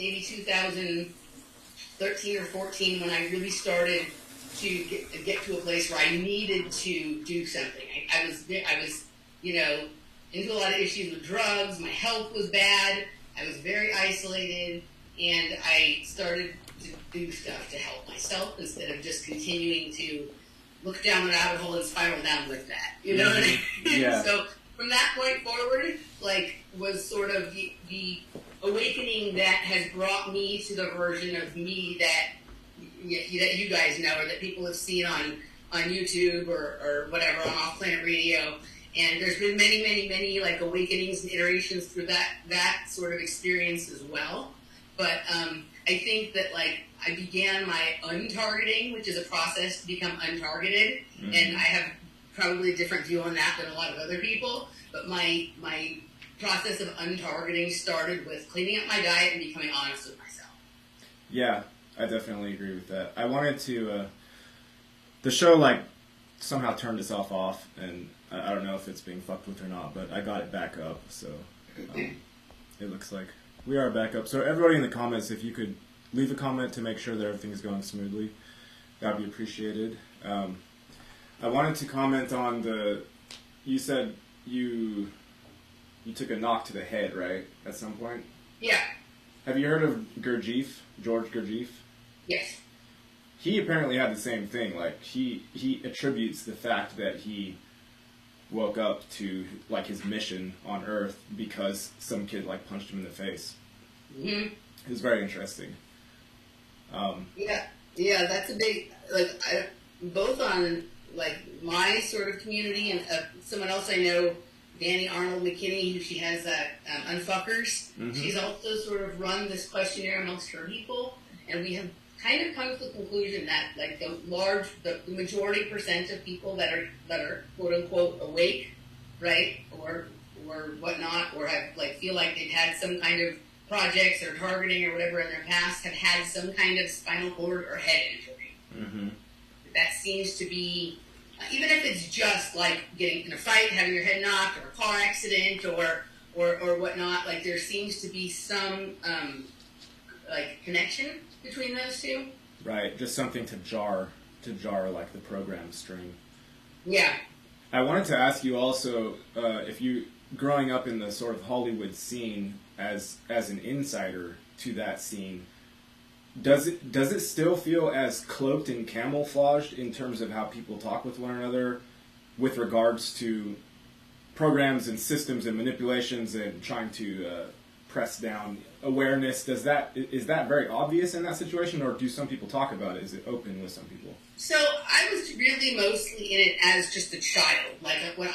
maybe 2013 or 14 when I really started to get to a place where I needed to do something. I was, into a lot of issues with drugs. My health was bad. I was very isolated, and I started to do stuff to help myself instead of just continuing to look down the rabbit hole and spiral down with that. You know what I mean? Yeah. So from that point forward, was sort of the awakening that has brought me to the version of me that you guys know, or that people have seen on YouTube or whatever, on Off Planet Radio. And there's been many, many, many awakenings and iterations through that sort of experience as well. But I think that I began my untargeting, which is a process to become untargeted, and I have probably a different view on that than a lot of other people. But my process of untargeting started with cleaning up my diet and becoming honest with myself. Yeah, I definitely agree with that. I wanted to, the show somehow turned itself off, and I don't know if it's being fucked with or not, but I got it back up, so it looks like we are back up. So everybody in the comments, if you could leave a comment to make sure that everything is going smoothly, that would be appreciated. I wanted to comment on you said you took a knock to the head, right, at some point? Yeah. Have you heard of George Gurdjieff? Yes. He apparently had the same thing. He attributes the fact that he woke up to his mission on Earth because some kid punched him in the face. Mm-hmm. It was very interesting. Yeah, that's a big both on my sort of community and someone else I know, Danny Arnold McKinney, who she has Unfuckers. Mm-hmm. She's also sort of run this questionnaire amongst her people, and we have kind of come to the conclusion that the majority percent of people that are quote unquote awake, right, or whatnot, or have feel like they've had some kind of projects or targeting or whatever in their past, have had some kind of spinal cord or head injury. Mm-hmm. That seems to be, even if it's just getting in a fight, having your head knocked, or a car accident, or whatnot, there seems to be some connection between those two. Right, just something to jar the program string. Yeah. I wanted to ask you also, if you, growing up in the sort of Hollywood scene as an insider to that scene, does it still feel as cloaked and camouflaged in terms of how people talk with one another with regards to programs and systems and manipulations and trying to press down awareness? Is that very obvious in that situation, or do some people talk about it? Is it open with some people? So I was really mostly in it as just a child. When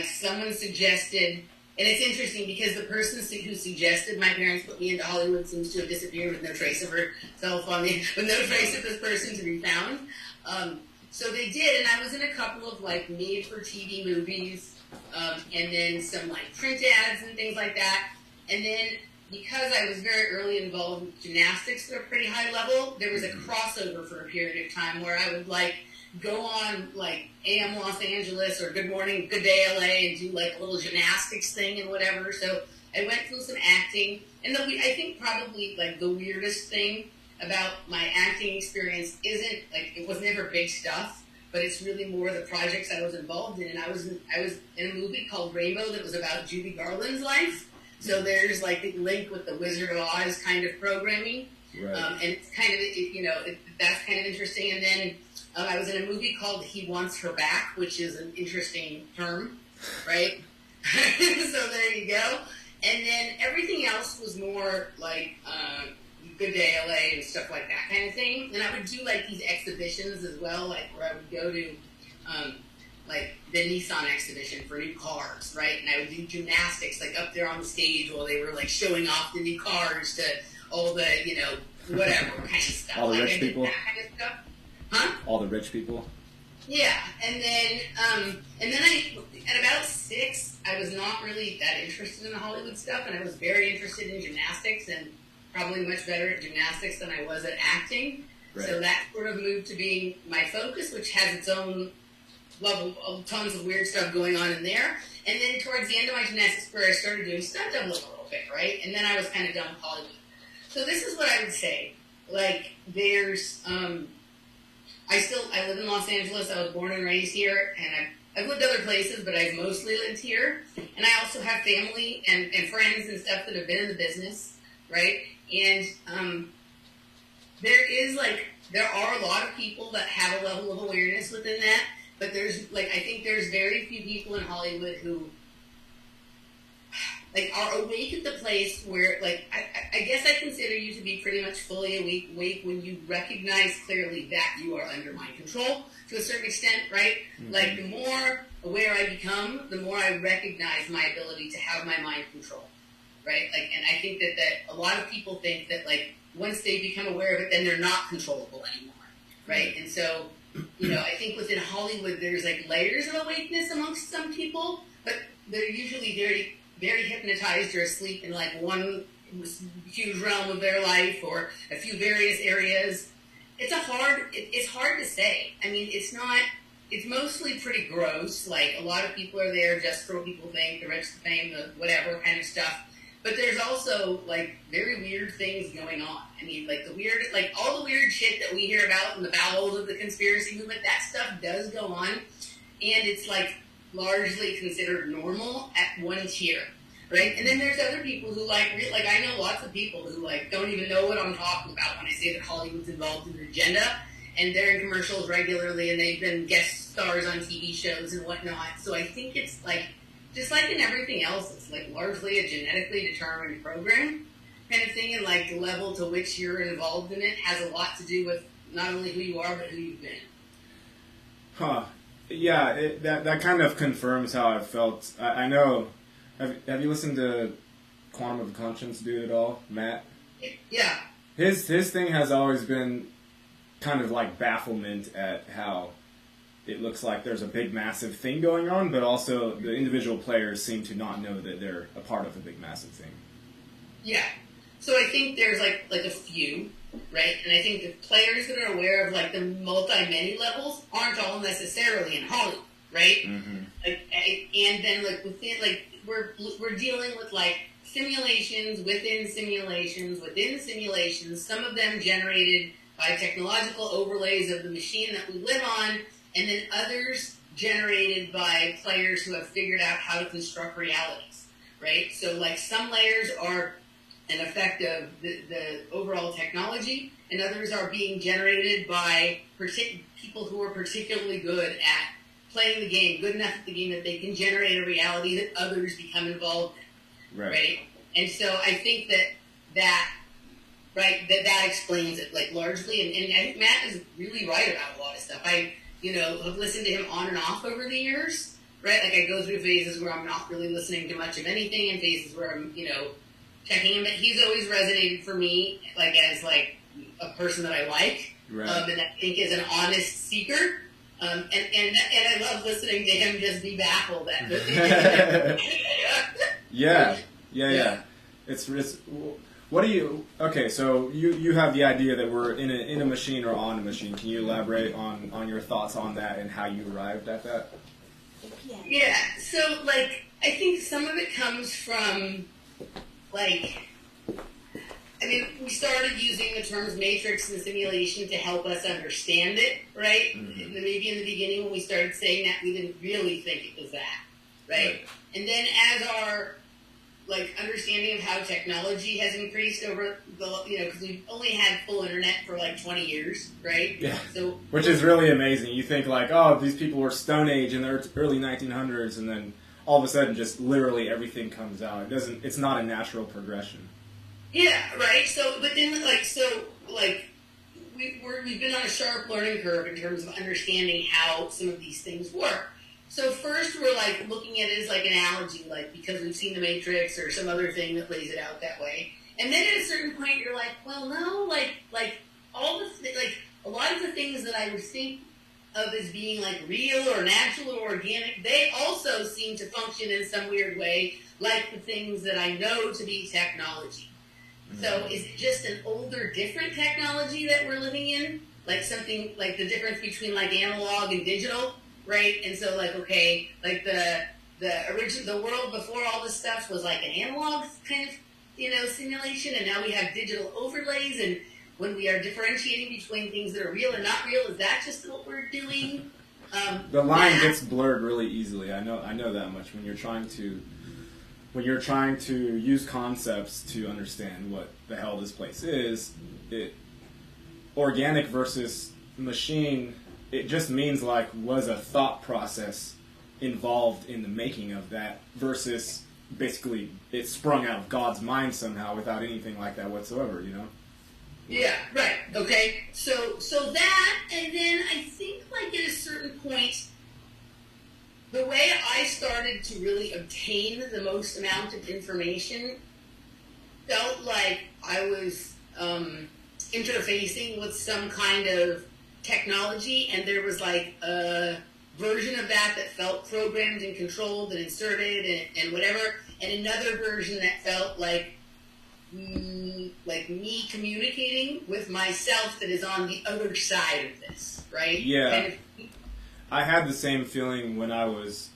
someone suggested, and it's interesting because the person who suggested my parents put me into Hollywood seems to have disappeared with no trace of herself with no trace of this person to be found. So they did, and I was in a couple of made-for-TV movies, and then some print ads and things like that. And then, because I was very early involved with gymnastics at a pretty high level, there was a crossover for a period of time where I would go on AM Los Angeles or Good Morning, Good Day LA and do a little gymnastics thing and whatever. So I went through some acting, and I think probably the weirdest thing about my acting experience isn't it was never big stuff, but it's really more the projects I was involved in. And I was in a movie called Rainbow that was about Judy Garland's life. So there's the link with the Wizard of Oz kind of programming, right. And it's kind of that's kind of interesting. And then I was in a movie called He Wants Her Back, which is an interesting term, right? So there you go. And then everything else was more Good Day LA and stuff like that kind of thing. And I would do these exhibitions as well, where I would go to the Nissan exhibition for new cars, right? And I would do gymnastics up there on the stage while they were showing off the new cars to all the whatever kind of stuff. All the rich people. That kind of stuff. Huh? All the rich people. Yeah, and then I at about 6, I was not really that interested in the Hollywood stuff, and I was very interested in gymnastics, and probably much better at gymnastics than I was at acting. Right. So that sort of moved to being my focus, which has its own level of tons of weird stuff going on in there. And then towards the end of my gymnastics career, I started doing stunt double a little bit, right? And then I was kind of done with Hollywood. So this is what I would say. Like, there's, I live in Los Angeles. I was born and raised here, and I've lived other places, but I've mostly lived here. And I also have family and friends and stuff that have been in the business, right? And there are a lot of people that have a level of awareness within that, but I think there's very few people in Hollywood who are awake at the place where, I guess I consider you to be pretty much fully awake when you recognize clearly that you are under my control to a certain extent, right? Mm-hmm. Like, the more aware I become, the more I recognize my ability to have my mind controlled, right? And I think that a lot of people think that, once they become aware of it, then they're not controllable anymore, right? And so, I think within Hollywood, there's, layers of awakeness amongst some people, but they're usually very, very hypnotized or asleep in one huge realm of their life or a few various areas. It's hard to say. I mean, it's mostly pretty gross. A lot of people are there just for what people think, the rich, the fame, the whatever kind of stuff. But there's also very weird things going on. I mean, all the weird shit that we hear about in the bowels of the conspiracy movement, that stuff does go on. And it's largely considered normal at one tier, right? And then there's other people who I know lots of people who don't even know what I'm talking about when I say that Hollywood's involved in the agenda, and they're in commercials regularly, and they've been guest stars on TV shows and whatnot. So I think it's just like in everything else, it's largely a genetically determined program kind of thing, and the level to which you're involved in it has a lot to do with not only who you are, but who you've been. Huh. Yeah, that kind of confirms how I felt. I know. Have you listened to Quantum of Conscience dude at all, Matt? Yeah. His thing has always been kind of bafflement at how it looks like there's a big massive thing going on, but also the individual players seem to not know that they're a part of a big massive thing. Yeah. So I think there's a few, right? And I think the players that are aware of the many levels aren't all necessarily in Hollywood, right? Mm-hmm. And then within we're dealing with simulations within simulations within simulations. Some of them generated by technological overlays of the machine that we live on, and then others generated by players who have figured out how to construct realities, right? So some layers are an effect of the overall technology, and others are being generated by people who are particularly good at playing the game, good enough at the game that they can generate a reality that others become involved in, right? And so I think that explains it, largely, and I think Matt is really right about a lot of stuff. I have listened to him on and off over the years, right? I go through phases where I'm not really listening to much of anything, and phases where I'm, checking him, but he's always resonated for me, as a person that I like, and I think is an honest seeker, and I love listening to him just be baffled at Yeah. It's what do you? Okay, so you have the idea that we're in a machine or on a machine. Can you elaborate on your thoughts on that and how you arrived at that? Yeah. So I think some of it comes from we started using the terms matrix and simulation to help us understand it, right? Mm-hmm. Maybe in the beginning when we started saying that, we didn't really think it was that, right? And then as our understanding of how technology has increased over the, because we've only had full internet for 20 years, right? Yeah. So, which is really amazing. You think oh, these people were Stone Age in the early 1900s, and then all of a sudden, just literally everything comes out. It's not a natural progression. Yeah, right. So, but then, we've been on a sharp learning curve in terms of understanding how some of these things work. So first, we're looking at it as an analogy, because we've seen the Matrix or some other thing that lays it out that way. And then at a certain point, you're well, no, all the a lot of the things that I would think of as being real or natural or organic, they also seem to function in some weird way like the things that I know to be technology. Mm-hmm. So is it just an older, different technology that we're living in? Something the difference between analog and digital, right? And so the world before all this stuff was an analog kind of simulation, and now we have digital overlays, and when we are differentiating between things that are real and not real, is that just what we're doing? The line gets blurred really easily. I know that much when you're trying to use concepts to understand what the hell this place is. Organic versus machine, it just means like was a thought process involved in the making of that versus basically it sprung out of God's mind somehow without anything like that whatsoever, Yeah, right. Okay. So that, and then I think like at a certain point, the way I started to really obtain the most amount of information felt like I was interfacing with some kind of technology, and there was like a version of that felt programmed and controlled and inserted and whatever, and another version that felt like me communicating with myself that is on the other side of this, right? Yeah. Kind of. I had the same feeling when I was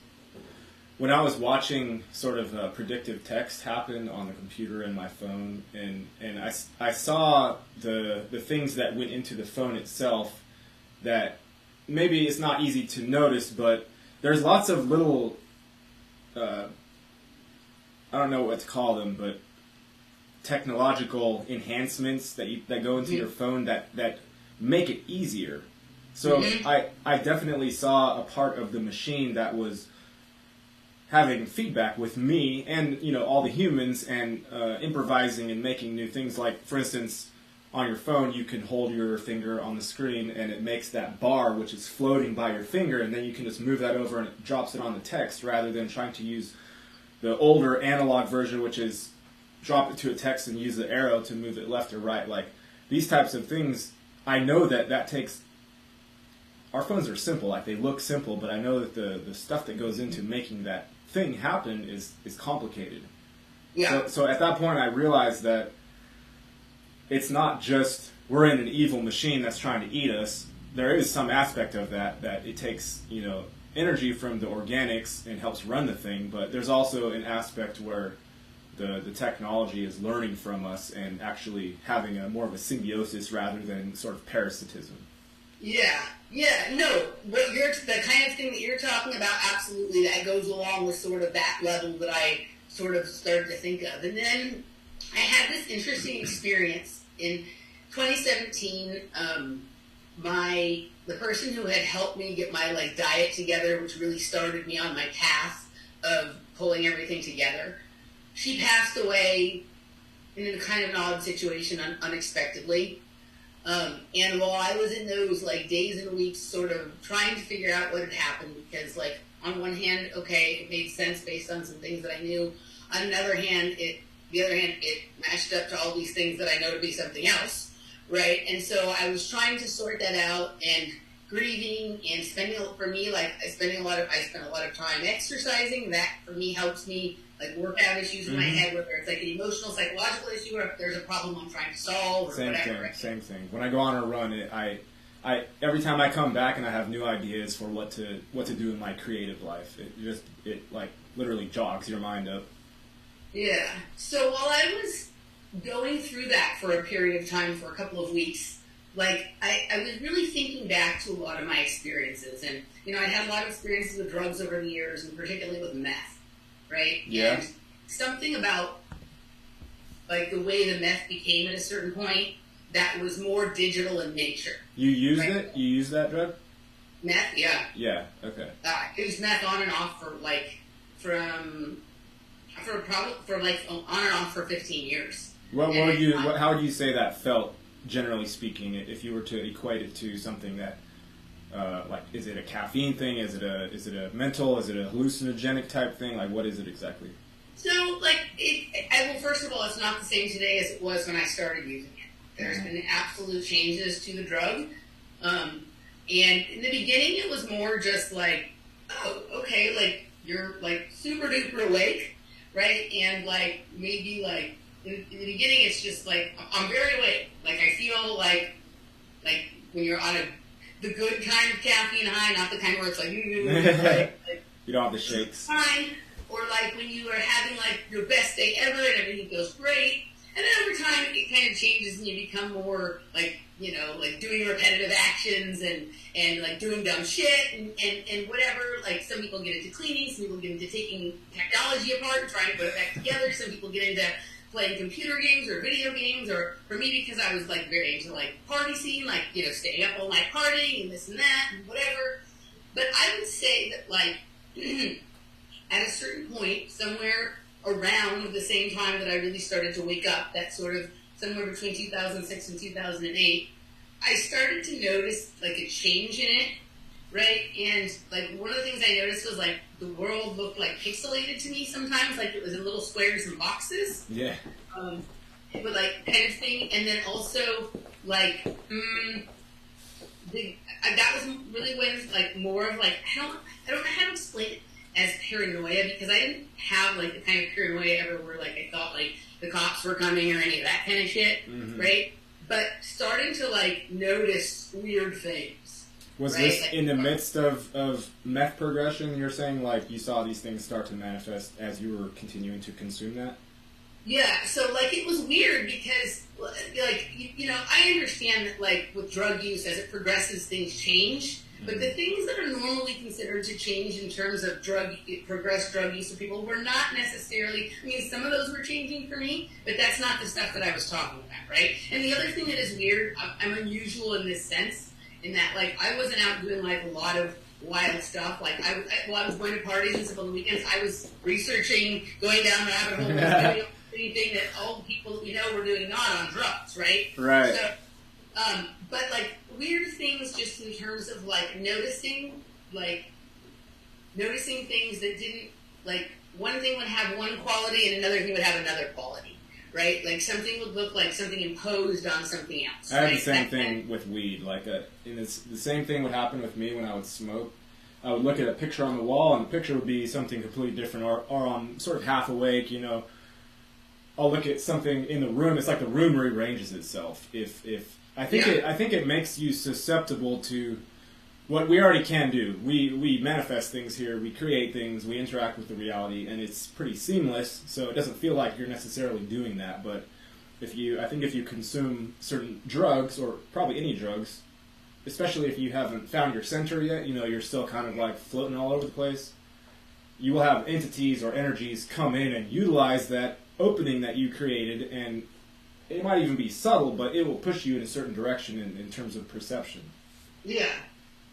watching sort of predictive text happen on the computer and my phone, and I saw the things that went into the phone itself that maybe it's not easy to notice, but there's lots of little, I don't know what to call them, but technological enhancements that go into your phone that make it easier. So I definitely saw a part of the machine that was having feedback with me and all the humans and improvising and making new things. Like, for instance, on your phone you can hold your finger on the screen and it makes that bar which is floating by your finger, and then you can just move that over and it drops it on the text rather than trying to use the older analog version, which is drop it to a text and use the arrow to move it left or right. Like, these types of things, I know that takes... Our phones are simple, like they look simple, but I know that the stuff that goes into making that thing happen is complicated. Yeah. So at that point I realized that it's not just we're in an evil machine that's trying to eat us. There is some aspect of that it takes, energy from the organics and helps run the thing, but there's also an aspect where the technology is learning from us and actually having more of a symbiosis rather than sort of parasitism. Yeah, no, the kind of thing that you're talking about, absolutely, that goes along with sort of that level that I sort of started to think of. And then I had this interesting experience in 2017. The person who had helped me get my diet together, which really started me on my path of pulling everything together, she passed away in a kind of an odd situation unexpectedly. And while I was in those days and weeks sort of trying to figure out what had happened, because on one hand, okay, it made sense based on some things that I knew. On the other hand, it matched up to all these things that I know to be something else, right? And so I was trying to sort that out and grieving and spending a lot of time exercising. That for me helps me work out issues in my head, whether it's an emotional, psychological issue, or if there's a problem I'm trying to solve, or whatever. Same thing. When I go on a run, I every time I come back and I have new ideas for what to do in my creative life, it literally jogs your mind up. Yeah. So while I was going through that for a period of time, for a couple of weeks, I was really thinking back to a lot of my experiences, and I had a lot of experiences with drugs over the years, and particularly with meth. Right? Yeah. And something about the way the meth became at a certain point that was more digital in nature. You used it? You used that drug? Meth, yeah. Yeah, okay. I used meth on and off for on and off for 15 years. How would you say that felt, generally speaking, if you were to equate it to something that is it a caffeine thing? Is it a mental? Is it a hallucinogenic type thing? What is it exactly? So, first of all, it's not the same today as it was when I started using it. There's been absolute changes to the drug. And in the beginning, it was more just oh, okay, you're super duper awake, right? And maybe in the beginning, it's just I'm very awake. I feel when you're on the good kind of caffeine high, not the kind where it's you don't have the shakes. Fine. or like when you are having like your best day ever and everything feels great. And then over time, it kind of changes and you become more like, you know, like doing repetitive actions and like doing dumb shit and whatever. Like some people get into cleaning, some people get into taking technology apart and trying to put it back together. Some people get into playing computer games or video games, or for me, because I was like very into like party scene, like, you know, staying up all night partying and this and that and whatever. But I would say that like at a certain point, somewhere around the same time that I really started to wake up, that sort of somewhere between 2006 and 2008, I started to notice like a change in it, right? And like one of the things I noticed was like the world looked like pixelated to me sometimes, like it was in little squares and boxes. Yeah. But like kind of thing, and then also like that was really when like more of like I don't know how to explain it as paranoia, because I didn't have like the kind of paranoia ever where like I thought like the cops were coming or any of that kind of shit, right? But starting to like notice weird things. Was right? this like, in the midst of meth progression? You're saying like you saw these things start to manifest as you were continuing to consume that? Yeah, so like it was weird because like you know, I understand that like with drug use as it progresses things change. But the things that are normally considered to change in terms of progressed drug use for people were not necessarily, I mean, some of those were changing for me, but that's not the stuff that I was talking about, right? And the other thing that is weird, I'm unusual in this sense, in that, like, I wasn't out doing, like, a lot of wild stuff. Like, while I was going to parties and stuff on the weekends, I was researching, going down rabbit holes, doing anything that all the people that we know were doing not on drugs, right? Right. So, but, like, weird things just in terms of, like, noticing things that didn't, like, one thing would have one quality and another thing would have another quality, right? Like, something would look like something imposed on something else. I had the same thing with weed. Like, the same thing would happen with me when I would smoke. I would look at a picture on the wall, and the picture would be something completely different, or I'm sort of half awake, you know. I'll look at something in the room. It's like the room rearranges itself. I think it makes you susceptible to what we already can do. We manifest things here. We create things. We interact with the reality, and it's pretty seamless. So it doesn't feel like you're necessarily doing that. But if you consume certain drugs, or probably any drugs, especially if you haven't found your center yet, you know, you're still kind of like floating all over the place. You will have entities or energies come in and utilize that opening that you created, and it might even be subtle, but it will push you in a certain direction in terms of perception. Yeah.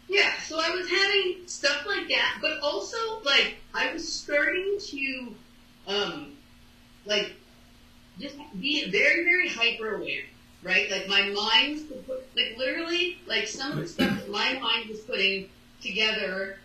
Yeah, so I was having stuff like that, but also, like, I was starting to, like, just be very, very hyper-aware, right? Like, my mind, like, literally, like, some of the stuff that my mind was putting together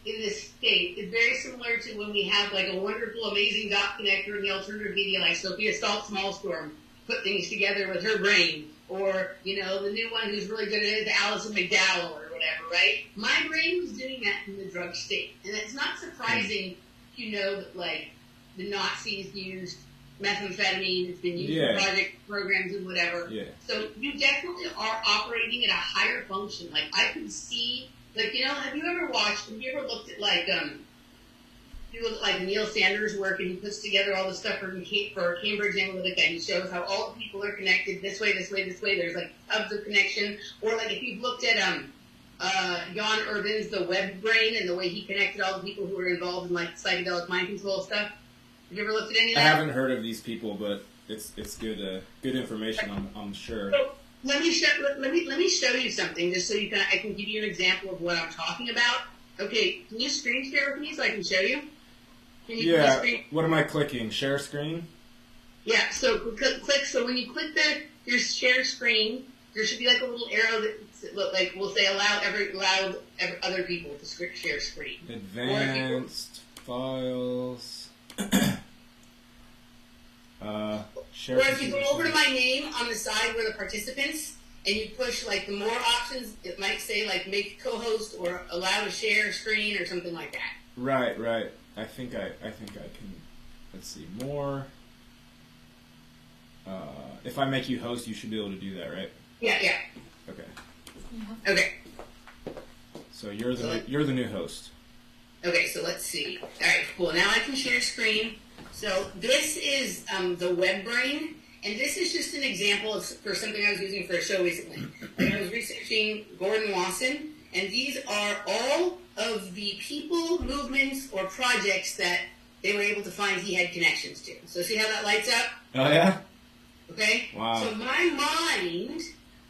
in this state is very similar to when we have, like, a wonderful, amazing dot connector in the alternative media, like Sophia Smallstorm put things together with her brain, or, you know, the new one who's really good at it is Alison McDowell, or whatever, right? My brain was doing that in the drug state. And it's not surprising, you know, that, like, the Nazis used methamphetamine, it's been used in project programs and whatever. Yeah. So you definitely are operating at a higher function. Like, I could see, like, you know, have you ever looked at, like, you look like Neil Sanders' work, and he puts together all the stuff for Cambridge Analytica, and he shows how all the people are connected this way, this way, this way. There's, like, hubs of connection. Or, like, if you've looked at Jan Irvin's The Web Brain and the way he connected all the people who were involved in, like, psychedelic mind control stuff. Have you ever looked at any of that? I haven't heard of these people, but it's good information, I'm sure. So, let me show you something, just so I can give you an example of what I'm talking about. Okay, can you screen share with me so I can show you? What am I clicking? Share screen? Yeah, so click. So when you click your share screen, there should be like a little arrow that will say allow other people to share screen. Advanced files. Share. Or if you go over to my name on the side where the participants, and you push like the more options, it might say like make co-host or allow to share screen or something like that. Right. I think I can. Let's see more. If I make you host, you should be able to do that, right? Yeah. Okay. Yeah. Okay. So you're the new host. Okay, so let's see. All right, cool. Now I can share screen. So this is the web brain, and this is just an example for something I was using for a show recently. Like I was researching Gordon Wasson, and these are all of the people, movements, or projects that they were able to find he had connections to. So see how that lights up? Oh, yeah? Okay? Wow. So my mind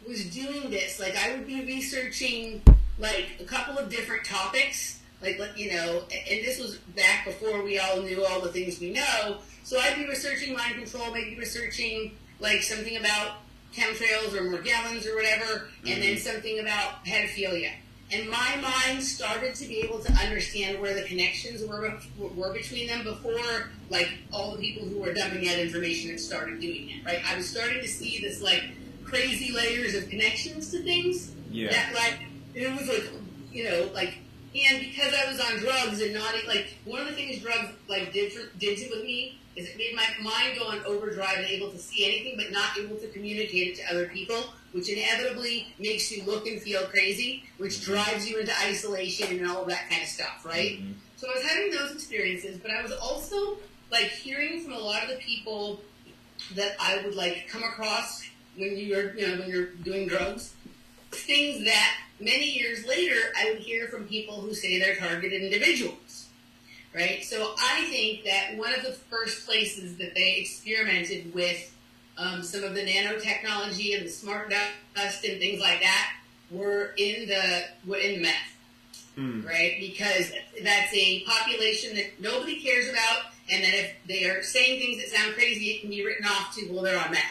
was doing this. Like, I would be researching, like, a couple of different topics. Like, you know, and this was back before we all knew all the things we know. So I'd be researching mind control, maybe researching, like, something about chemtrails or Morgellons or whatever, and then something about pedophilia. And my mind started to be able to understand where the connections were between them before, like, all the people who were dumping that information had started doing it, right? I was starting to see this, like, crazy layers of connections to things. Yeah. That, like, it was, like, you know, like, and because I was on drugs and not, like, one of the things drugs, like, did with me is it made my mind go on overdrive and able to see anything but not able to communicate it to other people, which inevitably makes you look and feel crazy, which drives you into isolation and all of that kind of stuff, right? Mm-hmm. So I was having those experiences, but I was also, like, hearing from a lot of the people that I would, like, come across when you're doing drugs, things that many years later I would hear from people who say they're targeted individuals, right? So I think that one of the first places that they experimented with some of the nanotechnology and the smart dust and things like that were in the meth, right? Because that's a population that nobody cares about, and that if they are saying things that sound crazy, it can be written off to, well, they're on meth,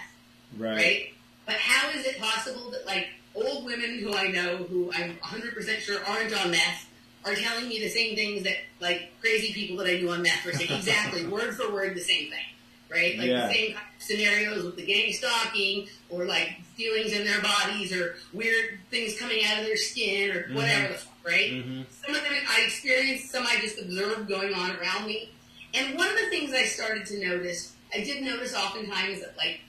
right? But how is it possible that, like, old women who I know, who I'm 100% sure aren't on meth, are telling me the same things that, like, crazy people that I knew on meth were saying, exactly, word for word, the same thing, right? Like, the same scenarios with the gang stalking, or, like, feelings in their bodies, or weird things coming out of their skin, or whatever the fuck, right? Some of them I experienced, some I just observed going on around me. And one of the things I started to notice, I did notice oftentimes that, like,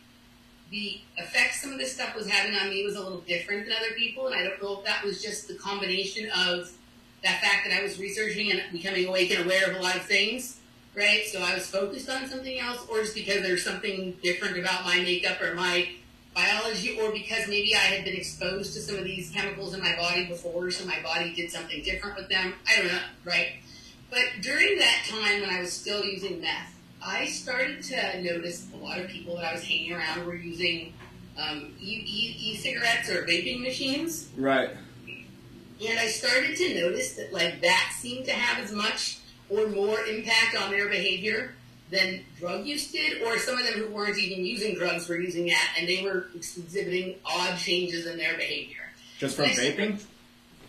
the effects some of this stuff was having on me was a little different than other people, and I don't know if that was just the combination of that fact that I was researching and becoming awake and aware of a lot of things, right? So I was focused on something else, or just because there's something different about my makeup or my biology, or because maybe I had been exposed to some of these chemicals in my body before, so my body did something different with them. I don't know, right? But during that time when I was still using meth, I started to notice a lot of people that I was hanging around were using e-cigarettes or vaping machines. Right. And I started to notice that, like, that seemed to have as much or more impact on their behavior than drug use did, or some of them who weren't even using drugs were using that, and they were exhibiting odd changes in their behavior. Just from vaping?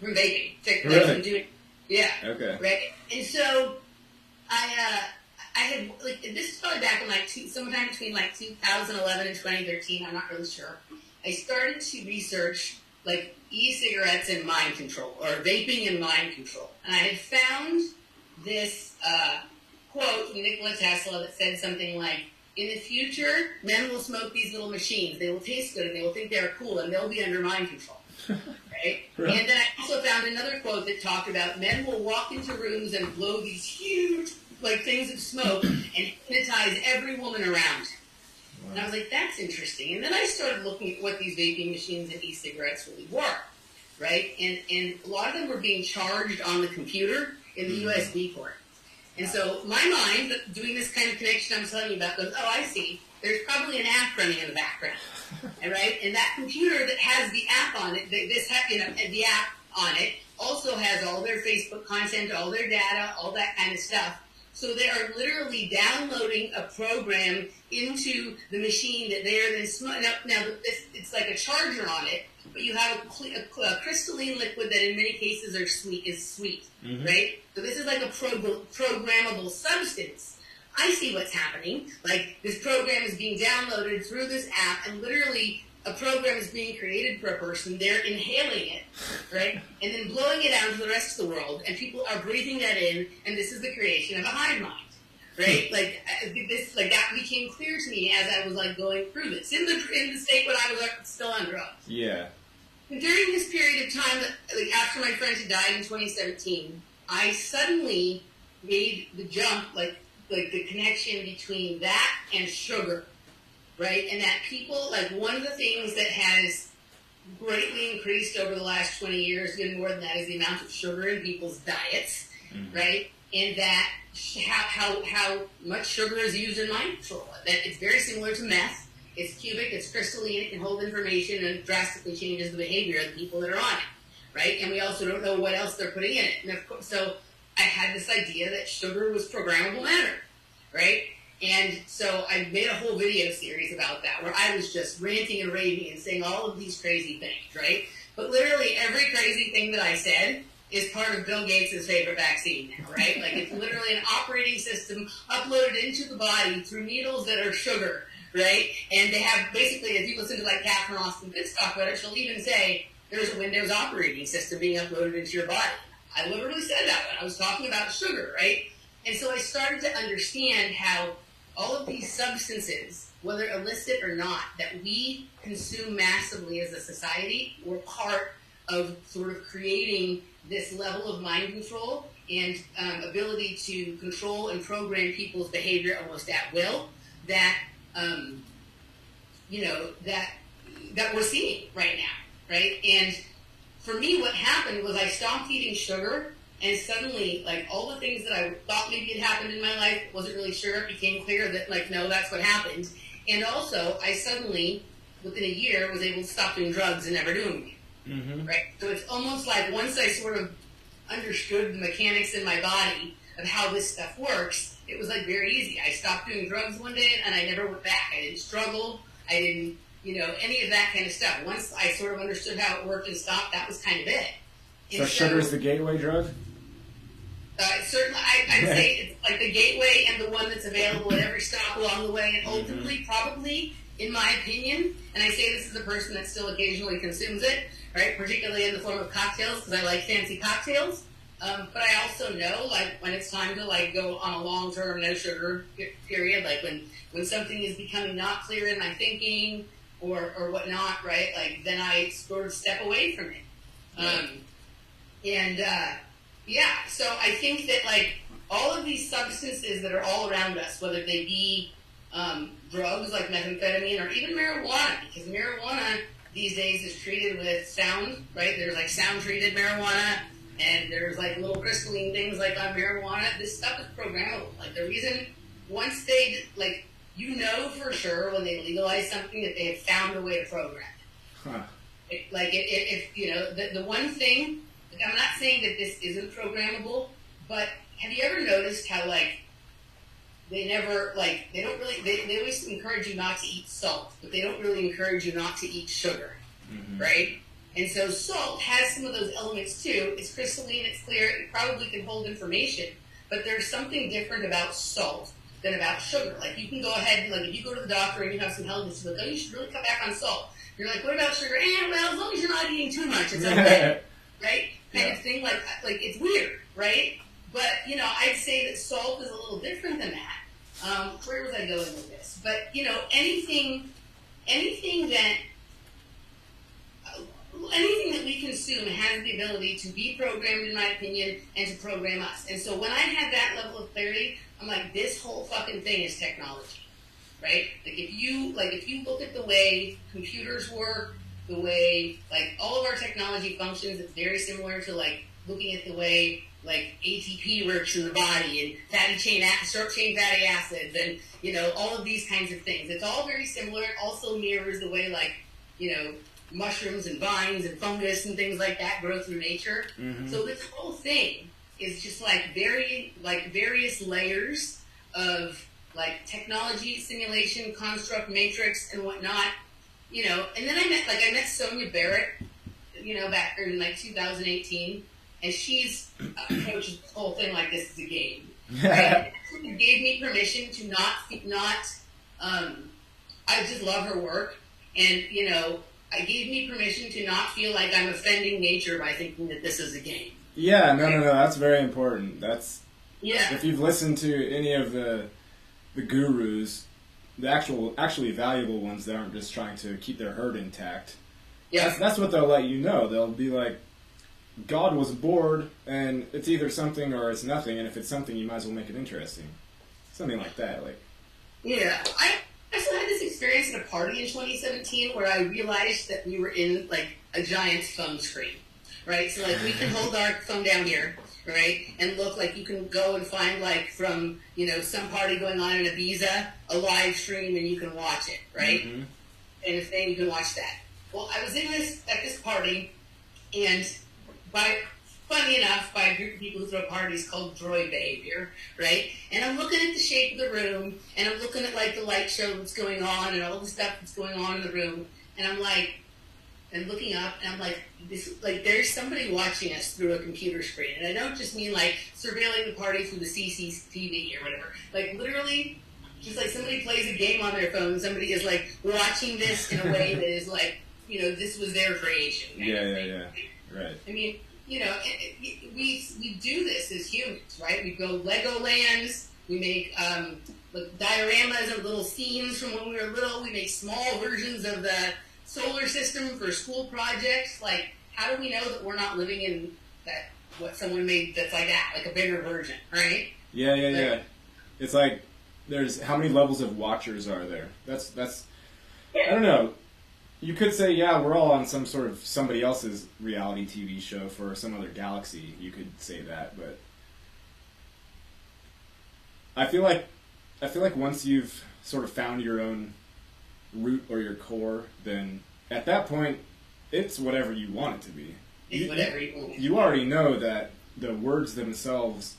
From vaping. Really? Yeah. Okay. Right. And so I had, like, this is probably back in, like, sometime between, like, 2011 and 2013, I'm not really sure. I started to research, like, e-cigarettes and mind control, or vaping and mind control. And I had found this quote from Nikola Tesla that said something like, in the future, men will smoke these little machines. They will taste good, and they will think they're cool, and they'll be under mind control. Right? And then I also found another quote that talked about men will walk into rooms and blow these huge, like, things of smoke and hypnotize every woman around. Wow. And I was like, that's interesting. And then I started looking at what these vaping machines and e-cigarettes really were, right? And a lot of them were being charged on the computer in the USB port. And so my mind, doing this kind of connection I'm telling you about, goes, oh, I see. There's probably an app running in the background, right? And that computer that has the app on it, the app on it, also has all their Facebook content, all their data, all that kind of stuff. So they are literally downloading a program into the machine that they are then now it's like a charger on it, but you have a crystalline liquid that in many cases is sweet, right? So this is like a programmable substance. I see what's happening. Like, this program is being downloaded through this app, and literally a program is being created for a person. They're inhaling it, right? And then blowing it out to the rest of the world, and people are breathing that in, and this is the creation of a hive mind, right? Like, that became clear to me as I was, like, going through this in the state when I was, like, still on drugs. Yeah. And during this period of time, like, after my friend had died in 2017, I suddenly made the jump, like the connection between that and sugar, right? And that people, like one of the things that has greatly increased over the last 20 years, even more than that, is the amount of sugar in people's diets, right? And that how much sugar is used in mind control. That it's very similar to meth. It's cubic, it's crystalline, it can hold information, and it drastically changes the behavior of the people that are on it, right? And we also don't know what else they're putting in it. And of course, so I had this idea that sugar was programmable matter, right? And so I made a whole video series about that, where I was just ranting and raving and saying all of these crazy things, right? But literally every crazy thing that I said is part of Bill Gates' favorite vaccine now, right? Like it's literally an operating system uploaded into the body through needles that are sugar, right? And they have basically, if you listen to like Catherine Austin Fitz talk about it, she'll even say there's a Windows operating system being uploaded into your body. I literally said that when I was talking about sugar, right? And so I started to understand how all of these substances, whether illicit or not, that we consume massively as a society, were part of sort of creating this level of mind control and ability to control and program people's behavior almost at will that, that we're seeing right now, right? And for me, what happened was I stopped eating sugar, and suddenly, like, all the things that I thought maybe had happened in my life, wasn't really sure. It became clear that, like, no, that's what happened. And also, I suddenly, within a year, was able to stop doing drugs and never doing them. Right? So it's almost like once I sort of understood the mechanics in my body of how this stuff works, it was, like, very easy. I stopped doing drugs one day, and I never went back. I didn't struggle. I didn't, any of that kind of stuff. Once I sort of understood how it worked and stopped, that was kind of it. So sugar is the gateway drug? Certainly, I'd say it's like the gateway and the one that's available at every stop along the way, and ultimately, probably, in my opinion, and I say this as a person that still occasionally consumes it, right, particularly in the form of cocktails, because I like fancy cocktails, but I also know, like, when it's time to, like, go on a long-term no-sugar period, like when something is becoming not clear in my thinking or whatnot, right, like, then I sort of step away from it. Yeah, so I think that, like, all of these substances that are all around us, whether they be drugs like methamphetamine or even marijuana, because marijuana these days is treated with sound, right? There's, like, sound-treated marijuana, and there's, like, little crystalline things like on marijuana. This stuff is programmable. Like, the reason, once they, like, for sure when they legalize something that they have found a way to program it. Huh. The one thing, like, I'm not saying that this isn't programmable, but have you ever noticed how, like, they always encourage you not to eat salt, but they don't really encourage you not to eat sugar, right? And so salt has some of those elements too. It's crystalline, it's clear, it probably can hold information, but there's something different about salt than about sugar. Like, you can go ahead, like, if you go to the doctor and you have some health issues, like, oh, you should really cut back on salt. You're like, what about sugar? Well, as long as you're not eating too much, it's okay, right? Kind of thing, like it's weird, right? But, I'd say that salt is a little different than that. Where was I going with this? But, anything that we consume has the ability to be programmed, in my opinion, and to program us. And so when I had that level of clarity, I'm like, this whole fucking thing is technology, right? Like, if you look at the way computers work, the way, like, all of our technology functions, it's very similar to, like, looking at the way, like, ATP works in the body and short-chain fatty acids and, all of these kinds of things. It's all very similar. It also mirrors the way, like, mushrooms and vines and fungus and things like that grow through nature. So this whole thing is just, like, various layers of, like, technology, simulation, construct, matrix, and whatnot. And then I met Sonia Barrett, back in, like, 2018, and she's approaches this whole thing like this is a game. Right? It gave me permission to not I just love her work, and, it gave me permission to not feel like I'm offending nature by thinking that this is a game. Yeah, no, that's very important. Yeah. If you've listened to any of the gurus, the actually valuable ones that aren't just trying to keep their herd intact. Yeah. That's what they'll let you know. They'll be like, God was bored, and it's either something or it's nothing, and if it's something, you might as well make it interesting. Something like that, like. Yeah, I also had this experience at a party in 2017 where I realized that we were in like a giant phone screen, right? So like we can hold our phone down here, right, and look like you can go and find like from some party going on in Ibiza a live stream and you can watch it, right? Mm-hmm. And if then you can watch that. Well, I was at this party, and funny enough, by a group of people who throw parties called droid behavior, right? And I'm looking at the shape of the room, and I'm looking at like the light show that's going on and all the stuff that's going on in the room, and I'm like, and looking up, and I'm like, there's somebody watching us through a computer screen, and I don't just mean like surveilling the party through the CCTV or whatever, like literally, just like somebody plays a game on their phone, somebody is like watching this in a way that is like, this was their creation. Yeah, right. I mean, we do this as humans, right? We build Lego lands, we make dioramas of little scenes from when we were little, we make small versions of the solar system for school projects. Like, how do we know that we're not living in what someone made that's like that, like a bigger version, right? Yeah. It's like, there's, how many levels of watchers are there? That's I don't know. You could say, yeah, we're all on some sort of somebody else's reality TV show for some other galaxy. You could say that, but I feel like once you've sort of found your own root or your core, then at that point, it's whatever you want it to be. It's whatever you want. You already know that the words themselves,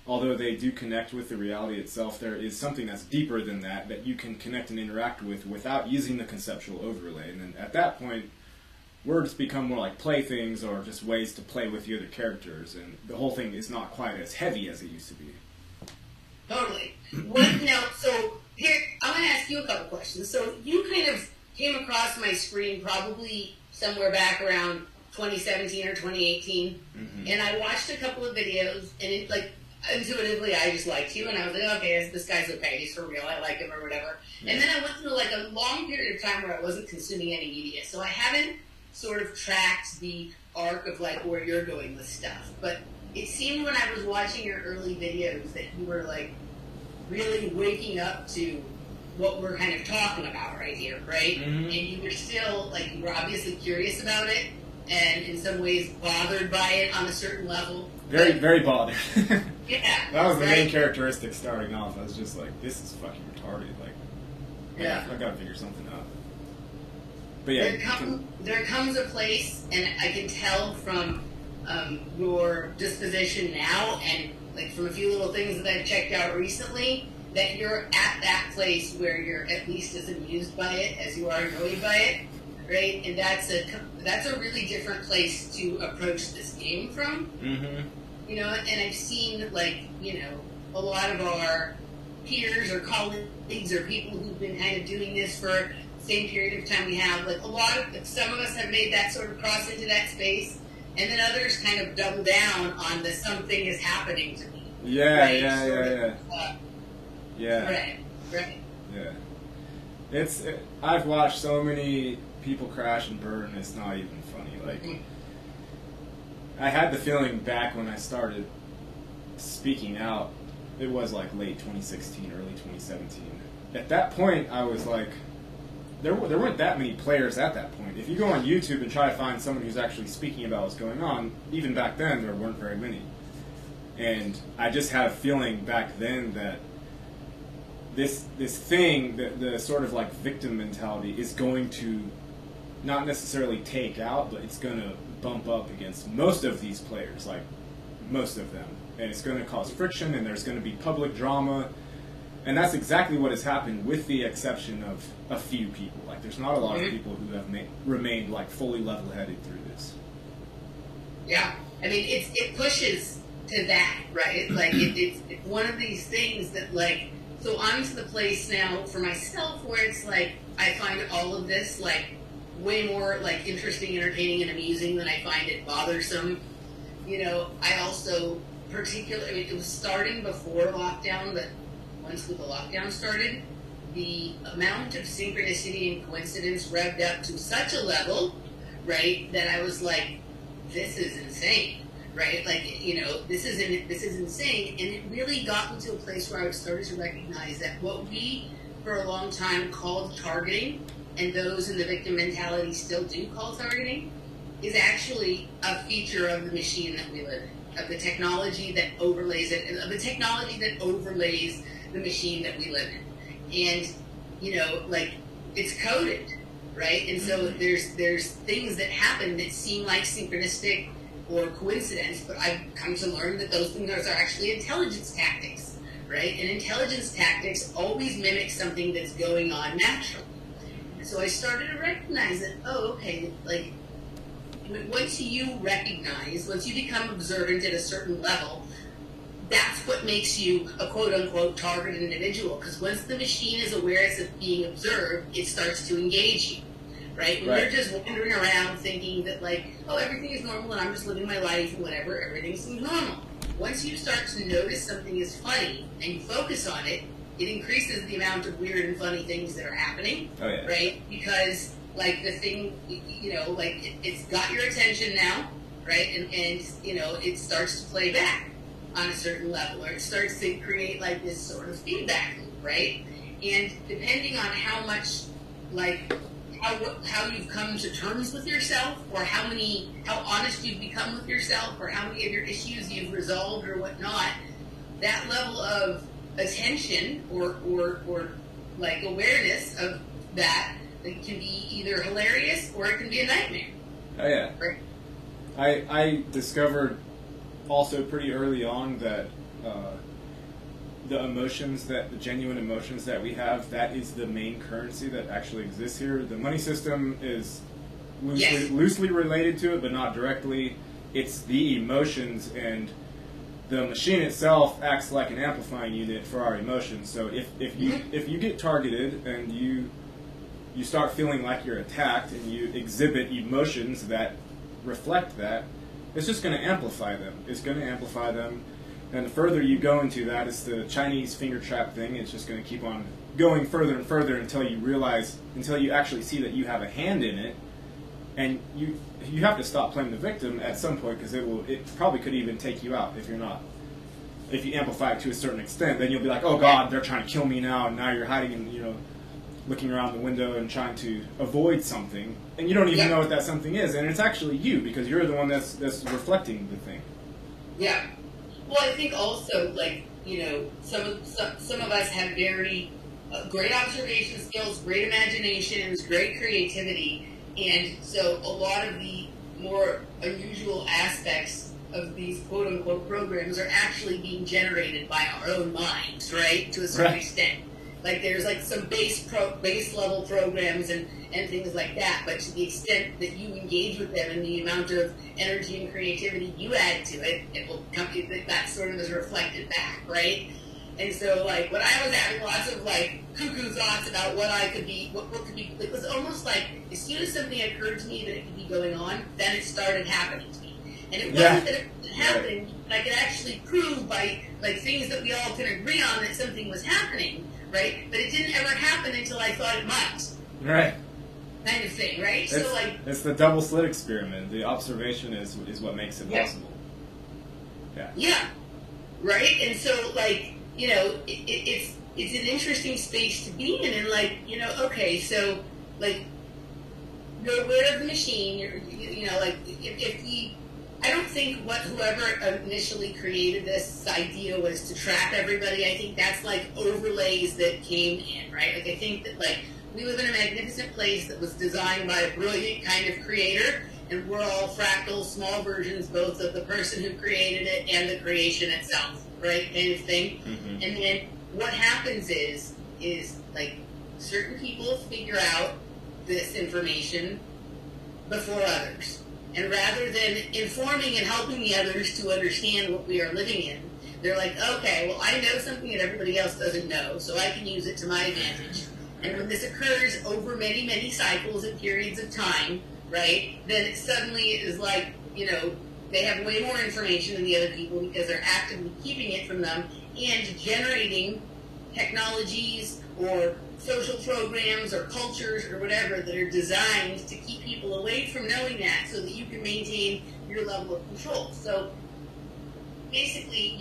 although they do connect with the reality itself, there is something that's deeper than that you can connect and interact with without using the conceptual overlay. And then at that point, words become more like playthings or just ways to play with the other characters, and the whole thing is not quite as heavy as it used to be. Totally. So here, I'm going to ask you a couple questions. So you kind of came across my screen probably somewhere back around 2017 or 2018, and I watched a couple of videos, and it intuitively, I just liked you, and I was like, okay, this guy's okay, he's for real, I like him, or whatever. Yeah. And then I went through like a long period of time where I wasn't consuming any media, so I haven't sort of tracked the arc of like where you're going with stuff. But it seemed when I was watching your early videos that you were like really waking up to what we're kind of talking about right here, right? Mm-hmm. And you were still like, you were obviously curious about it, and in some ways bothered by it on a certain level. Very bothered. Yeah. That was the main characteristic starting off. I was just like, this is fucking retarded. Like, yeah. I gotta figure something out. But yeah. There comes a place, and I can tell from your disposition now, and like from a few little things that I've checked out recently, that you're at that place where you're at least as amused by it as you are annoyed by it, right? And that's a really different place to approach this game from. Mm-hmm. And I've seen a lot of our peers or colleagues or people who've been kind of doing this for the same period of time we have. Like some of us have made that sort of cross into that space, and then others kind of double down on the something is happening to me. Yeah, right? Yeah. Right. Yeah. I've watched so many people crash and burn, it's not even funny. Like, I had the feeling back when I started speaking out, it was like late 2016, early 2017. At that point, I was like, there weren't that many players at that point. If you go on YouTube and try to find someone who's actually speaking about what's going on, even back then, there weren't very many. And I just had a feeling back then that this thing, the sort of like victim mentality, is going to not necessarily take out, but it's going to bump up against most of these players, like most of them. And it's going to cause friction, and there's going to be public drama. And that's exactly what has happened, with the exception of a few people. Like, there's not a lot of people who have remained like fully level-headed through this. Yeah, I mean, it pushes to that, right? Like, it's one of these things that, like, so I'm to the place now for myself where it's like, I find all of this, like, way more, like, interesting, entertaining, and amusing than I find it bothersome. I also it was starting before lockdown, but once the lockdown started, the amount of synchronicity and coincidence revved up to such a level, right, that I was like, this is insane, right? Like, you know, this is insane. And it really got me to a place where I started to recognize that what we, for a long time, called targeting, and those in the victim mentality still do call targeting, is actually a feature of the machine that we live in, of the technology that overlays it, and of the technology that overlays the machine that we live in. And, you know, like, it's coded, right? And so there's things that happen that seem like synchronistic or coincidence, but I've come to learn that those things are actually intelligence tactics, right? And intelligence tactics always mimic something that's going on naturally. And so I started to recognize that, oh, okay, like, once you become observant at a certain level, that's what makes you a quote-unquote target individual. Because once the machine is aware of being observed, it starts to engage you, right? When you're just wandering around thinking that, like, oh, everything is normal and I'm just living my life and whatever, everything seems normal. Once you start to notice something is funny and you focus on it, it increases the amount of weird and funny things that are happening, right? Because, like, the thing, you know, like, it's got your attention now, right? And, you know, it starts to play back on a certain level, or it starts to create, like, this sort of feedback loop, right? And depending on how much, like, how you've come to terms with yourself, or how honest you've become with yourself, or how many of your issues you've resolved or whatnot, that level of attention or like awareness of that, it can be either hilarious or it can be a nightmare. Oh yeah. Right. I discovered also pretty early on that the genuine emotions that we have, that is the main currency that actually exists here. The money system is loosely related to it, but not directly. It's the emotions, and the machine itself acts like an amplifying unit for our emotions. So if you get targeted and you start feeling like you're attacked and you exhibit emotions that reflect that, it's just going to amplify them. It's going to amplify them. And the further you go into that, it's the Chinese finger trap thing. It's just going to keep on going further and further until you actually see that you have a hand in it. And you have to stop playing the victim at some point, because it probably could even take you out if you amplify it to a certain extent. Then you'll be like, oh God, they're trying to kill me now, and now you're hiding and, you know, looking around the window and trying to avoid something, and you don't even know what that something is, and it's actually you, because you're the one that's reflecting the thing. Yeah. Well, I think also, like, you know, some of us have very great observation skills, great imaginations, great creativity, and so a lot of the more unusual aspects of these quote-unquote programs are actually being generated by our own minds, right, to a certain extent. Like, there's, like, some base level programs and things like that, but to the extent that you engage with them and the amount of energy and creativity you add to it, it will come, that sort of is reflected back, right? And so, like, when I was having lots of, like, cuckoo thoughts about what could be, it was almost like, as soon as something occurred to me that it could be going on, then it started happening to me. And it wasn't that it was happening, but I could actually prove by, like, things that we all can agree on that something was happening, right? But it didn't ever happen until I thought it might. Right. Kind of thing, right? It's, so, like, it's the double slit experiment. The observation is what makes it possible. Yeah. Yeah. Right? And so, like, you know, it's an interesting space to be in, and, like, you know, okay, so, like, you're aware of the machine, you know, like, I don't think whoever initially created this idea was to trap everybody. I think that's, like, overlays that came in, right? Like, I think that, like, we live in a magnificent place that was designed by a brilliant kind of creator, and we're all fractal, small versions, both of the person who created it and the creation itself, right? Kind of thing. Mm-hmm. And then what happens is, like, certain people figure out this information before others. And rather than informing and helping the others to understand what we are living in, they're like, okay, well, I know something that everybody else doesn't know, so I can use it to my advantage. And when this occurs over many, many cycles and periods of time, right, then it suddenly is like, you know, they have way more information than the other people because they're actively keeping it from them and generating technologies or social programs or cultures or whatever that are designed to keep people away from knowing that so that you can maintain your level of control. So basically,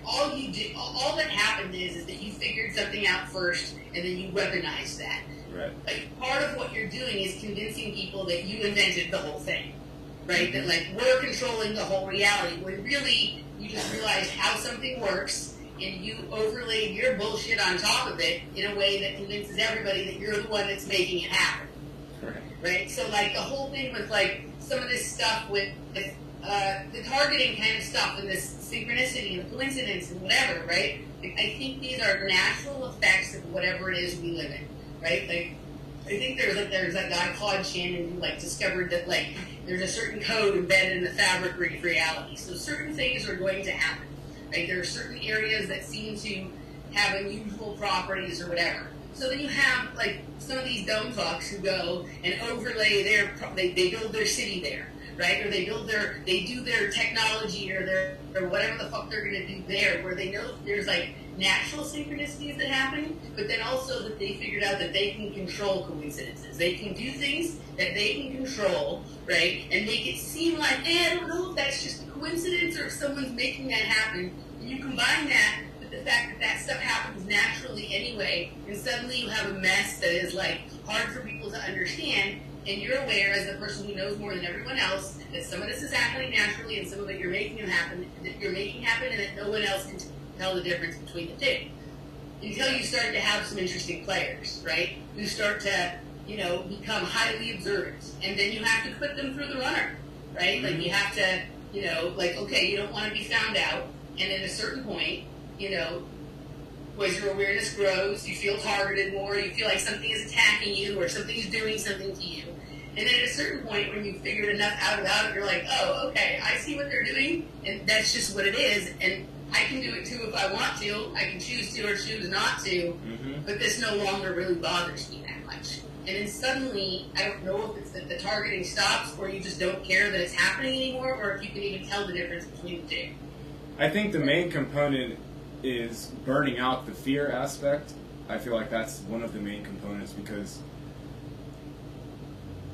all that happened is that you figured something out first and then you weaponized that. Right. Like, part of what you're doing is convincing people that you invented the whole thing, right? That, like, we're controlling the whole reality, when really you just realized how something works and you overlaid your bullshit on top of it in a way that convinces everybody that you're the one that's making it happen. Right? So, like, the whole thing with, like, some of this stuff with the targeting kind of stuff and this synchronicity and the coincidence and whatever, right? I think these are natural effects of whatever it is we live in, right? Like, I think there's that guy Claude Shannon who, like, discovered that, like, there's a certain code embedded in the fabric of reality. So certain things are going to happen, right? There are certain areas that seem to have unusual properties or whatever. So then you have, like, some of these dumb fucks who go and overlay they build their city there, right? Or they do their technology or whatever the fuck they're going to do there, where they know there's, like, natural synchronicities that happen, but then also that they figured out that they can control coincidences. They can do things that they can control, right? And make it seem like, I don't know if that's just a coincidence or if someone's making that happen. And you combine that with the fact that that stuff happens naturally anyway, and suddenly you have a mess that is, like, hard for people to understand. And you're aware, as the person who knows more than everyone else, that some of this is happening naturally, and some of it you're making happen, and that no one else can tell the difference between the two. Until you start to have some interesting players, right? Who start to, become highly observant, and then you have to put them through the runner, right? Like, you have to, okay, you don't want to be found out, and at a certain point, as your awareness grows, you feel targeted more, you feel like something is attacking you, or something is doing something to you. And then at a certain point, when you've figured enough out about it, you're like, oh, okay, I see what they're doing, and that's just what it is, and I can do it too if I want to. I can choose to or choose not to, but this no longer really bothers me that much. And then suddenly, I don't know if it's that the targeting stops, or you just don't care that it's happening anymore, or if you can even tell the difference between the two. I think the main component is burning out the fear aspect. I feel like that's one of the main components, because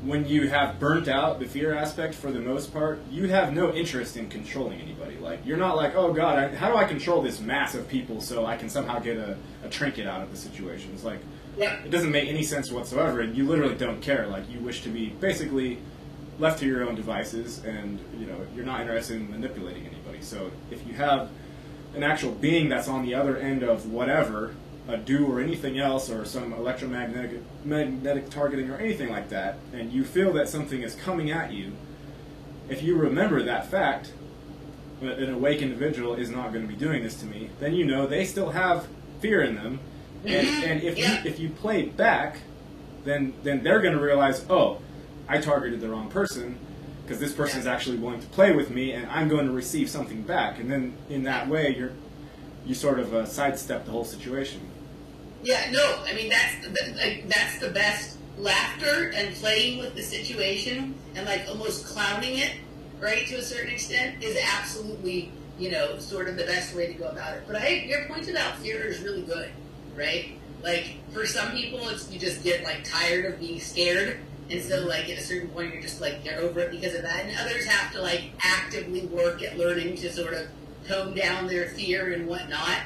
when you have burnt out the fear aspect, for the most part, you have no interest in controlling anybody. Like, you're not like, oh god, how do I control this mass of people so I can somehow get a trinket out of the situation? It's like, it doesn't make any sense whatsoever, and you literally don't care. Like, you wish to be basically left to your own devices, and you're not interested in manipulating anybody. So if you have an actual being that's on the other end of whatever, a dew or anything else, or some magnetic targeting or anything like that, and you feel that something is coming at you, if you remember that fact, an awake individual is not going to be doing this to me, then they still have fear in them, and if you play back, then they're going to realize, oh, I targeted the wrong person, because this person is actually willing to play with me, and I'm going to receive something back, and then in that way you sort of sidestep the whole situation. Yeah, no, I mean, that's the best. Laughter and playing with the situation and, like, almost clowning it, right, to a certain extent, is absolutely, sort of the best way to go about it. But your point about fear is really good, right? Like, for some people, you just get, like, tired of being scared, and so, like, at a certain point, you're just, like, they're over it because of that, and others have to, like, actively work at learning to sort of tone down their fear and whatnot.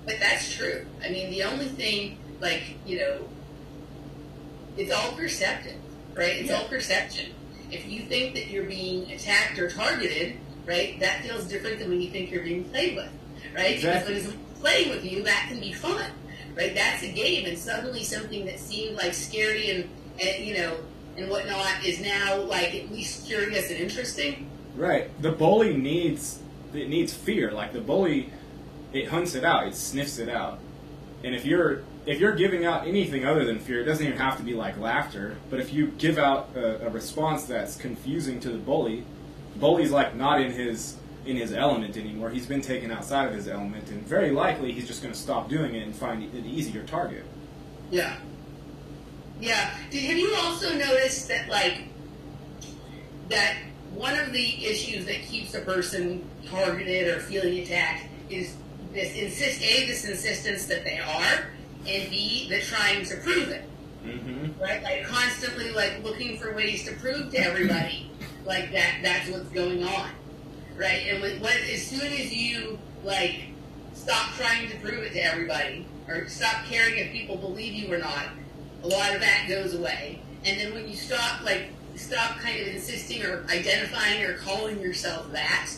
But that's true. I mean, the only thing, like, it's all perceptive, right? It's all perception. If you think that you're being attacked or targeted, right, that feels different than when you think you're being played with, right? Exactly. Because when it's playing with you, that can be fun, right? That's a game, and suddenly something that seemed, like, scary and and whatnot is now, like, at least curious and interesting. Right. The bully needs fear. Like, the bully, it hunts it out, it sniffs it out. And if you're giving out anything other than fear, it doesn't even have to be like laughter, but if you give out a response that's confusing to the bully's like not in his element anymore. He's been taken outside of his element, and very likely he's just going to stop doing it and find an easier target. Yeah. Yeah. Have you also noticed that, like, that one of the issues that keeps a person targeted or feeling attacked is this insistence that they are, and B, the trying to prove it. Mm-hmm. Right? Like constantly like looking for ways to prove to everybody like that's what's going on. Right? And as soon as you like stop trying to prove it to everybody or stop caring if people believe you or not, a lot of that goes away. And then when you stop kind of insisting or identifying or calling yourself that,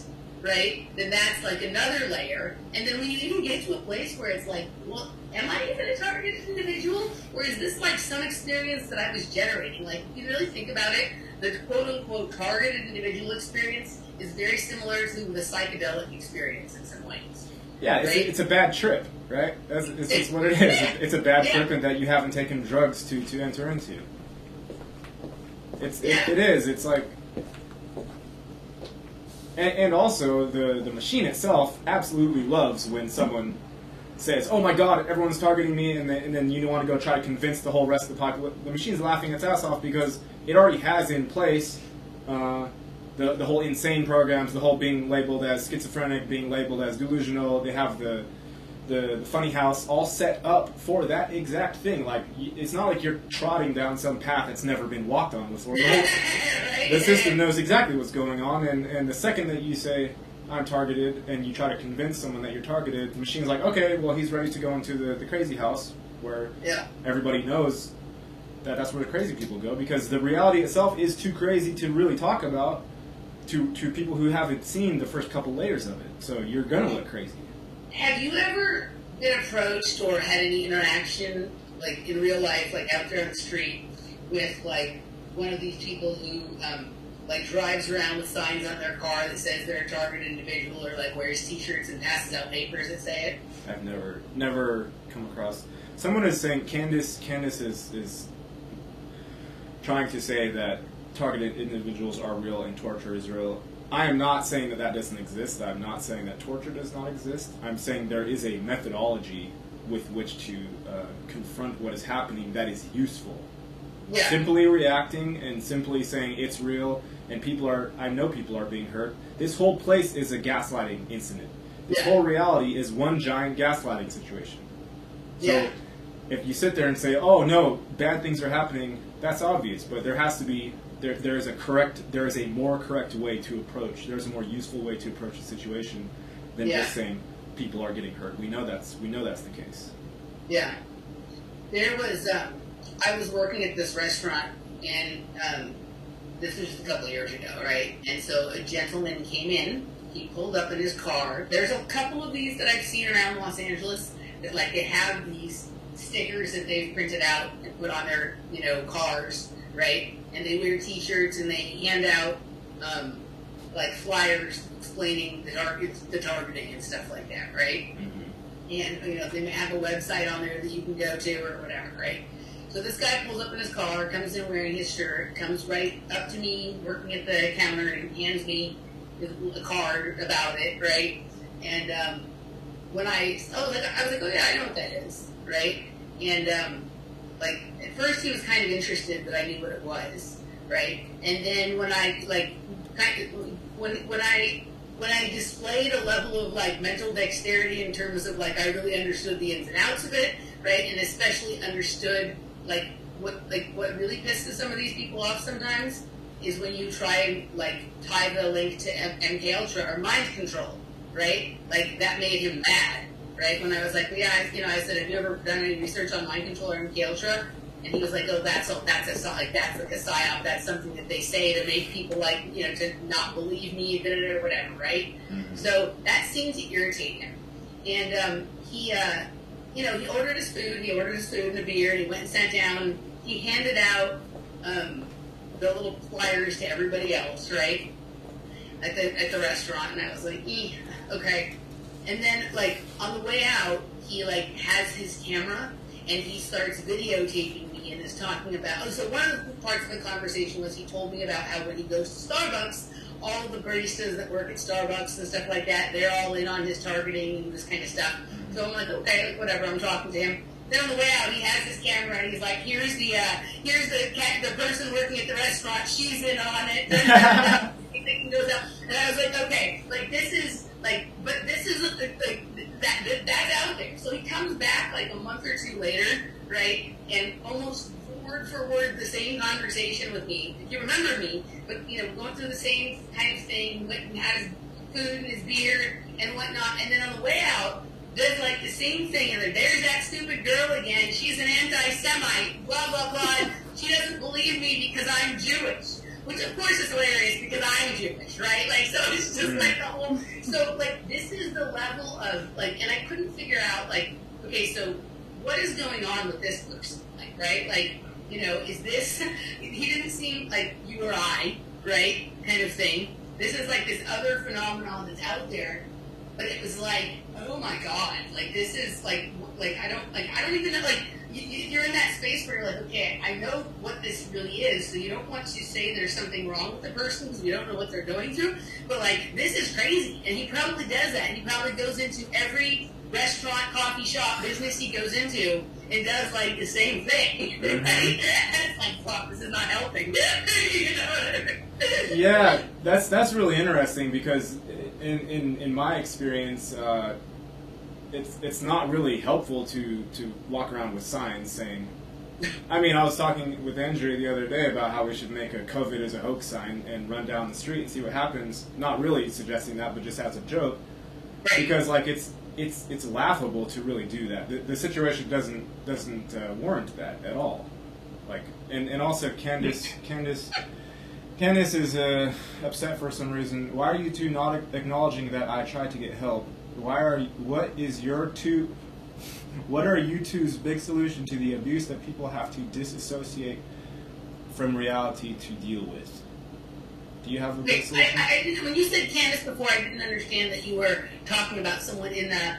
right, then that's like another layer. And then when you even get to a place where it's like, well, am I even a targeted individual? Or is this like some experience that I was generating? Like, if you really think about it, the quote-unquote targeted individual experience is very similar to the psychedelic experience in some ways. Yeah, right? it's a bad trip, right? It's what it is. Yeah. It's a bad Yeah. trip and that you haven't taken drugs to enter into. It Yeah. is. It's like... And also, the machine itself absolutely loves when someone says, "Oh my God, everyone's targeting me," and then you want to go try to convince the whole rest of the population. The machine's laughing its ass off because it already has in place the whole insane programs, the whole being labeled as schizophrenic, being labeled as delusional. They have the funny house all set up for that exact thing. Like, it's not like you're trotting down some path that's never been walked on before. The system knows exactly what's going on, and the second that you say, "I'm targeted," and you try to convince someone that you're targeted, the machine's like, "Okay, well, he's ready to go into the crazy house," where everybody knows that that's where the crazy people go, because the reality itself is too crazy to really talk about to people who haven't seen the first couple layers of it. So you're going to look crazy. Have you ever been approached or had any interaction, like in real life, like out there on the street, with like one of these people who like drives around with signs on their car that says they're a targeted individual, or like wears T-shirts and passes out papers that say it? I've never come across. Someone is saying Candace is trying to say that targeted individuals are real and torture is real. I am not saying that doesn't exist. I'm not saying that torture does not exist. I'm saying there is a methodology with which to confront what is happening that is useful. Yeah. Simply reacting and simply saying it's real and I know people are being hurt. This whole place is a gaslighting incident. This whole reality is one giant gaslighting situation. So if you sit there and say, "Oh no, bad things are happening," that's obvious, but there has to be there is a more correct way to approach. There's a more useful way to approach the situation than just saying people are getting hurt. We know that's the case. Yeah. There was I was working at this restaurant, and this was just a couple of years ago, right? And so a gentleman came in. He pulled up in his car. There's a couple of these that I've seen around Los Angeles that like they have these stickers that they've printed out and put on their cars, right? And they wear T-shirts and they hand out like flyers explaining the targeting and stuff like that, right? Mm-hmm. And they may have a website on there that you can go to or whatever, right? So this guy pulls up in his car, comes in wearing his shirt, comes right up to me, working at the counter, and hands me a card about it, right? And when I was like, "Oh yeah, I know what that is," right? And like at first he was kind of interested that I knew what it was, right? And then when I like when I displayed a level of like mental dexterity in terms of like I really understood the ins and outs of it, right? And especially understood like what really pisses some of these people off sometimes is when you try and like tie the link to MK Ultra or mind control, right? Like that made him mad, right? When I was like, yeah, I said, "Have you ever done any research on mind control or MK Ultra?" And he was like, "Oh, that's like a psyop. That's something that they say to make people like to not believe me, or whatever, right?" Mm-hmm. So that seemed to irritate him, and he ordered his food. He ordered his food and a beer, and he went and sat down. He handed out the little flyers to everybody else, right, at the restaurant, and I was like, okay. And then like on the way out, he like has his camera and he starts videotaping me and is talking about. So one of the parts of the conversation was he told me about how when he goes to Starbucks, all of the baristas that work at Starbucks and stuff like that, they're all in on his targeting and this kind of stuff. So I'm like, okay, like, whatever. I'm talking to him. Then on the way out, he has his camera and he's like, here's the person working at the restaurant. She's in on it. He goes out, and I was like, okay, like this is like, but this is like that's out there. So he comes back like a month or two later, right, and almost word for word the same conversation with me. He remembered me, but going through the same kind of thing, went and had his food and his beer and whatnot, and then on the way out, does like the same thing, and there's that stupid girl again. She's an anti-Semite, blah blah blah. She doesn't believe me because I'm Jewish, which of course is hilarious because I'm Jewish, right? Like, so it's just like the whole. So like this is the level of like, and I couldn't figure out like, okay, so what is going on with this person, like, right? Like, is this? He didn't seem like you or I, right? Kind of thing. This is like this other phenomenon that's out there. But it was like, oh my God, like this is like I don't even know, like you're in that space where you're like, okay, I know what this really is, so you don't want to say there's something wrong with the person because we don't know what they're going through, but like this is crazy, and he probably does that, and he probably goes into every restaurant, coffee shop, business he goes into and does like the same thing, right? And it's like, fuck, this is not helping. Yeah, that's really interesting because in my experience, it's not really helpful to walk around with signs saying. I mean, I was talking with Andrea the other day about how we should make a COVID is a hoax sign and run down the street and see what happens. Not really suggesting that, but just as a joke, because like it's laughable to really do that. The situation doesn't warrant that at all. Like, and also Candace is upset for some reason. Why are you two not acknowledging that I tried to get help? What are you two's big solution to the abuse that people have to disassociate from reality to deal with? Do you have a big solution? When you said Candace before, I didn't understand that you were talking about someone in the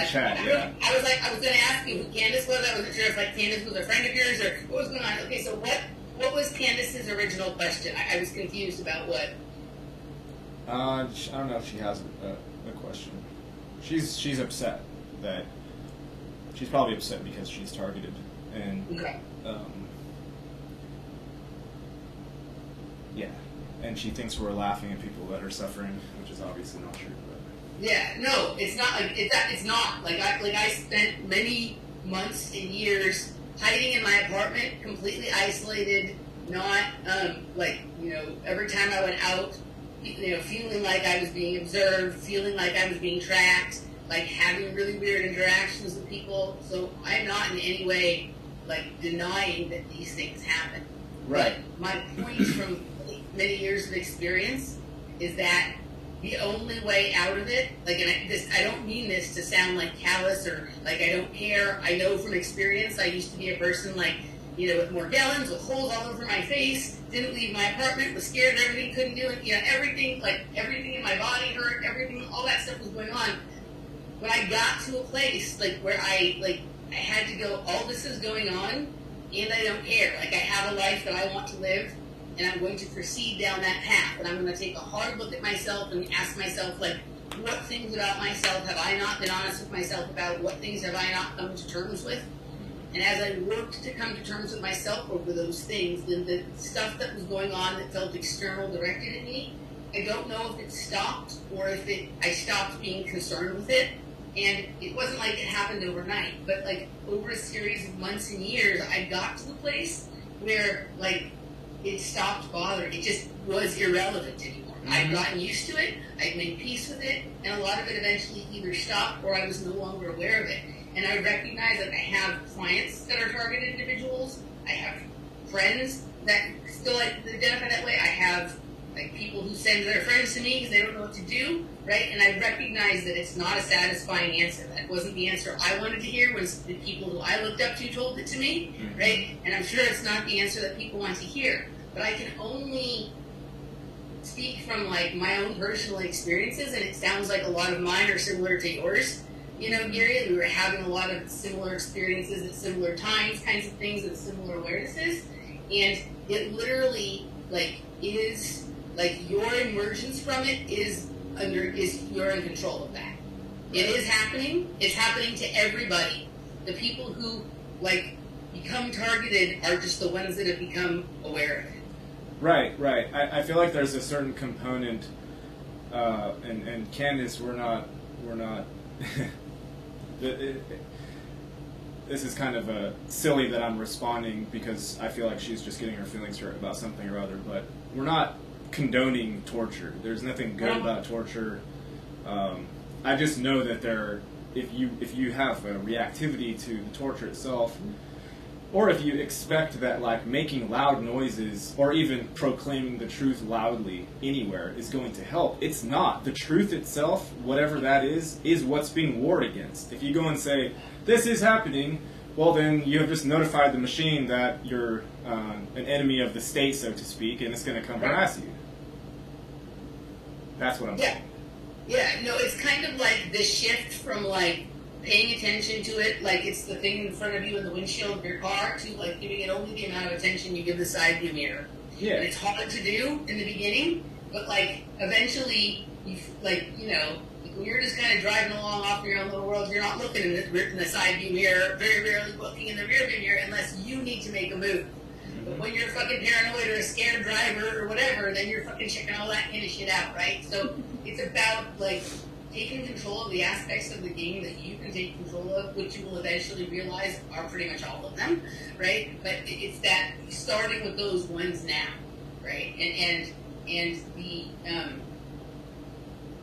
chat. Yeah. I was going to ask you who Candace was. I wasn't sure if like Candace was a friend of yours or what was going on. Okay, so what was Candace's original question? I was confused about what. I don't know if she has a question. She's upset that she's probably upset because she's targeted and okay. Yeah, and she thinks we're laughing at people that are suffering, which is obviously not true. But yeah, no, it's not like it's not like I spent many months and years hiding in my apartment, completely isolated, not every time I went out, feeling like I was being observed, feeling like I was being tracked, like having really weird interactions with people. So I'm not in any way like denying that these things happen. right. But my point from many years of experience is that the only way out of it, like, and I don't mean this to sound like callous or like I don't care. I know from experience, I used to be a person like, with Morgellons, with holes all over my face, didn't leave my apartment, was scared of everything, couldn't do it, everything in my body hurt, everything, all that stuff was going on. When I got to a place, where I had to go, all this is going on, and I don't care. Like, I have a life that I want to live, and I'm going to proceed down that path, and I'm going to take a hard look at myself and ask myself, what things about myself have I not been honest with myself about? What things have I not come to terms with? And as I worked to come to terms with myself over those things, the stuff that was going on that felt external directed at me, I don't know if it stopped or if I stopped being concerned with it. And it wasn't like it happened overnight, but over a series of months and years, I got to the place where it stopped bothering. It just was irrelevant anymore. Mm-hmm. I'd gotten used to it. I'd made peace with it, and a lot of it eventually either stopped or I was no longer aware of it. And I recognize that I have clients that are targeted individuals. I have friends that still identify that way. I have people who send their friends to me because they don't know what to do, right? And I recognize that it's not a satisfying answer. That wasn't the answer I wanted to hear when the people who I looked up to told it to me, right? And I'm sure it's not the answer that people want to hear. But I can only speak from my own personal experiences, and it sounds like a lot of mine are similar to yours. Gary, we were having a lot of similar experiences at similar times, kinds of things with similar awarenesses, and it literally is your emergence from it you're in control of that. It is happening. It's happening to everybody. The people who become targeted are just the ones that have become aware of it. Right. I feel like there's a certain component, and Candace, we're not This is kind of silly that I'm responding because I feel like she's just getting her feelings hurt about something or other, but we're not condoning torture. There's nothing good about torture. I just know that if you have a reactivity to the torture itself, or if you expect that like making loud noises or even proclaiming the truth loudly anywhere is going to help, it's not. The truth itself, whatever that is what's being warred against. If you go and say, this is happening, well then you have just notified the machine that you're an enemy of the state, so to speak, and it's going to come harass you. That's what I'm saying. Yeah, no, it's kind of like the shift from like paying attention to it, like it's the thing in front of you in the windshield of your car, to like giving it only the amount of attention you give the side view mirror. Yeah. And it's hard to do in the beginning, but like eventually, you like, you know, when you're just kind of driving along off in your own little world, you're not looking in the side view mirror, very rarely looking in the rear view mirror unless you need to make a move. But when you're fucking paranoid or a scared driver or whatever, then you're fucking checking all that kind of shit out, right? So it's about like taking control of the aspects of the game that you can take control of, which you will eventually realize are pretty much all of them, right? But it's that starting with those ones now, right? And the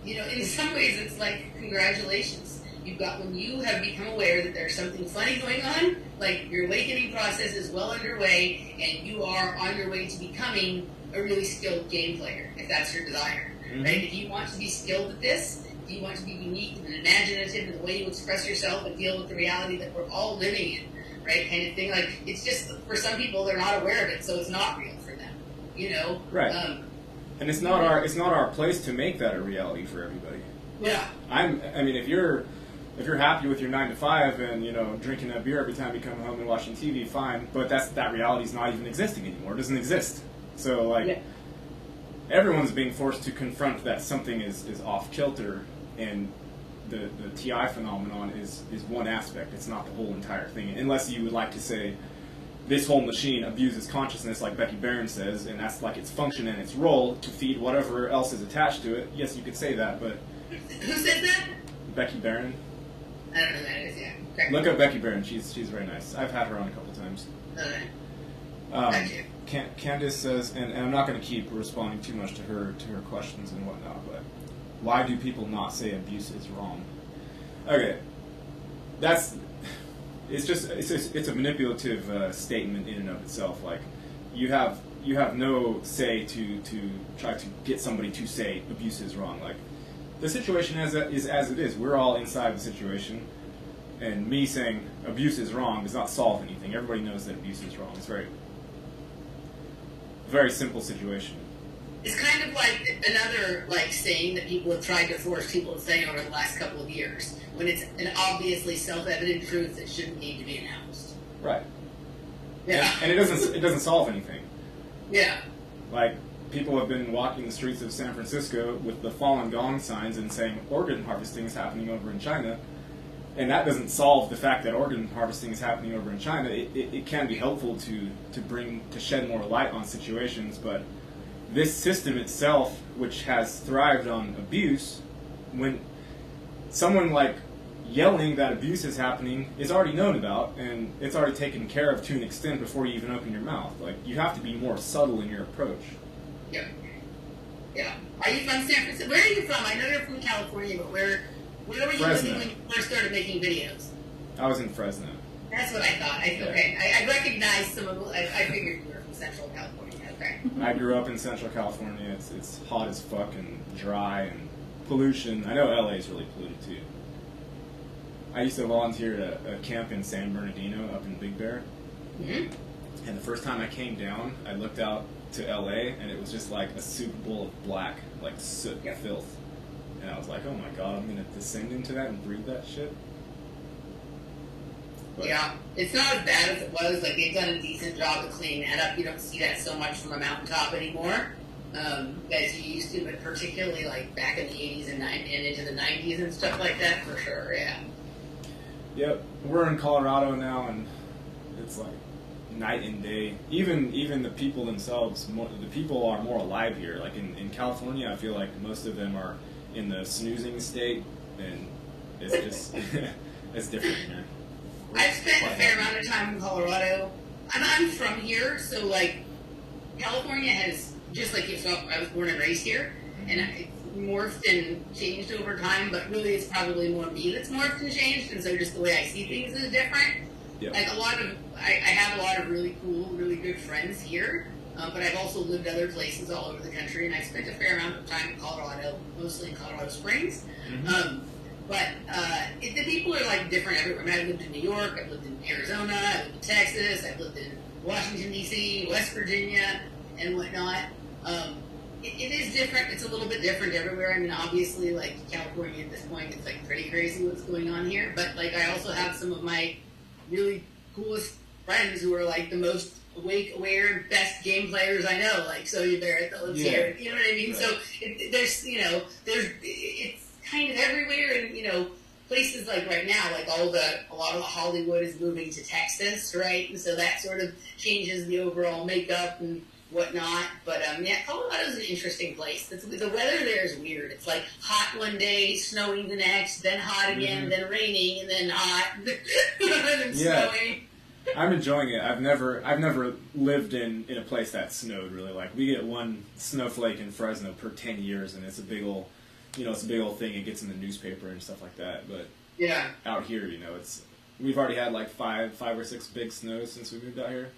you know, in some ways it's like congratulations. You've got, when you have become aware that there's something funny going on, like your awakening process is well underway, and you are on your way to becoming a really skilled game player, if that's your desire. Right? If you want to be skilled at this, if you want to be unique and imaginative in the way you express yourself and deal with the reality that we're all living in, right? Kind of thing. Like, it's just, for some people, they're not aware of it, so it's not real for them. You know? Right. And it's not our place to make that a reality for everybody. Yeah. I mean, if you're happy with your 9 to 5 and, you know, drinking a beer every time you come home and watching TV, fine. But that reality's not even existing anymore. It doesn't exist. So, like, everyone's being forced to confront that something is off kilter, and the TI phenomenon is one aspect. It's not the whole entire thing. Unless you would like to say this whole machine abuses consciousness, like Becky Barron says, and that's like its function and its role to feed whatever else is attached to it. Yes, you could say that, but Who said that? Becky Barron. I don't know who that is, yeah. Okay. Look up Becky Barron. She's very nice. I've had her on a couple times. Okay. Candace says, and I'm not going to keep responding too much to her questions and whatnot, but why do people not say abuse is wrong? Okay, it's a manipulative statement in and of itself. Like, you have no say to try to get somebody to say abuse is wrong. Like, the situation is as it is. We're all inside the situation, and me saying abuse is wrong does not solve anything. Everybody knows that abuse is wrong. It's very simple situation. It's kind of like another like saying that people have tried to force people to say over the last couple of years, when it's an obviously self-evident truth that shouldn't need to be announced. Right. Yeah. And it doesn't solve anything. Yeah. Like, people have been walking the streets of San Francisco with the fallen gong signs and saying organ harvesting is happening over in China, and that doesn't solve the fact that organ harvesting is happening over in China. It can be helpful to shed more light on situations, but this system itself, which has thrived on abuse, when someone like yelling that abuse is happening is already known about, and it's already taken care of to an extent before you even open your mouth. Like, you have to be more subtle in your approach. Yeah. Yeah. Are you from San Francisco? Where are you from? I know you're from California, but where were you living when you first started making videos? I was in Fresno. That's what I thought. Okay. I recognized some of. I figured you were from Central California. Okay. I grew up in Central California. It's hot as fuck and dry and pollution. I know LA is really polluted too. I used to volunteer at a camp in San Bernardino up in Big Bear. Mm-hmm. And the first time I came down, I looked out to LA, and it was just like a Super Bowl of black, like soot and filth. And I was like, oh my god, I'm going to descend into that and breathe that shit. But yeah, it's not as bad as it was. Like, they've done a decent job of cleaning that up. You don't see that so much from a mountaintop anymore as you used to, but particularly like back in the 80s and into the 90s and stuff like that, for sure, yeah. Yep, we're in Colorado now, and it's like night and day. Even the people themselves, the people are more alive here. Like in California, I feel like most of them are in the snoozing state, and it's just It's different here. I've spent a fair amount of time in Colorado. I'm from here, so like California has, just like yourself, I was born and raised here, and it's morphed and changed over time, but really it's probably more me that's morphed and changed, and so just the way I see things is different. Yep. Like I have a lot of really cool, really good friends here, but I've also lived other places all over the country, and I've spent a fair amount of time in Colorado, mostly in Colorado Springs. The people are like different everywhere. I mean, I've lived in New York, I've lived in Arizona, I've lived in Texas, I've lived in Washington, D.C., West Virginia, and whatnot. It is different. It's a little bit different everywhere. I mean, obviously, like California at this point, it's like pretty crazy what's going on here. But like, I also have some of my really coolest friends who are like the most awake, aware, best game players I know. Like, so Barrett that lives here. You know what I mean? Right. So it's kind of everywhere, and places like right now, like a lot of the Hollywood is moving to Texas, right? And so that sort of changes the overall makeup and whatnot. But Colorado's an interesting place. The weather there is weird. It's like hot one day, snowing the next, then hot again, then raining, and then hot, and then snowing. I'm enjoying it. I've never lived in a place that snowed really. Like we get one snowflake in Fresno per 10 years, and it's a big old. It's a big old thing. It gets in the newspaper and stuff like that. But out here, we've already had like five or six big snows since we moved out here.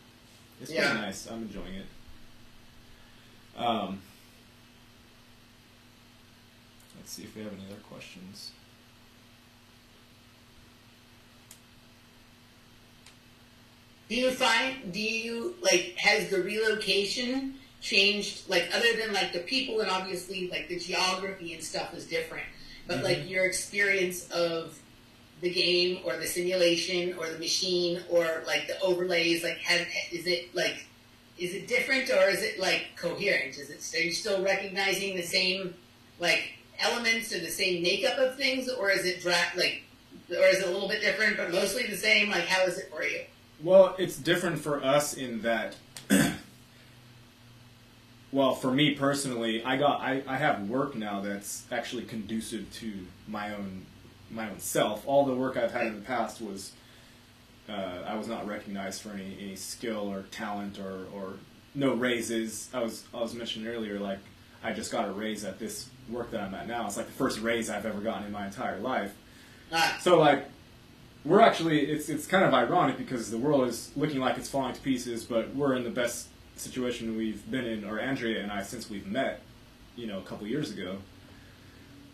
It's pretty nice. I'm enjoying it. Let's see if we have any other questions. Has the relocation changed, like, other than like the people and obviously like the geography and stuff is different, but like your experience of the game or the simulation or the machine or like the overlays, like is it different or is it like coherent? Are you still recognizing the same like elements or the same makeup of things, or is it a little bit different but mostly the same? Like, how is it for you? Well, it's different for us in that well, for me personally, I have work now that's actually conducive to my own self. All the work I've had in the past was I was not recognized for any skill or talent or no raises. I was mentioning earlier, like I just got a raise at this work that I'm at now. It's like the first raise I've ever gotten in my entire life. So like we're actually it's kind of ironic because the world is looking like it's falling to pieces, but we're in the best situation we've been in, or Andrea and I, since we've met, a couple years ago.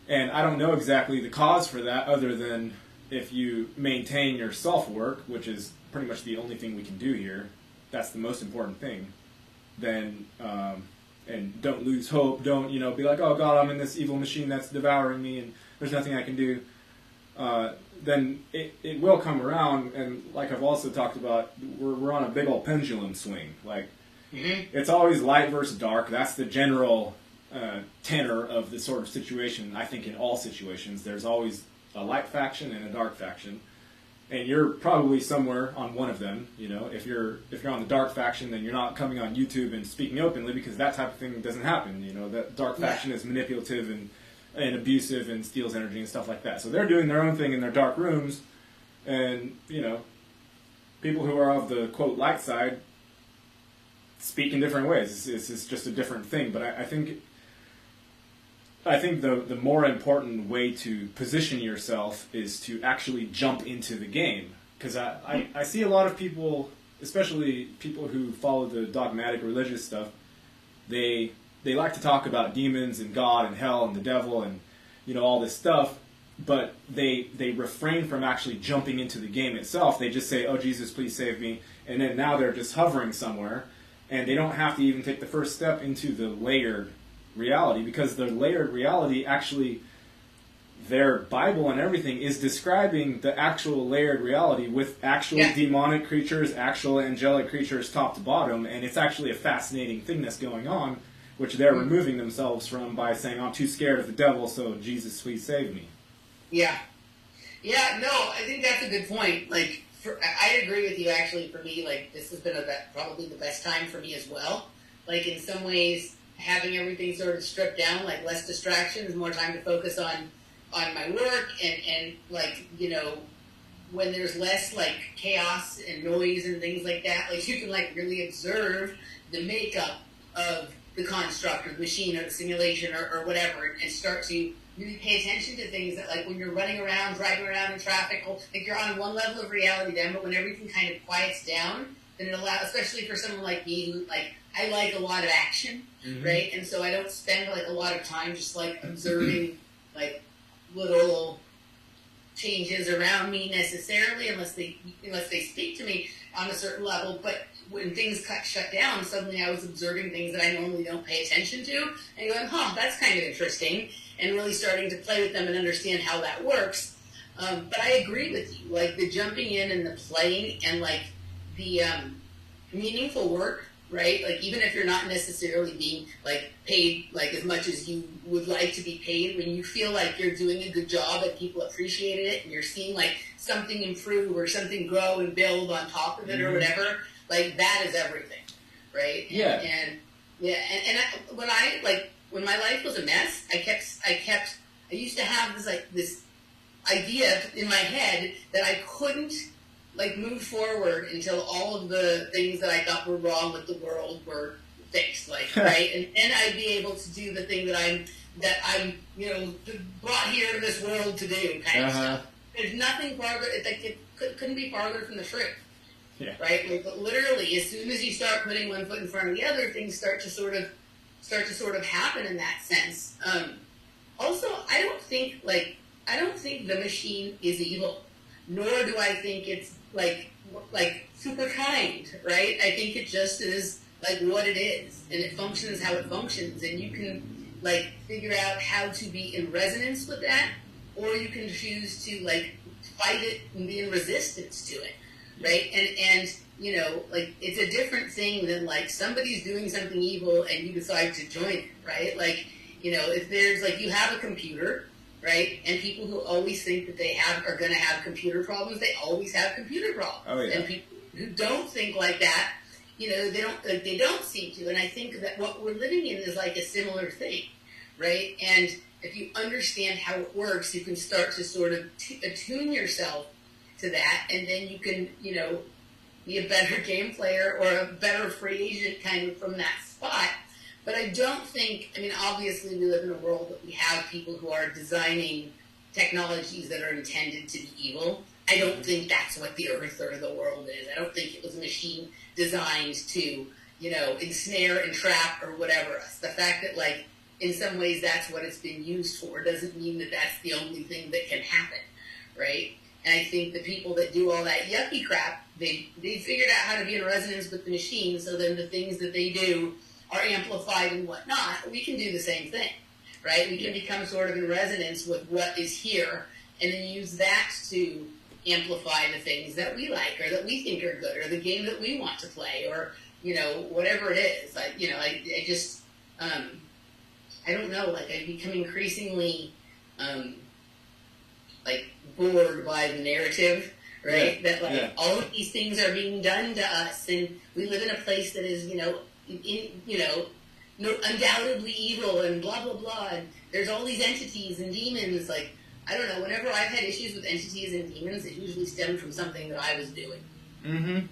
And I don't know exactly the cause for that, other than if you maintain your self-work, which is pretty much the only thing we can do here, that's the most important thing, then, and don't lose hope, don't, be like, oh God, I'm in this evil machine that's devouring me and there's nothing I can do, then it will come around. And like I've also talked about, we're on a big old pendulum swing. Like, it's always light versus dark. That's the general tenor of the sort of situation. I think in all situations, there's always a light faction and a dark faction, and you're probably somewhere on one of them. If you're on the dark faction, then you're not coming on YouTube and speaking openly, because that type of thing doesn't happen. That dark faction is manipulative and abusive and steals energy and stuff like that. So they're doing their own thing in their dark rooms, and people who are of the quote light side speak in different ways. It's just a different thing. But I think the more important way to position yourself is to actually jump into the game. Because I see a lot of people, especially people who follow the dogmatic religious stuff, they like to talk about demons and God and hell and the devil and all this stuff, but they refrain from actually jumping into the game itself. They just say, oh Jesus, please save me, and then now they're just hovering somewhere. And they don't have to even take the first step into the layered reality, because the layered reality actually, their Bible and everything is describing the actual layered reality with actual demonic creatures, actual angelic creatures top to bottom, and it's actually a fascinating thing that's going on, which they're removing themselves from by saying, I'm too scared of the devil, so Jesus, please save me. Yeah. Yeah, no, I think that's a good point. Like, I agree with you, actually. For me, like, this has been probably the best time for me as well. Like, in some ways, having everything sort of stripped down, like less distractions, more time to focus on my work and like, when there's less like chaos and noise and things like that, like you can like really observe the makeup of the construct or the machine or the simulation or whatever, and start to really pay attention to things that, like when you're running around, driving around in traffic, like you're on one level of reality then, but when everything kind of quiets down, then it allows, especially for someone like me who like, I like a lot of action, right? And so I don't spend like a lot of time just like observing like little changes around me necessarily, unless they speak to me on a certain level. But when things shut down, suddenly I was observing things that I normally don't pay attention to, and going, that's kind of interesting, and really starting to play with them and understand how that works. But I agree with you, like the jumping in and the playing and like the meaningful work, right? Like even if you're not necessarily being like paid like as much as you would like to be paid, when you feel like you're doing a good job and people appreciated it and you're seeing like something improve or something grow and build on top of it or whatever, like that is everything, right? Yeah. When my life was a mess, I used to have this idea in my head that I couldn't like move forward until all of the things that I thought were wrong with the world were fixed, like, right? And then I'd be able to do the thing that I'm brought here to this world to do, kind of stuff. There's nothing farther, it couldn't be farther from the truth. Yeah. Right? Like, literally, as soon as you start putting one foot in front of the other, things start to sort of happen in that sense. Also, I don't think the machine is evil, nor do I think it's like super kind, right? I think it just is like what it is, and it functions how it functions, and you can like figure out how to be in resonance with that, or you can choose to like fight it and be in resistance to it, right? And like it's a different thing than like somebody's doing something evil and you decide to join it, right? Like, if there's like you have a computer, right? And people who always think that they are going to have computer problems, they always have computer problems. Oh, yeah. And people who don't think like that, they don't seem to. And I think that what we're living in is like a similar thing, right? And if you understand how it works, you can start to sort of attune yourself to that, and then you can, be a better game player or a better free agent kind of from that spot. But I don't think, obviously we live in a world that we have people who are designing technologies that are intended to be evil. I don't think that's what the earth or the world is. I don't think it was a machine designed to, ensnare and trap or whatever. The fact that, like, in some ways that's what it's been used for doesn't mean that that's the only thing that can happen, right? And I think the people that do all that yucky crap, they figured out how to be in resonance with the machine, so then the things that they do are amplified and whatnot. We can do the same thing, right? We can become sort of in resonance with what is here, and then use that to amplify the things that we like or that we think are good or the game that we want to play or, whatever it is. Like, I just, I don't know, like I become increasingly, like bored by the narrative, right? Yeah. That like all of these things are being done to us, and we live in a place that is, undoubtedly evil and blah, blah, blah. And there's all these entities and demons. Like, I don't know, whenever I've had issues with entities and demons, it usually stemmed from something that I was doing. Mm-hmm.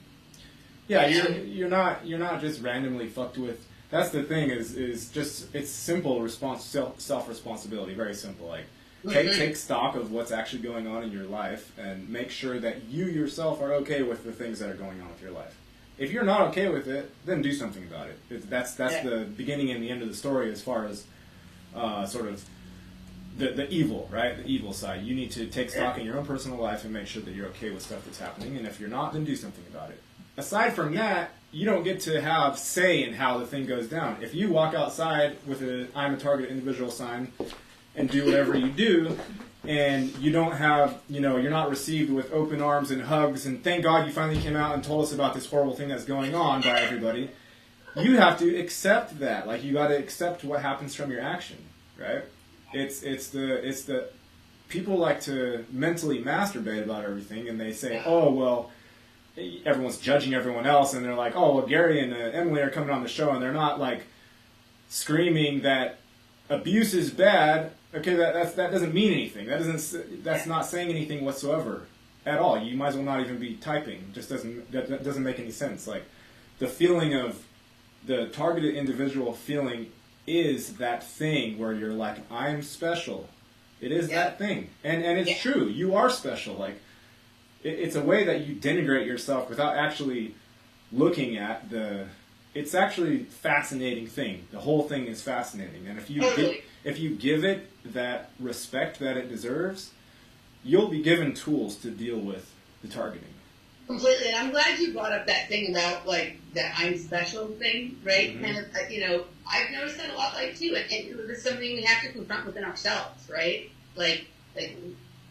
Yeah, you're not just randomly fucked with. That's the thing is just, it's simple self-responsibility, very simple. Like, take stock of what's actually going on in your life and make sure that you yourself are okay with the things that are going on with your life. If you're not okay with it, then do something about it. That's the beginning and the end of the story as far as sort of the evil, right? The evil side. You need to take stock in your own personal life and make sure that you're okay with stuff that's happening. And if you're not, then do something about it. Aside from that, you don't get to have say in how the thing goes down. If you walk outside with a I'm a target individual sign and do whatever you do, and you don't have, you're not received with open arms and hugs, and thank God you finally came out and told us about this horrible thing that's going on by everybody, you have to accept that. Like, you got to accept what happens from your action, right? It's the people like to mentally masturbate about everything, and they say, oh, well, everyone's judging everyone else, and they're like, oh, well, Gary and Emily are coming on the show, and they're not, like, screaming that abuse is bad. Okay, that doesn't mean anything. That's not saying anything whatsoever. at all. You might as well not even be typing. Just that doesn't make any sense. Like, the feeling of the targeted individual feeling is that thing where you're like, I'm special. It is that thing. And it's true. You are special. Like, it's a way that you denigrate yourself without actually looking at it's actually a fascinating thing. The whole thing is fascinating. And if you give it that respect that it deserves, you'll be given tools to deal with the targeting. Completely, and I'm glad you brought up that thing about, like, that I'm special thing, right? Mm-hmm. Kind of, I've noticed that a lot, like, too, and it's something we have to confront within ourselves, right? Like,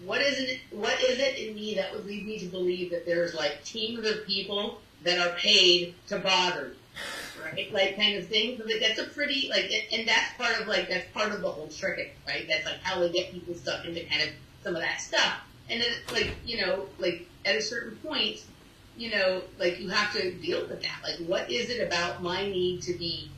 what is it in me that would lead me to believe that there's, like, teams of people that are paid to bother me, right? Like, kind of thing. So that's a pretty, like, and that's part of the whole trick, right? That's, like, how we get people stuck into kind of some of that stuff. And then, like, at a certain point, like, you have to deal with that. Like, what is it about my need to be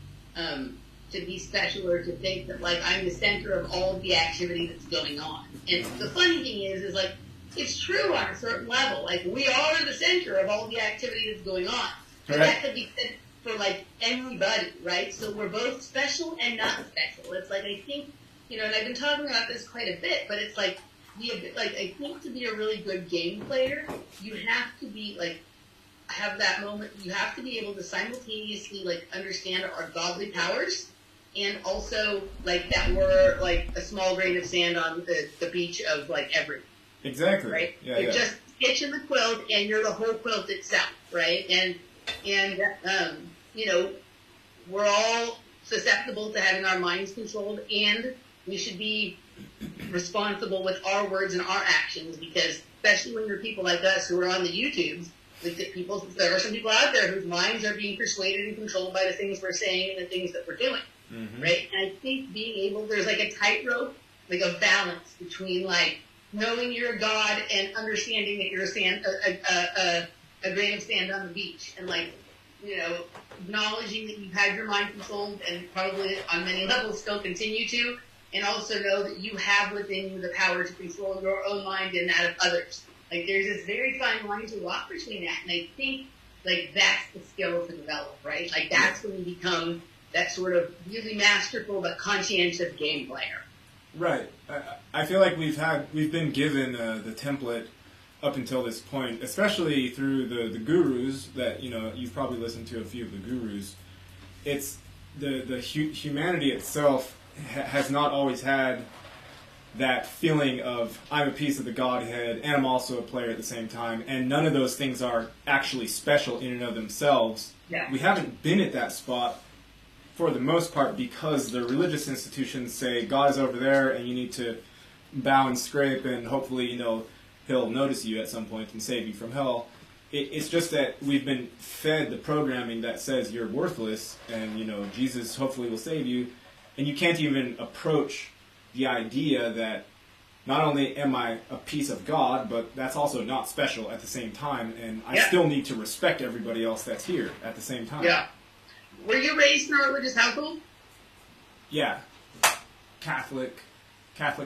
special, or to think that, like, I'm the center of all of the activity that's going on? And the funny thing is like, it's true on a certain level. Like, we are the center of all the activity that's going on. And that could be said for, like, everybody, right? So we're both special and not special. It's like, I think, and I've been talking about this quite a bit, but it's like, I think to be a really good game player, you have to be, like, have that moment. You have to be able to simultaneously, like, understand our godly powers, and also, like, that we're, like, a small grain of sand on the beach of, like, everything. Exactly. Right? Yeah, you're just stitching the quilt, and you're the whole quilt itself, right? And we're all susceptible to having our minds controlled, and we should be responsible with our words and our actions, because especially when you're people like us who are on the YouTubes, there are some people out there whose minds are being persuaded and controlled by the things we're saying and the things that we're doing, right? And I think there's like a tightrope, like a balance between, like, knowing you're a God and understanding that you're a grain of sand on the beach, and, like, acknowledging that you've had your mind controlled and probably on many levels still continue to, and also know that you have within you the power to control your own mind and that of others. Like, there's this very fine line to walk between that, and I think, like, that's the skill to develop, right? Like, that's when you become that sort of really masterful but conscientious game player. Right. I feel like we've been given the template up until this point, especially through the gurus that, you've probably listened to a few of the gurus. It's the humanity itself has not always had that feeling of, I'm a piece of the Godhead and I'm also a player at the same time, and none of those things are actually special in and of themselves. Yeah. We haven't been at that spot for the most part because the religious institutions say God is over there and you need to bow and scrape, and hopefully, He'll notice you at some point and save you from hell. It's just that we've been fed the programming that says you're worthless and, Jesus hopefully will save you. And you can't even approach the idea that not only am I a piece of God, but that's also not special at the same time, and I still need to respect everybody else that's here at the same time. Yeah. Were you raised in a religious household? Yeah. Catholic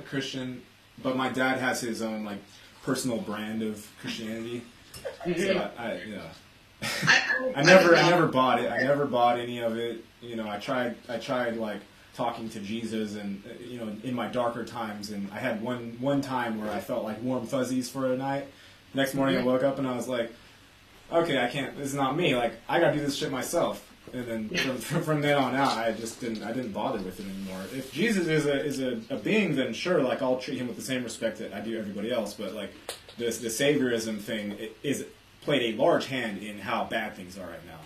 Christian, but my dad has his own, like, personal brand of Christianity. So I never bought it. I never bought any of it. I tried like talking to Jesus, and in my darker times, and I had one time where I felt like warm fuzzies for a night. Next morning I woke up and I was like, okay, I can't. This is not me. Like, I gotta do this shit myself. And then from then on out, I didn't bother with it anymore. If Jesus is a being, then sure, like, I'll treat him with the same respect that I do everybody else. But, like, the saviorism thing played a large hand in how bad things are right now.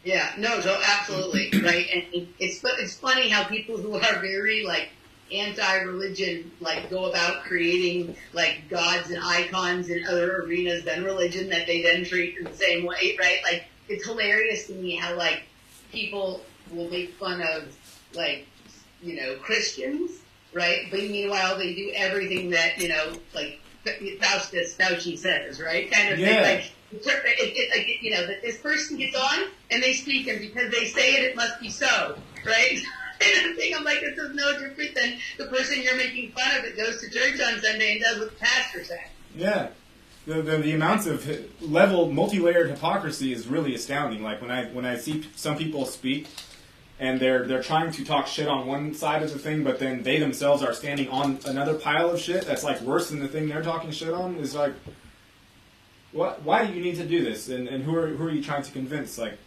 Yeah, no, absolutely, right. And it's funny how people who are very, like, anti-religion, like, go about creating, like, gods and icons in other arenas than religion that they then treat in the same way, right? Like, it's hilarious to me how, like, people will make fun of, like, Christians, right? But meanwhile, they do everything that, like, Fauci says, right? Kind of thing. Like, this person gets on and they speak, and because they say it must be so, right? And I'm like, this is no different than the person you're making fun of that goes to church on Sunday and does what the pastor says. Yeah. the amounts of multi-layered hypocrisy is really astounding. Like when I see some people speak and they're trying to talk shit on one side of the thing, but then they themselves are standing on another pile of shit that's like worse than the thing they're talking shit on. Is like, what? Why do you need to do this? And who are you trying to convince? Like,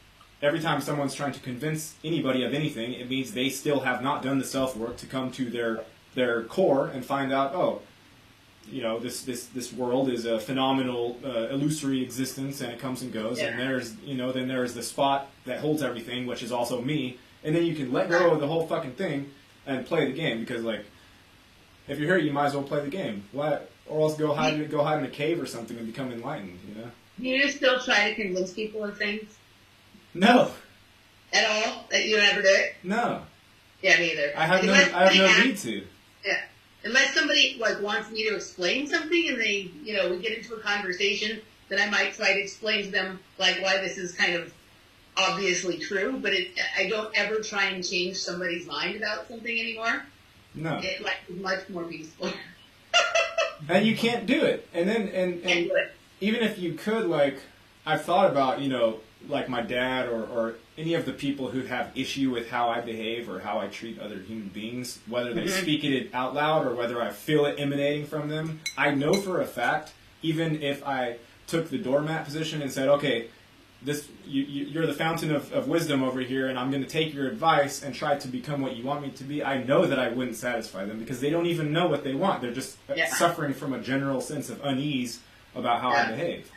every time someone's trying to convince anybody of anything, it means they still have not done the self-work to come to their core and find out, oh, you know, this world is a phenomenal, illusory existence, and it comes and goes. Yeah. And then there's the spot that holds everything, which is also me. And then you can let go of the whole fucking thing and play the game, because like, if you're here, you might as well play the game. What? Or else go hide in a cave or something and become enlightened. You know? You still try to convince people of things? No. At all? That you never do it? No. Yeah, me either. I have no need to. Yeah. Unless somebody like wants me to explain something, and they, you know, we get into a conversation, then I might try to explain to them like why this is kind of obviously true. But I don't ever try and change somebody's mind about something anymore. No. It's like much more peaceful. And you can't do it. And then and even if you could, like, I've thought about, you know, like my dad or any of the people who have issue with how I behave or how I treat other human beings, whether they speak it out loud or whether I feel it emanating from them. I know for a fact, even if I took the doormat position and said, okay, you're the fountain of wisdom over here, and I'm going to take your advice and try to become what you want me to be, I know that I wouldn't satisfy them, because they don't even know what they want. They're just suffering from a general sense of unease about how I behave.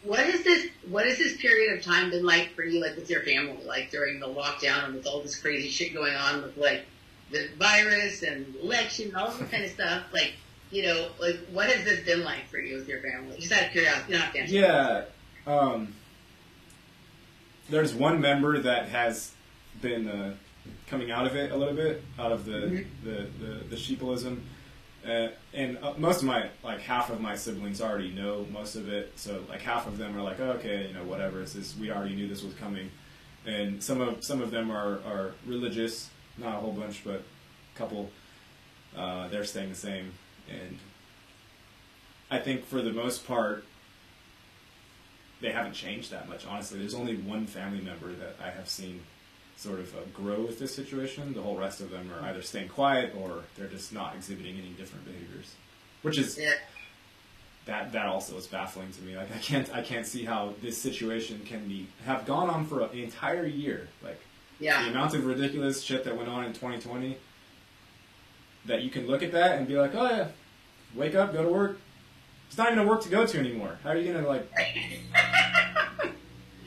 What has this period of time been like for you, like with your family, like during the lockdown and with all this crazy shit going on with like the virus and election and all this kind of stuff? Like, you know, like what has this been like for you with your family? Just out of curiosity, you don't have to answer. Yeah, there's one member that has been coming out of it a little bit, out of the sheepalism. And most of my, like, half of my siblings already know most of it, so like half of them are like, oh, okay, you know, whatever, we already knew this was coming. And some of them are religious, not a whole bunch, but a couple, they're staying the same. And I think for the most part, they haven't changed that much, honestly. There's only one family member that I have seen sort of grow with this situation. The whole rest of them are either staying quiet or they're just not exhibiting any different behaviors, which is that also is baffling to me. Like I can't see how this situation can have gone on for an entire year. Like the amount of ridiculous shit that went on in 2020, that you can look at that and be like, oh yeah, wake up, go to work. It's not even a work to go to anymore. How are you gonna like?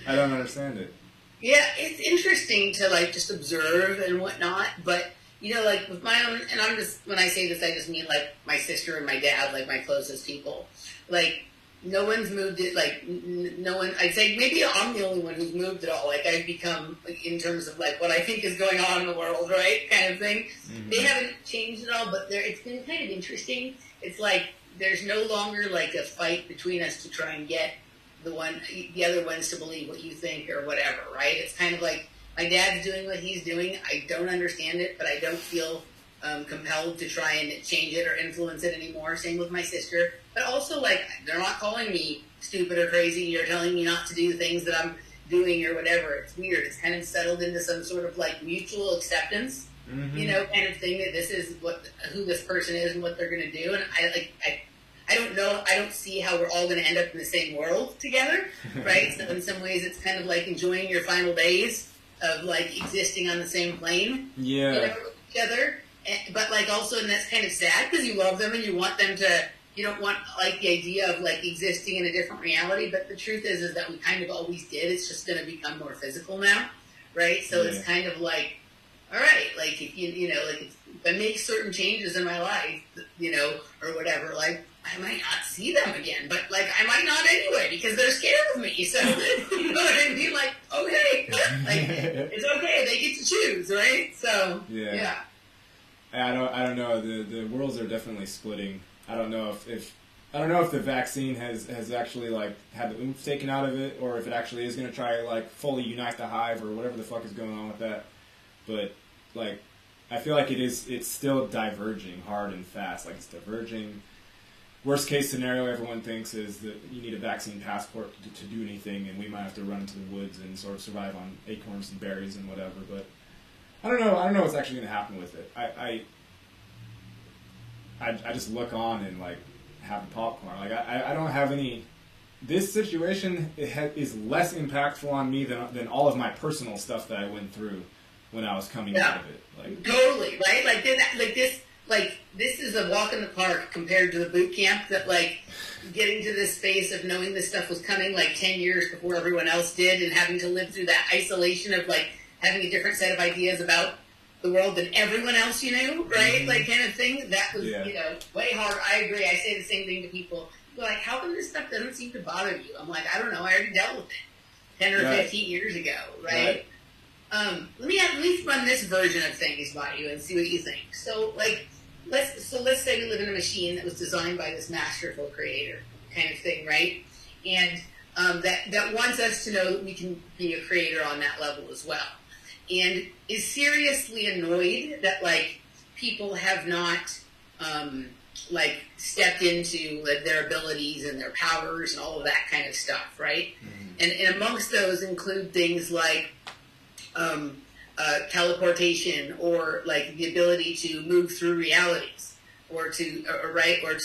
I don't understand it. Yeah, it's interesting to like just observe and whatnot, but you know, like with my own, and I'm just, when I say this, I just mean like my sister and my dad, like my closest people. Like no one's moved it. Like no one. I'd say maybe I'm the only one who's moved at all. Like I've become, like, in terms of like what I think is going on in the world, right, kind of thing. Mm-hmm. They haven't changed at all, but it's been kind of interesting. It's like there's no longer like a fight between us to try and get the other ones to believe what you think or whatever, right? It's kind of like my dad's doing what he's doing. I don't understand it, but I don't feel compelled to try and change it or influence it anymore. Same with my sister. But also, like, they're not calling me stupid or crazy or telling me not to do things that I'm doing or whatever. It's weird. It's kind of settled into some sort of like mutual acceptance, you know, kind of thing, that this is who this person is and what they're going to do. And I don't know. I don't see how we're all going to end up in the same world together, right? So in some ways, it's kind of like enjoying your final days of like existing on the same plane, you know, with each other. But like also, and that's kind of sad because you love them and you want them to. You don't want like the idea of like existing in a different reality. But the truth is that we kind of always did. It's just going to become more physical now, right? So it's kind of like, all right, like if you know, like if I make certain changes in my life, you know, or whatever, like. I might not see them again, but like I might not anyway because they're scared of me. So you know what I mean? Like, okay, like it's okay. They get to choose, right? So yeah. I don't know. The worlds are definitely splitting. I don't know if the vaccine has actually like had the oomph taken out of it, or if it actually is going to try like fully unite the hive or whatever the fuck is going on with that. But like, I feel like it's still diverging hard and fast. Like it's diverging. worst case scenario everyone thinks is that you need a vaccine passport to do anything, and we might have to run into the woods and sort of survive on acorns and berries and whatever. But I don't know what's actually going to happen with it. I just look on and like have popcorn. Like I don't have any. This situation is less impactful on me than all of my personal stuff that I went through when I was coming out of it. Like totally, right? This is a walk in the park compared to the boot camp. That like getting to this space of knowing this stuff was coming like 10 years before everyone else did, and having to live through that isolation of like having a different set of ideas about the world than everyone else you knew, right? Mm-hmm. Like kind of thing. That was way hard. I agree. I say the same thing to people. They're like, how come this stuff doesn't seem to bother you? I'm like, I don't know. I already dealt with it 10 or 15 years ago, right? Let me run this version of things by you and see what you think. So, let's say we live in a machine that was designed by this masterful creator, kind of thing, right? And that wants us to know that we can be a creator on that level as well, and is seriously annoyed that like people have not stepped into their abilities and their powers and all of that kind of stuff, right? Mm-hmm. And amongst those include things like teleportation, or like the ability to move through realities, or to